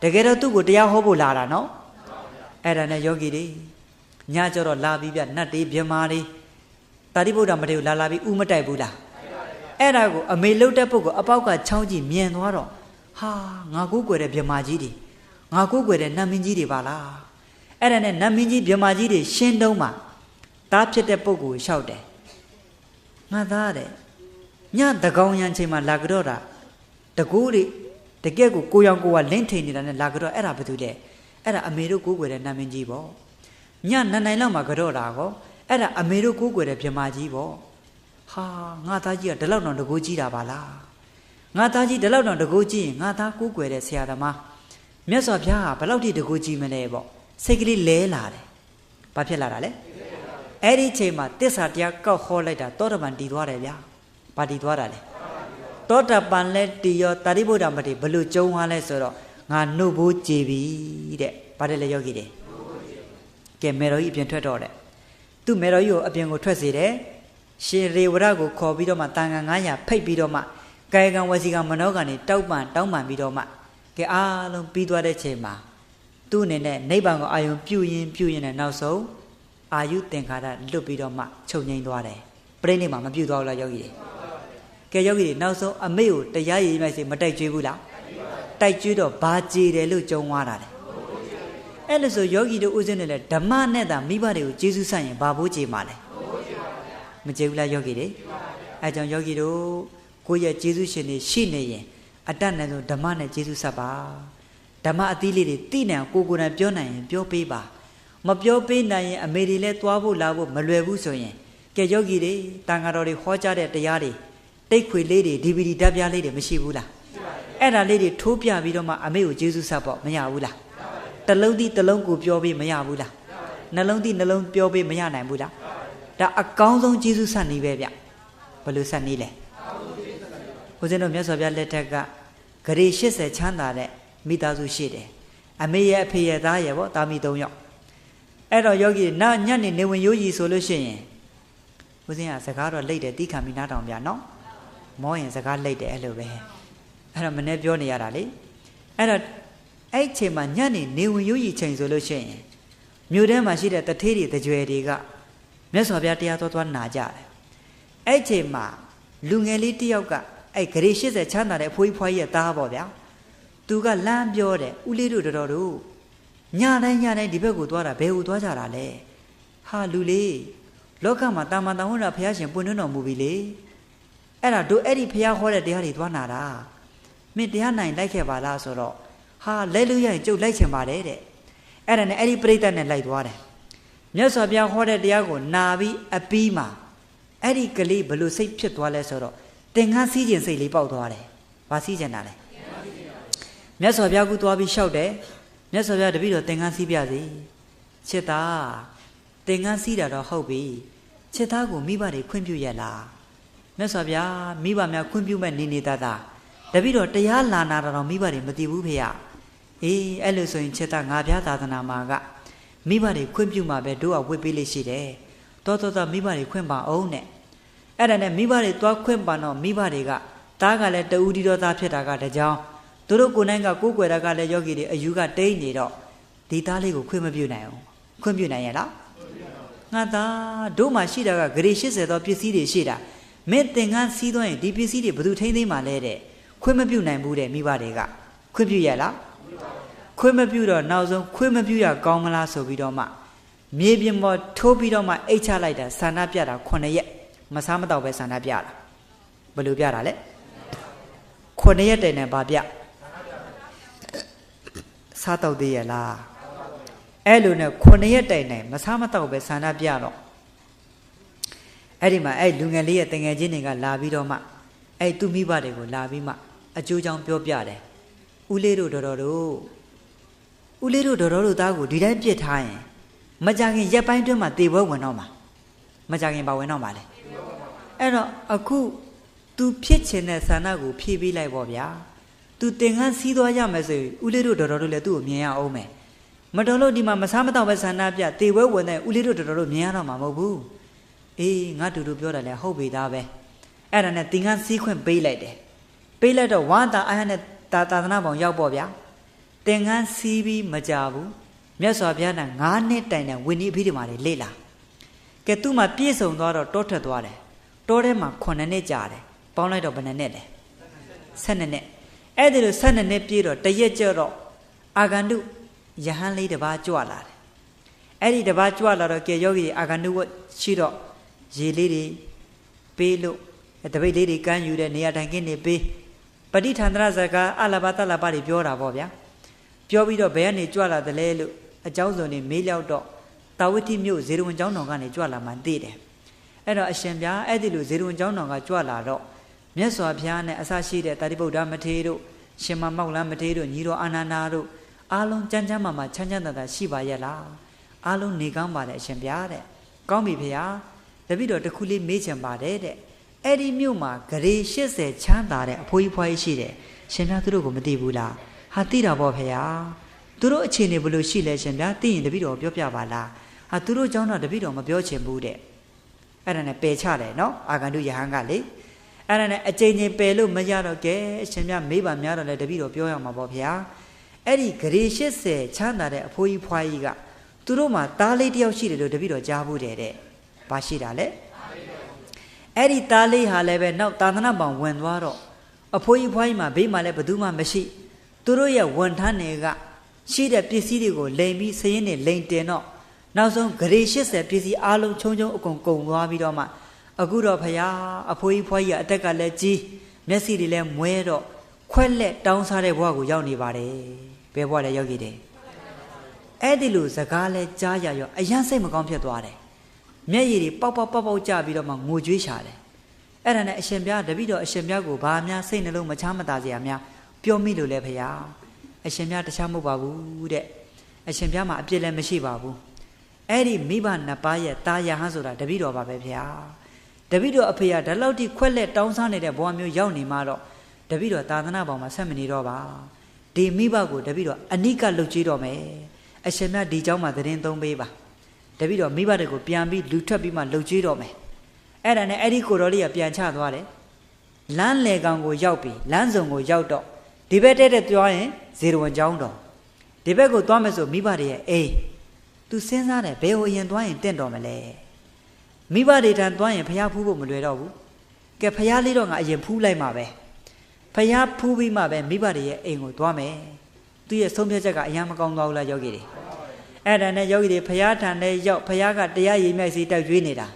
တကယ်တော့သူ့ကိုတရားဟောဖို့လာတာနော်အဲ့ဒါနဲ့ယောဂီတွေညကျတော့လာပြီးပြနတ်တွေမြမာတွေတာရိပုတ္တရာမထေရကိုလာပြီးဥမတိုက်ဘူးလားအဲ့ဒါကိုအမေလှုပ်တဲ့ပုဂ္ဂိုလ်အပေါက်ကချောင်းကြည့်မြင်သွားတော့ဟာငါကိုးကွယ်တဲ့မြမာကြီးတွေငါကိုးကွယ်တဲ့နတ်မင်းကြီးတွေပါလားအဲ့ဒါနဲ့နတ်မင်းကြီးမြမာကြီးတွေရှင်းတုံးမှာသားဖြစ်တဲ့ပုဂ္ဂိုလ်လျှောက်တယ်ငါသားတဲ့ညတကောင်ရံချိန်မှာလာကြတော့တာတကူတွေတကယ့်ကိုရောင်ကိုကလင်းထိန်နေတာနဲ့လာကြတော့အဲ့ဒါဘာတူလဲအဲ့ဒါအမေတို့ကိုးကွယ်တဲ့နတ်မင်းကြီးပေါ့ညနနိုင်လောက်မှာကြတော့တာကောအဲ့ဒါအမေတို့ကိုးကွယ်တဲ့မြမာကြီးပေါ့ဟာငါသားကြီးကဒီလောက်တော့တကူကြီးတာပါလားငါသားကြီးဒီလောက်တော့တကူကြီးရင်ငါသားကိုးကွယ်တဲ့ဆရာသမားမြတ်စွာဘုရားကဘယ်လောက်ထိတကူကြီးမလဲပေါ့စိတ်ကလေးလဲလာတယ်ဘာဖြစ်လာတာလဲအဲ့ဒီချိန်မှာတစ္ဆာတရားကောက်ဟောလိုက်တာသောတပန်တည်သွားတယ်ဗျာဘာတည်သွားတာလဲသောတပန်လဲတည်ရောတာရိပုတ္တရာမထေရဘလို့ကျုံသွားလဲဆိုတော့ငါနှုတ်ဖို့ကြည်ပြီတဲ့ဘာတယ်လဲယောဂီတွေကဲမေတော်ကြီးအပြင်ထွက်တော့တဲ့သူ့မေတော်ကြီးကိုအပြင်ကိုထွက်စေတယ်ရှင်ရေဝရကိုခေါ်ပြီးတော့မှတန်ခါ900ဖိတ်ပြီးတော့မှကာယကံဝစီကံမနောကံတွေတောင်းပန်ပြီးတော့မှကဲအားလုံးပြီးသွားတဲ့ချိန်မှာသူ့အနေနဲ့နိဗ္ဗာန်ကိုအာယုံပြုရင်နဲ့နောက်ဆုံးအာယုသင်္ခါရလွတ်ပြီးတော့မှချုပ်ငိမ့်သွားတယ်ပြိဋိမှာမပြုတ်သွားဘူးလားယောဂီတွေကဲယောဂီတွေနောက်ဆုံးအမေကိုတရားရည်မှစေမတိုက်ကြွေးဘူးလား တိုက်ကျွေးတော့ဘာကြေတယ်လို့ကြုံသွားတာလေအဲ့လို့ဆိုယောဂီတို့ဥစဉ်နဲ့လေဓမ္မနဲ့သာမိဘတွေကိုကျေးဇူးဆက်ရင်ဘာဘိုးကြေမှာလဲမကြေဘူးလားယောဂီတွေအဲကြောင့်ယောဂီတို့ကိုယ့်ရဲ့ကျေးဇူးရှင်တွေရှိနေရင်အတတ်နဲ့ဆိုဓမ္မနဲ့ကျေးဇူးဆက်ပါဓမ္မအသီးလေးတွေသိနိုင်ကိုယ်တိုင်ပြောနိုင်ရင်ပြောပေးပါမပြောပေးနိုင်ရင်အမေတွေလည်းသွားဖို့လာဖို့မလွယ်ဘူးဆိုရင်ကဲယောဂီတွေတန်ဃာတော်တွေဟောကြားတဲ့တရားတွေတိတ်ခွေလေးတွေ DVD ဓာတ်ပြားလေးတွေမရှိဘူးလားအဲ့ဒါလေးတွေထိုးပြပြီးတော့မှအမေကိုကျေးဇူးဆက်ဖို့မရဘူးလားတလုံးသီးတလုံးကိုပြောပေးမရဘူးလားနှလုံးသီးနှလုံးပြောပေးမရနိုင်ဘူးလားဒါအကောင်းဆုံးကျေးဇူးဆက်နည်းပဲဗျဘယ်လိုဆက်နည်းလဲဦးဇင်းတို့မြတ်စွာဘုရားလက်ထက်ကဂရေ80ချမ်းသာတဲ့မိသားစုရှိတယ်အမေရဲ့အဖေရဲ့သားရဲ့ပေါ့တာမီ3ယောက်အဲ့တော့ယောဂီညနေနေဝင်ရိုးကြီးဆိုလို့ရှိရင်ဦးဇင်းကစကားတော့လိတ်တယ်တီးခံပြီးနားထောင်ပြနော်မောရင်စကားလိတ်တယ်အဲ့လိုပဲအဲ့တော့မနေ့ပြောနေရတာလေအဲ့တော့အဲ့ချိန်မှာညနေနေဝင်ရိုးကြီးချိန်ဆိုလို့ရှိရင်မြို့ထဲမှာရှိတဲ့တထေးတွေတကြွယ်တွေကမြတ်စွာဘုရားတရားတော်နာကြတယ်အဲ့ချိန်မှာလူငယ်လေးတစ်ယောက်ကအဲ့ဂရေ80ချမ်းသာတဲ့အဖိုးကြီးဖွားကြီးရဲ့သားပေါ့ဗျာသူကလမ်းပြောတယ်ဦးလေးတို့တော်တို့ညတိုင်းဒီဘက်ကိုသွားတာဘယ်ကိုသွားကြတာလဲဟာလူလေးလောကမှာတာမန်တန်ဝရဘုရားရှင်ပွင့်တော်မူပြီလေအဲ့ဒါတို့အဲ့ဒီဘုရားဟောတဲ့တရားတွေသွားနာတာမင်းတရားနိုင်လိုက်ခဲ့ပါလားဆိုတော့ဟာလဲလို့ရရင်ကျုပ်လိုက်ချင်ပါတယ်တဲ့အဲ့ဒါနဲ့အဲ့ဒီပြိဿတ်နဲ့လိုက်သွားတယ်မြတ်စွာဘုရားဟောတဲ့တရားကိုနာပြီးအပြီးမှာအဲ့ဒီကလေးဘယ်လိုစိတ်ဖြစ်သွားလဲဆိုတော့သင်္ကန်းစီးခြင်းစိတ်လေးပေါက်သွားတယ်ဘာစီးခြင်းတာလဲမြတ်စွာဘုရားကူသွားပြီးလျှောက်တယ်မြတ်စွာဘုရားတပည့်တော်သင်္ကန်းစီးပြစီချစ်သားသင်္ကန်းစီးတာတော့ဟုတ်ပြီချစ်သားကိုမိဘတွေခွင့်ပြုရလားမြတ်စွာဘုရားမိဘများခွင့်ပြုမဲ့နေသားသားတပည့်တော်တရားလာနာတော့မိဘတွေမသိဘူးဖေရအေးအဲ့လိုဆိုရင်ချစ်သားငါပြသာသနာမှာကမိဘတွေခွင့်ပြုမှာပဲတို့ကဝတ်ပေးလိမ့်ရှိတယ်တော်မိဘတွေခွင့်ပါအောင်နဲ့အဲ့ဒါနဲ့မိဘတွေသွားခွင့်ပါတော့မိဘတွေကသားကလည်းတူဒီတော်သားဖြစ်တာကတကြောင်သူတို့ကိုယ်နိုင်ကကိုယ်ွယ်တာကလည်းယောဂီတွေအယူကတိတ်နေတော့ဒီသားလေးကိုခွင့်မပြုနိုင်အောင်ခွင့်ပြုနိုင်ရဲ့လားငါသားတို့မှရှိတာကဂရေ80သောပစ္စည်းတွေရှိတာမင်းသင်္ကန်းစီးသွားရင်ဒီပစ္စည်းတွေဘယ်သူထိမ့်သိမ်းမှလဲတဲ့ခွင့်မပြုနိုင်ဘူးတဲ့မိဘတွေကခွင့်ပြုရဲ့လားခွင့်မပြုတော့နောက်ဆုံးခွင့်မပြုရကောင်းမလားဆိုပြီးတော့မှမြေပြင်ပေါ်ထိုးပြီးတော့မှအိတ်ချလိုက်တာဆန္ဒပြတာ9ရက်မစားမတော့ပဲဆန္ဒပြတာဘယ်လိုပြတာလဲ9ရက်တိုင်နဲ့ဗာပြစားတော့သေးရဲ့လားအဲ့လိုနဲ့9ရက်တိုင်နဲ့မစားမတော့ပဲဆန္ဒပြတော့အဲ့ဒီမှာအဲ့လူငယ်လေးရဲ့တငယ်ချင်းတွေကလာပြီးတော့မှအဲ့သူမိဘတွေကိုလာပြီးမှအကျိုးကြောင့်ပြောပြတယ်ဦးလေးတို့တော်တို့ဦးလေးတို့တော်တို့သားကိုဒီတိုင်းပြစ်ထားရင်မကြခင်ရက်ပိုင်းတွင်းမှာတေပွဲဝင်တော့မှာမကြခင်ပါဝင်တော့မှာလေအဲ့တော့အခု तू ဖြစ်ချင်တဲ့ဆန္ဒကိုဖြည့်ပေးလိုက်ပေါ့ဗျာ तू သင်္ကန်းစီးသွားရမယ်ဆိုဦးလေးတို့တော်တို့လည်းသူ့ကိုမြင်ရအောင်မယ်မတော်လို့ဒီမှာမစားမတော့ပဲဆန္ဒပြတေပွဲဝင်တဲ့ဦးလေးတို့တော်တို့မြင်ရတော့မှာမဟုတ်ဘူးအေးငါတူတူပြောတယ်လေဟုတ်ပြီသားပဲအဲ့ဒါနဲ့သင်္ကန်းစီးခွင့်ပေးလိုက်တယ်ပေးလိုက်တော့ဝါတာအာရနဲ့သာသနာပေါင်းရောက်ပေါ့ဗျာသင်္ကန်းစီးပြီးမကြဘူးမြတ်စွာဘုရားက9နှစ်တိုင်တဲ့ဝိနည်းအဘိဓမ္မာတွေလေ့လာကဲသူ့မှာပြည့်စုံသွားတော့တောထွက်သွားတယ်တောထဲမှာ9နှစ်ကြာတယ်ပေါင်းလိုက်တော့ဘယ်နှစ်နှစ်လဲ12နှစ်အဲ့ဒီလို12နှစ်ပြည့်တော့တရက်ကျတော့အာဂန္တုယဟန်လေးတစ်ပါးကြွလာတယ်အဲ့ဒီတစ်ပါးကြွလာတော့ကဲယောဂီအာဂန္တုဝရှိတော့ရေလေးတွေပေးလို့တပိတ်လေးတွေကမ်းယူတဲ့နေရာထိုင်ခင်းနေပေးပဋိဌာန္တရဇကာအလဘတလဘတွေပြောတာပေါ့ဗျာပြောပြီးတော့ဘယ်ကနေကြွလာတယ်လဲလို့အเจ้าစုံနေမေးလျောက်တော့တာဝတိမြို့ဇေရဝန်ကျောင်းတော်ကနေကြွလာမှသိတယ်အဲ့တော့အရှင်ဗျာအဲ့ဒီလိုဇေရဝန်ကျောင်းတော်ကကြွလာတော့မြတ်စွာဘုရားနဲ့အစရှိတဲ့တာတိဗုဒ္ဓမထေရတို့ရှင်မမောက်လန်းမထေရတို့ညီတော်အာနန္ဒာတို့အားလုံးကြမ်းကြမ်းမာချမ်းချမ်းသာသာရှိပါရဲ့လားအားလုံးနေကောင်းပါလေအရှင်ဗျာတဲ့ကောင်းပြီဖေဟာတပည့်တော်တခုလေးမေးချင်ပါတယ်တဲ့အဲ့ဒီမြို့မှာဂရေ80ချမ်းသာတဲ့အဖိုးကြီးဖွားကြီးရှိတယ်ရှင်ဗျာသူတို့ကိုမသိဘူးလားဟာသိတာပေါ့ဖေဟာသူတို့အခြေအနေဘယ်လိုရှိလဲရှင်ဗျာသိရင်တပည့်တော်ပြောပြပါလားဟာသူတို့เจ้าတော့တပည့်တော်မပြောချင်ဘူးတဲ့အဲ့ဒါနဲ့ပယ်ချတယ်နော်အာဂန္တုယဟန်ကလေအဲ့ဒါနဲ့အကျဉ်းချင်းပယ်လို့မရတော့ကဲအရှင်မြတ်မေးပါများတော့လေတပည့်တော်ပြောရမှာပေါ့ဗျာအဲ့ဒီဂရေ80ချမ်းသာတဲ့အဖိုးကြီးဖွားကြီးကသူတို့မှာသားလေးတယောက်ရှိတယ်လို့တပည့်တော်ကြားဘူးတယ်တဲ့ဘာရှိတာလဲအဲ့ဒီသားလေးဟာလည်းပဲနောက်သာသနာ့ဘောင်ဝင်သွားတော့အဖိုးကြီးဖွားကြီးမှာဘေးမှာလည်းဘယ်သူမှမရှိ သူတို့ရဲ့ဝန်ထမ်းတွေကရှိတဲ့ပစ္စည်းတွေကိုလိမ်ပြီးစရင်းတွေလိမ်တင်တော့နောက်ဆုံးဂရေ80ပစ္စည်းအားလုံးချုံချုံအကုန်ကုန်သွားပြီးတော့မှအခုတော့ဖယားအဖိုးကြီးဖွားကြီးအတက်ကလည်းကြီးမျက်စိတွေလည်းမွဲတော့ခွက်လက်တောင်းစားတဲ့ဘဝကိုရောက်နေပါတယ်ဘယ်ဘဝလဲရောက်ကြည့်တယ်အဲ့ဒီလိုစကားလဲကြားရရောအယမ်းစိတ်မကောင်းဖြစ်သွားတယ်မျက်ရည်တွေပေါက်ပေါက်ပေါက်ပေါက်ကျပြီးတော့မှငိုကြွေးရှာတယ်အဲ့ဒါနဲ့အရှင်ဘုရားတပည့်တော်အရှင်ဘုရားကိုဘာများစိတ်နှလုံးမချမ်းမသာစရာများပြောမိလို့လဲဖယားအရှင်ဘုရားတခြားမဟုတ်ပါဘူးတဲ့အရှင်ဘုရားမှာအပြစ်လည်းမရှိပါဘူးအဲ့ဒီမိဘနှစ်ပါးရဲ့တာယာဟန်ဆိုတာတပည့်တော်ပါပဲဖယားတပည့်တော်အဖေကဒါလောက်ထိခွက်လက်တောင်းစားနေတဲ့ဘဝမျိုးရောက်နေမှတော့တပည့်တော်သာသနာပေါ်မှာဆက်မနေတော့ပါဒီမိဘကိုတပည့်တော်အနိကလှုပ်ကြည့်တော့မယ်အရှင်မြတ်ဒီเจ้าမှာသတင်းသုံးပေးပါတပည့်တော်မိဘတွေကိုပြန်ပြီးလူထွက်ပြီးမှလှုပ်ကြည့်တော့မယ်အဲ့ဒါနဲ့အဲ့ဒီကိုတော်လေးကပြန်ချသွားတယ်လမ်းလေကောင်ကိုရောက်ပြီးလမ်းစုံကိုရောက်တော့ဒီဘက်တဲ့သွားရင်ဇေရဝန်ကျောင်းတော်ဒီဘက်ကိုသွားမယ်ဆိုမိဘတွေရဲ့အေးသူစဉ်းစားတယ်ဘယ်ဟိုအရင်သွားရင်တင့်တော်မလဲမိဘတွေတန်းသွားရင်ဖျားဖူးဖို့မလွယ်တော့ဘူးကဲဖျားလေးတော့ငါအရင်ဖူးလိုက်မှာပဲဖျားဖူးပြီးမှပဲမိဘတွေရဲ့အိမ်ကိုသွားမယ်သူရဲ့ဆုံးဖြတ်ချက်ကအရင်မကောင်းသွားဘူးလားယောဂီတွေအဲ့ဒါနဲ့ယောဂီတွေဖျားထန်တဲ့ရောက်ဖျားကတရားရည်မြိုက်စီတိုက်ကျွေးနေတ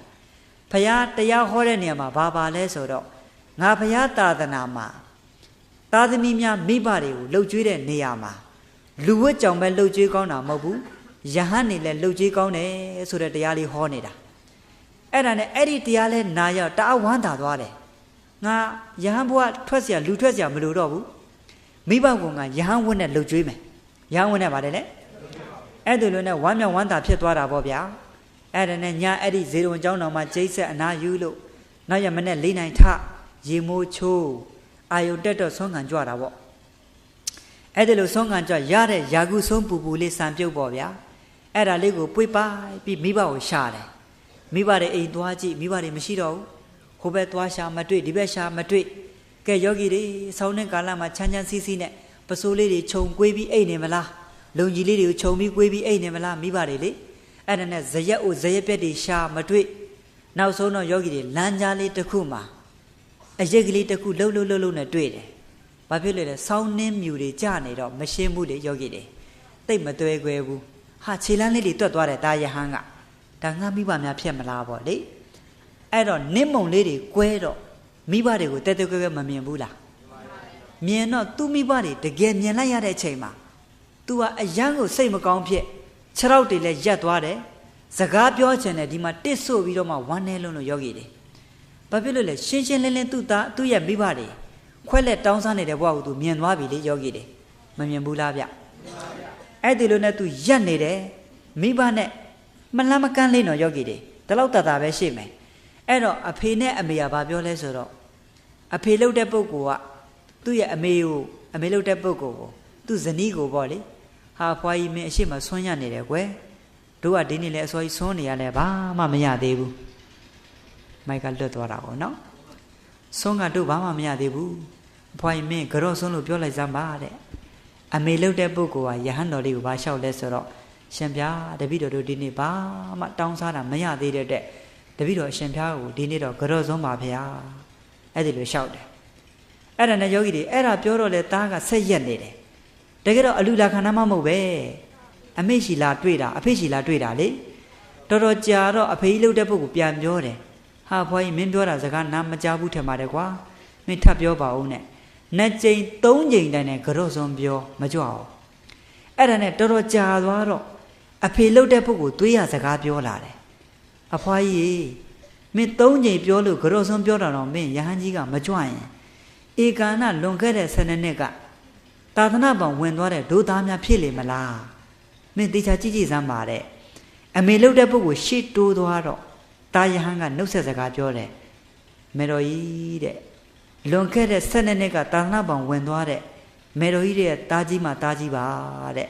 ာဖျားတရားဟောတဲ့နေရာမှာဘာပါလဲဆိုတော့ငါဖျားသာသနာမှာသားသမီးများမိဘတွေကိုလှုပ်ကြွေးတဲ့နေရာမှာလူဝတ်ကြောင့်ပဲလှုပ်ကြွေးကောင်းတာမဟုတ်ဘူးယဟန်နေလဲလှုပ်ကြွေးကောင်းတယ်ဆိုတဲ့တရားလေးဟောနေတာအဲ့ဒါနဲ့အဲ့ဒီတရားလဲနာရောက်တအားဝမ်းသာသွားတယ်ငါယဟန်ဘုရားထွက်เสียလူထွက်เสียမလို့တော့ဘူးမိဘကငါယဟန်ဝတ်နဲ့လှုပ်ကြွေးမယ်ယဟန်ဝတ်နဲ့ပါတယ်လေအဲ့ဒါလိုနဲ့ဝမ်းမြောက်ဝမ်းသာဖြစ်သွားတာပေါ့ဗျာအဲ့ဒါနဲ့ညာအဲ့ဒီဇေရဝန်ကျောင်းတော်မှာကျိတ်ဆက်အနာယူလို့နောက်ရမနဲ့၄နိုင်ထရေမိုးချိုးအာယုတက်တော့ဆုံးခံကြွတာပေါ့အဲ့ဒါလိုဆုံးခံကြွရတဲ့ယာကုဆုံးပူပူလေးစံပြုတ်ပေါ့ဗျာအဲ့ဒါလေးကိုပွေ့ပိုက်ပြီးမိဘကိုရှာတယ်မိဘတွေအိမ်သွားကြည့်မိဘတွေမရှိတော့ဘူးဟိုဘက်သွားရှာမတွေ့ဒီဘက်ရှာမတွေ့ကဲယောဂီတွေဆောင်းတဲ့ကာလမှာချမ်းချမ်းစီးစီးနဲ့ပစိုးလေးတွေခြုံကွေးပြီးအိတ်နေမလားလုံကြီးလေးတွေကိုခြုံပြီးကွေးပြီးအိတ်နေမလားမိဘတွေလေအဲ့ဒါနဲ့ဇရက်အိုဇရက်ပြက်တွေရှာမတွေ့နောက်ဆုံးတော့ယောဂီတွေလမ်းကြားလေးတစ်ခုမှာအရက်ကလေးတစ်ခုလှုပ်နဲ့တွေ့တယ်ဘာဖြစ်လဲဆောင်းနှင်းမြူတွေကြနေတော့မရှင်းဘူးလေယောဂီတွေတိတ်မသွဲခွဲဘူးဟာခြေလမ်းလေးတွေတွတ်သွားတယ်တာယဟန်ကဒါငါမိဘများဖြစ်မလားပေါ့လေအဲ့တော့နင်းမုံလေးတွေကွဲတော့မိဘတွေကိုတဲတဲကွဲကွဲမမြင်ဘူးလားမြင်တော့သူ့မိဘတွေတကယ်မြင်လိုက်ရတဲ့အချိန်မှာ तू ကအရန်ကိုစိတ်မကောင်းဖြစ်ခြေထောက်တွေလည်းရက်သွားတယ်စကားပြောချင်တယ်ဒီမှာတစ်ဆို့ပြီးတော့မှဝမ်းနေလုံးလို့ယောဂီတွေဘာဖြစ်လို့လဲရှင်းရှင်းလင်းလင်းသူ့ရဲ့မိဘတွေခွက်လက်တောင်းစားနေတဲ့ဘဝကို तू မြင်သွားပြီလေယောဂီတွေမမြင်ဘူးလားဗျအဲ့ဒီလိုနဲ့ तू ရက်နေတယ်မိဘနဲ့မလမ်းမကန်းလေးတော့ယောဂီတွေဒီလောက်တတာပဲရှိမယ်အဲ့တော့အဖေနဲ့အမေကဘာပြောလဲဆိုတော့အဖေလှုပ်တဲ့ပုဂ္ဂိုလ်ကသူ့ရဲ့အမေလှုပ်တဲ့ပုဂ္ဂိုလ်ကိုသူ့ဇနီးကိုပေါ့လေဟာဖွားကြီးမင်းအရှိမဆွမ်းရနေတယ်ကွယ်တို့ကဒီနေ့လဲအစောကြီးဆွမ်းနေရလဲဘာမှမရသေးဘူးမိုက်ကလွတ်သွားတာပေါ့နော်ဆွမ်းကတို့ဘာမှမရသေးဘူးအဖွားကြီးမင်းကြော့ဆွမ်းလို့ပြောလိုက်စမ်းပါတဲ့အမေလှုပ်တဲ့ပုဂ္ဂိုလ်ကယဟန်တော်လေးကိုဘာလျှောက်လဲဆိုတော့ရှင်ဗျာတပည့်တော်တို့ဒီနေ့ဘာမှတောင်းစားတာမရသေးတဲ့တဲ့တပည့်တော်ရှင်ဗျာကိုဒီနေ့တော့ကြော့ဆွမ်းပါဗျာအဲ့ဒီလိုလျှောက်တယ်အဲ့ဒါနဲ့ယောဂီတွေအဲ့ဒါပြောတော့လေသားကဆက်ရက်နေတယ်တကယ်တော့အလူလာခန္ဓာမမဟုတ်ပဲအမေရှိလာတွေ့တာအဖေရှိလာတွေ့တာလေတော်တော်ကြာတော့အဖေကြီးလှုပ်တဲ့ပုဂ္ဂိုလ်ပြန်ပြောတယ်ဟာဖွားကြီးမင်းပြောတာစကားနားမကြားဘူးထင်ပါတယ်ကွာမင်းထပ်ပြောပါဦးနဲ့နှစ်ကြိမ်သုံးကြိမ်တိုင်နဲ့ကြော့စွန်ပြောမကြွအောင်အဲ့ဒါနဲ့တော်တော်ကြာသွားတော့အဖေလှုပ်တဲ့ပုဂ္ဂိုလ်သွေးရစကားပြောလာတယ်အဖွားကြီးမင်းသုံးကြိမ်ပြောလို့ကြော့စွန်ပြောတာတော့မင်းယဟန်ကြီးကမကြွရင်ဧကာနလွန်ခဲ့တဲ့12နှစ်ကသာသနာ့ဘောင်ဝင်သွားတဲ့ဒုသားများဖြစ်လေမလားမင်းတေချာကြည့်ကြည့်စမ်းပါတဲ့အမေလှုပ်တဲ့ပုဂ္ဂိုလ်ရှေ့တိုးသွားတော့တာယဟန်ကနှုတ်ဆက်စကားပြောတယ်မေတော်ကြီးတဲ့လွန်ခဲ့တဲ့12နှစ်ကသာသနာ့ဘောင်ဝင်သွားတဲ့မေတော်ကြီးရဲ့တားကြီးမှတားကြီးပါတဲ့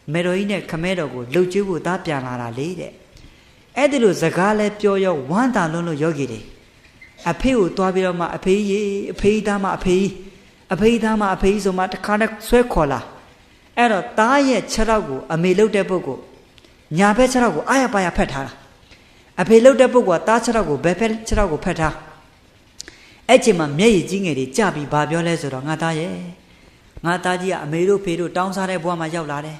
မေတော်ကြီးနဲ့ခမဲတော်ကိုလှုပ်ကျွေးဖို့သားပြန်လာတာလေတဲ့အဲ့ဒီလိုစကားလဲပြောရောဝမ်းသာလွန်းလို့ယောဂီတွေအဖေကိုတွားပြီးတော့မှအဖေကြီးအဖေသားမှအဖေသားမှအဖေကြီးဆိုမှတခါနဲ့ဆွဲခေါ်လာအဲ့တော့သားရဲ့ခြေထောက်ကိုအမေလှုပ်တဲ့ပုဂ္ဂိုလ်ညာဘက်ခြေထောက်ကိုအာရပါရဖက်ထားတာအဖေလှုပ်တဲ့ပုဂ္ဂိုလ်ကသားခြေထောက်ကိုဘယ်ဖက်ခြေထောက်ကိုဖက်ထားအဲ့ချိန်မှာမျက်ရည်ကြီးငယ်တွေကြပြီးဘာပြောလဲဆိုတော့ငါသားရဲ့ ငါသားကြီးကအမေတို့ဖေတို့တောင်းစားတဲ့ဘဝမှာရောက်လာတယ်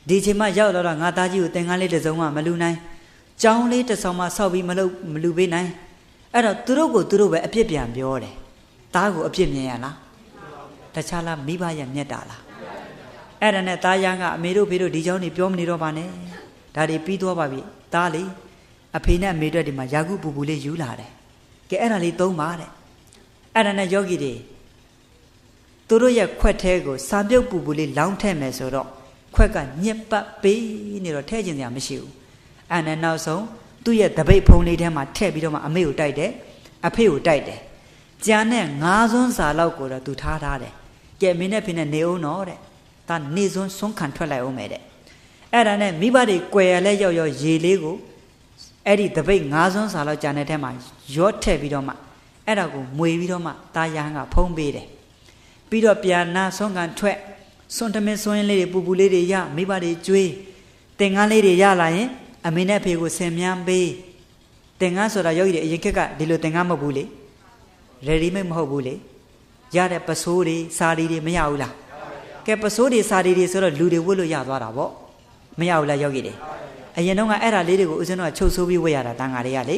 ဒီချိန်မှရောက်လာတော့ငါသားကြီးကိုသင်္ကန်းလေးတစ်စုံမှမလူနိုင်ကြောင်းလေးတစ်ဆောင်မှဆောက်ပြီးမလူပေးနိုင်အဲ့တော့သူတို့ကိုသူတို့ပဲအပြစ်ပြန်ပြောတယ်သားကိုအပြစ်မြင်ရလားတခြားလားမိဘရဲ့မျက်တာလားအဲ့ဒါနဲ့သားရန်ကအမေတို့ဖေတို့ဒီကြောင်းနေပြောမနေတော့ပါနဲ့ဒါတွေပြီးသွားပါပြီသားလေးအဖေနဲ့အမေတို့ဒီမှာယာကုပူပူလေးယူလာတယ်ကဲအဲ့ဒါလေးသုံးပါတဲ့အဲ့ဒါနဲ့ယောဂီတွေသူတို့ရဲ့ခွက်ထဲကိုစာပြုတ်ပူပူလေးလောင်းထည့်မယ်ဆိုတော့ခွက်ကညစ်ပတ်ပေးနေတော့ထည့်ခြင်းစရာမရှိဘူးအဲ့နဲ့နောက်ဆုံးသူ့ရဲ့တပိတ်ဖုံးလေးထဲမှာထည့်ပြီးတော့မှအမေကိုတိုက်တယ်အဖေကိုတိုက်တယ်ကြံနဲ့9စွန်းစာလောက်ကိုတော့သူထားတယ်ကဲမင်းနဲ့ဖေနဲ့နေအောင်တော့တဲ့ဒါနေစွန်းဆွန်းခံထွက်လိုက်အောင်မယ်တဲ့အဲ့ဒါနဲ့မိဘတွေကွယ်ရလဲရောက်ရောက်ရေလေးကိုအဲ့ဒီတပိတ်9စွန်းစာလောက်ကြံတဲ့ထဲမှာရော့ထည့်ပြီးတော့မှအဲ့ဒါကိုမွေပြီးတော့မှတာရဟန်းကဖုံးပေးတယ်ပြီးတော့ပြန်နာဆွန်းခံထွက်စွန့်တမင်းစွန်းလေးတွေပူပူလေးတွေရမိဘတွေကျွေးတင်ငန်းလေးတွေရလာရင်အမေနဲ့ဖေကိုဆင်မြန်းပေးတင်ငန်းဆိုတာယောဂီတွေအရင်ခက်ကဒီလိုတင်ငန်းမဟုတ်ဘူးလေready made မဟုတ်ဘူးလေရတဲ့ပစိုးတွေစာရီတွေမရဘူးလားကဲပစိုးတွေစာရီတွေဆိုတော့လူတွေဝတ်လို့ရသွားတာပေါ့မရဘူးလားယောဂီတွေအရင်တော့ကအဲ့ဒါလေးတွေကိုဦးဇင်းတို့ကချုပ်ဆိုးပြီးဝတ်ရတာတန်ဃာတွေကလေ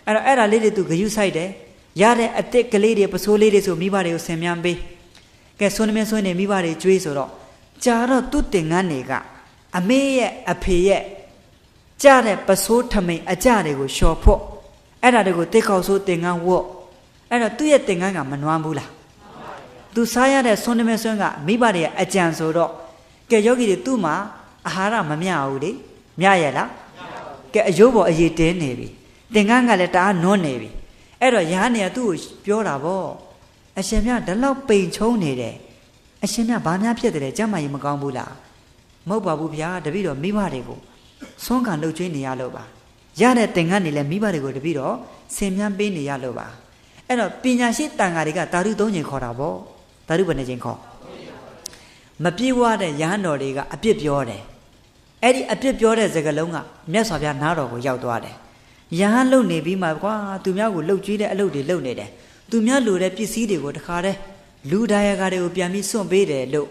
အဲ့တော့အဲ့ဒါလေးတွေသူဂယုစိုက်တယ်ရတဲ့အစ်စ်ကလေးတွေပစိုးလေးတွေဆိုမိဘတွေကိုဆင်မြန်းပေးကဲဆွန်းနေဆွန်းနေမိဘတွေကျွေးဆိုတော့ကြာတော့သူ့တင်ငန်းတွေကအမေရဲ့အဖေရဲ့ကြတဲ့ပစိုးထမိန်အကြတွေကိုလျှော်ဖို့အဲ့ဒါတွေကိုတိတ်ခေါက်ဆိုးတင်ငန်းဝတ်အဲ့တော့သူ့ရဲ့တင်ငန်းကမနှွမ်းဘူးလားသူစားရတဲ့ဆွန်းနေဆွန်းကမိဘတွေရဲ့အကြံဆိုတော့ကဲယောဂီတွေသူ့မှာအာဟာရမမျှဘူးလေမျှရဲ့လားကဲအယိုးပေါ်အရေးတင်းနေပြီတင်ငန်းကလည်းတအားနွန်းနေပြီအဲ့တော့ရားနေကသူ့ကိုပြောတာပေါ့အရှင်မြတ်ဒီလောက်ပိန်ချုံနေတယ်အရှင်မြတ်ဘာများဖြစ်တယ်ကျမကြီးမကောင်းဘူးလားမဟုတ်ပါဘူးဗျာတပည့်တော်မိဘတွေကိုဆွမ်းခံလှုပ်ကျွေးနေရလို့ပါရတဲ့တင်ငန်းနေလဲမိဘတွေကိုတပည့်တော်ဆင်မြန်းပေးနေရလို့ပါအဲ့တော့ပညာရှိတန်ဃာတွေကဓာတု3ချိန်ခေါ်တာပေါ့ဓာတုဘယ်နှချိန်ခေါ်မပြေဝတဲ့ရဟန်းတော်တွေကအပြစ်ပြောတယ်အဲ့ဒီအပြစ်ပြောတဲ့စကားလုံးကမြတ်စွာဘုရားနားတော်ကိုရောက်သွားတယ်ရဟန်းလုံနေပြီးမှကွာသူများကိုလှုပ်ကျွေးတဲ့အလုပ်တွေလုပ်နေတယ်သူများလိုတဲ့ပစ္စည်းတွေကိုတခါတည်းလူဒါယကာတွေကိုပြန်ပြီးစွန့်ပေးတယ်လို့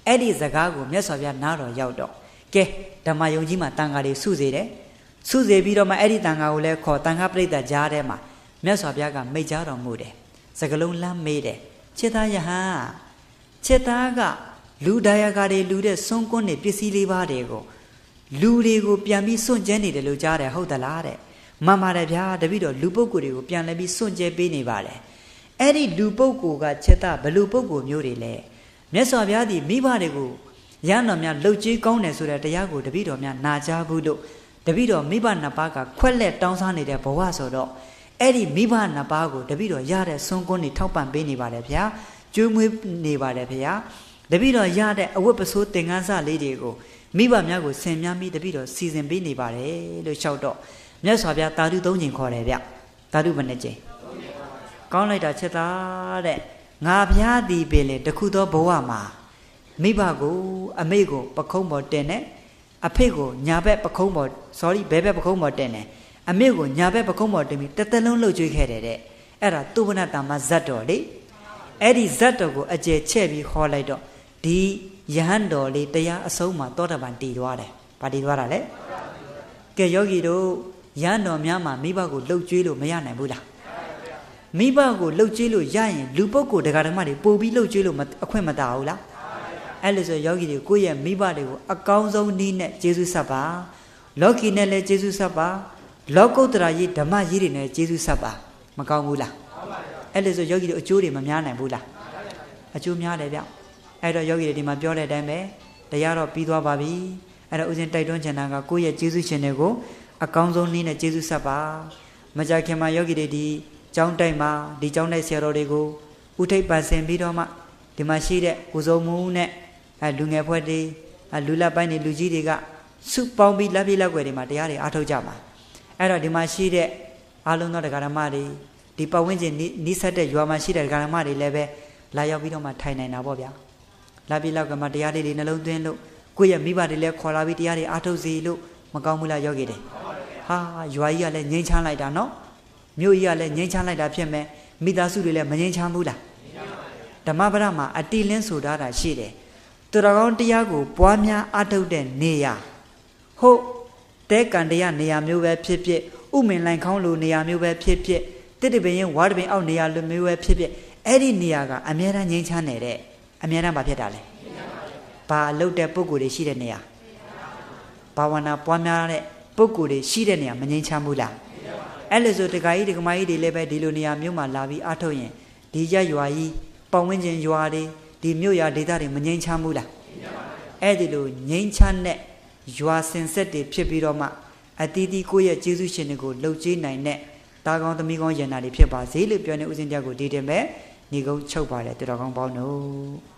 အဲ့ဒီစကားကိုမြတ်စွာဘုရားနားတော်ရောက်တော့ကဲဓမ္မယုံကြီးမှာတန်ဃာတွေစုစေတယ်စုစေပြီးတော့မှအဲ့ဒီတန်ဃာကိုလည်းခေါ်တန်ဃာပရိသတ်ကြားထဲမှာမြတ်စွာဘုရားကမိတ်ကြားတော်မူတယ်စကလုံးလမ်းမေးတယ်ခြေသားယဟန်ခြေသားကလူဒါယကာတွေလူတဲ့စွန့်ကွန်းနေပစ္စည်းလေးပါးတွေကိုလူတွေကိုပြန်ပြီးစွန့်ကျဲနေတယ်လို့ကြားတယ်ဟုတ်သလားတဲ့မှန်ပါတယ်ဗျာတပည့်တော်လူပုဂ္ဂိုလ်တွေကိုပြန်လဲပြီးစွန့်ကျဲပေးနေပါတယ်အဲ့ဒီလူပုဂ္ဂိုလ်ကခြေသားဘလူပုဂ္ဂိုလ်မျိုးတွေလဲမြတ်စွာဘုရားသည်မိဘတွေကိုရဟန်းတော်များလှုပ်ကြီးကောင်းတယ်ဆိုတဲ့တရားကိုတပည့်တော်များနာကြားဘူးလို့တပည့်တော်မိဘနှစ်ပါးကခွက်လက်တောင်းစားနေတဲ့ဘဝဆိုတော့အဲ့ဒီမိဘနှစ်ပါးကိုတပည့်တော်ရတဲ့ဆွန်းကွန်းတွေထောက်ပံ့ပေးနေပါတယ်ဗျာကျွေးမွေးနေပါတယ်ဗျာတပည့်တော်ရတဲ့အဝတ်ပစိုးသင်္ကန်းစလေးတွေကိုမိဘများကိုဆင်မြန်းပြီးတပည့်တော်စီစဉ်ပေးနေပါတယ်လို့လျှောက်တော့မြတ်စွာဘုရားဓာတု3ချိန်ခေါ်တယ်ဗျဓာတုဘယ်နှချိန်ကောင်းလိုက်တာချက်သားတဲ့ငါဘုရားသည်ပင်လေတခုသောဘဝမှာမိဘကိုအမေကိုပခုံးပေါ်တင်တယ်အဖေကိုညာဘက်ပခုံးပေါ်ဘဲဘက်ပခုံးပေါ်တင်တယ်အမေကိုညာဘက်ပခုံးပေါ်တင်ပြီးတစ်သက်လုံးလှုပ်ကြွေးခဲ့တယ်တဲ့အဲ့ဒါသုဘနတမဇတ်တော်လေအဲ့ဒီဇတ်တော်ကိုအကျယ်ချဲ့ပြီးဟောလိုက်တော့ဒီယဟန်တော်လေးတရားအဆုံးမှာသောတာပန်တည်သွားတယ်ဗာတည်သွားတာလေကဲယောဂီတို့ယဟန်တော်များမှာမိဘကိုလှုပ်ကြွေးလို့မရနိုင်ဘူးလားမိဘကိုလှုပ်ကြွေးလို့ရရင်လူပုဂ္ဂိုလ်တရားဓမ္မတွေပို့ပြီးလှုပ်ကြွေးလို့အခွင့်မတာဘူးလားအဲ့လိုဆိုယောဂီတွေကိုယ့်ရဲ့မိဘတွေကိုအကောင်းဆုံးနည်းနဲ့ကျေးဇူးဆက်ပါလောကီနဲ့လည်းကျေးဇူးဆက်ပါလောကုတ္တရာကြီးဓမ္မကြီးတွေနဲ့ကျေးဇူးဆက်ပါမကောင်းဘူးလားအဲ့လိုဆိုယောဂီတို့အကျိုးတွေမများနိုင်ဘူးလားအကျိုးများတယ်ဗျအဲ့တော့ယောဂီတွေဒီမှာပြောတဲ့အတိုင်းပဲတရားတော့ပြီးသွားပါပြီအဲ့တော့ဦးဇင်းတိုက်တွန်းချင်တာကကိုယ့်ရဲ့ကျေးဇူးရှင်တွေကိုအကောင်းဆုံးနည်းနဲ့ကျေးဇူးဆက်ပါမကြခင်မှာယောဂီတွေဒီကျောင်းတိုက်မှာဒီကျောင်းတိုက်ဆရာတော်တွေကိုဥထိပ်ပန်ဆင်ပြီးတော့မှဒီမှာရှိတဲ့ကိုစုံမှုနဲ့လူငယ်ဖွဲ့တွေလူလက်ပိုင်းတွေလူကြီးတွေကစုပေါင်းပြီးလက်ပြလက်ွယ်တွေမှာတရားတွေအားထုတ်ကြပါအဲ့တော့ဒီမှာရှိတဲ့အားလုံးသောတရားဓမ္မတွေဒီပတ်ဝန်းကျင်နီးစပ်တဲ့ရွာမှာရှိတဲ့တရားဓမ္မတွေလည်းပဲလာရောက်ပြီးတော့မှထိုင်နိုင်တာပေါ့ဗျာလက်ပြလက်ကမှတရားလေးတွေနှလုံးသွင်းလို့ကိုယ့်ရဲ့မိဘတွေလည်းခေါ်လာပြီးတရားတွေအားထုတ်စီလို့မကောင်းဘူးလားယောဂီတွေဟာရွာကြီးကလည်းငြိမ်းချမ်းလိုက်တာနော်မြို့ကြီးကလည်းငြိမ်းချမ်းလိုက်တာဖြစ်မယ်မိသားစုတွေလည်းမငြိမ်းချမ်းဘူးလား ဓမ္မပဒမှာအတိလင်းဆိုထားတာရှိတယ်သူတော်ကောင်းတရားကိုပွားများအားထုတ်တဲ့နေရာဟုတ်တဲကံတရားနေရာမျိုးပဲဖြစ်ဖြစ်ဥမင်လိုင်ခေါင်းလိုနေရာမျိုးပဲဖြစ်ဖြစ်တစ်တပင်ရင်ဝါတပင်အောက်နေရာလိုမျိုးပဲဖြစ်ဖြစ်အဲ့ဒီနေရာကအမြဲတမ်းငြိမ်းချမ်းနေတဲ့အမြဲတမ်းဘာဖြစ်တာလဲဘာလှုပ်တဲ့ပုဂ္ဂိုလ်တွေရှိတဲ့နေရာဘာဝနာပွားများတဲ့ပုဂ္ဂိုလ်တွေရှိတဲ့နေရာမငြိမ်းချမ်းဘူးလားအဲ့လိုဆိုတခါကြီးတခမကြီးတွေလည်းပဲဒီလိုနေရာမျိုးမှာလာပြီးအားထုတ်ရင်ဒီရက်ရွာကြီးပတ်ဝန်းကျင်ရွာတွေဒီမြို့ရွာဒေသတွေမငြိမ်းချမ်းဘူးလားအဲ့ဒီလိုငြိမ်းချမ်းတဲ့ရွာစင်ဆက်တွေဖြစ်ပြီးတော့မှအတီးတီးကိုယ့်ရဲ့ကျေးဇူးရှင်တွေကိုလှုပ်ကြည့်နိုင်တဲ့တာကောင်းသမီးကောင်းယန္တာတွေဖြစ်ပါစေလို့ပြောနေဦးဇင်းတရားကိုဒီတင်မဲ့ညီကုန်းချုပ်ပါတယ်တော်ကောင်းပေါင်းတို့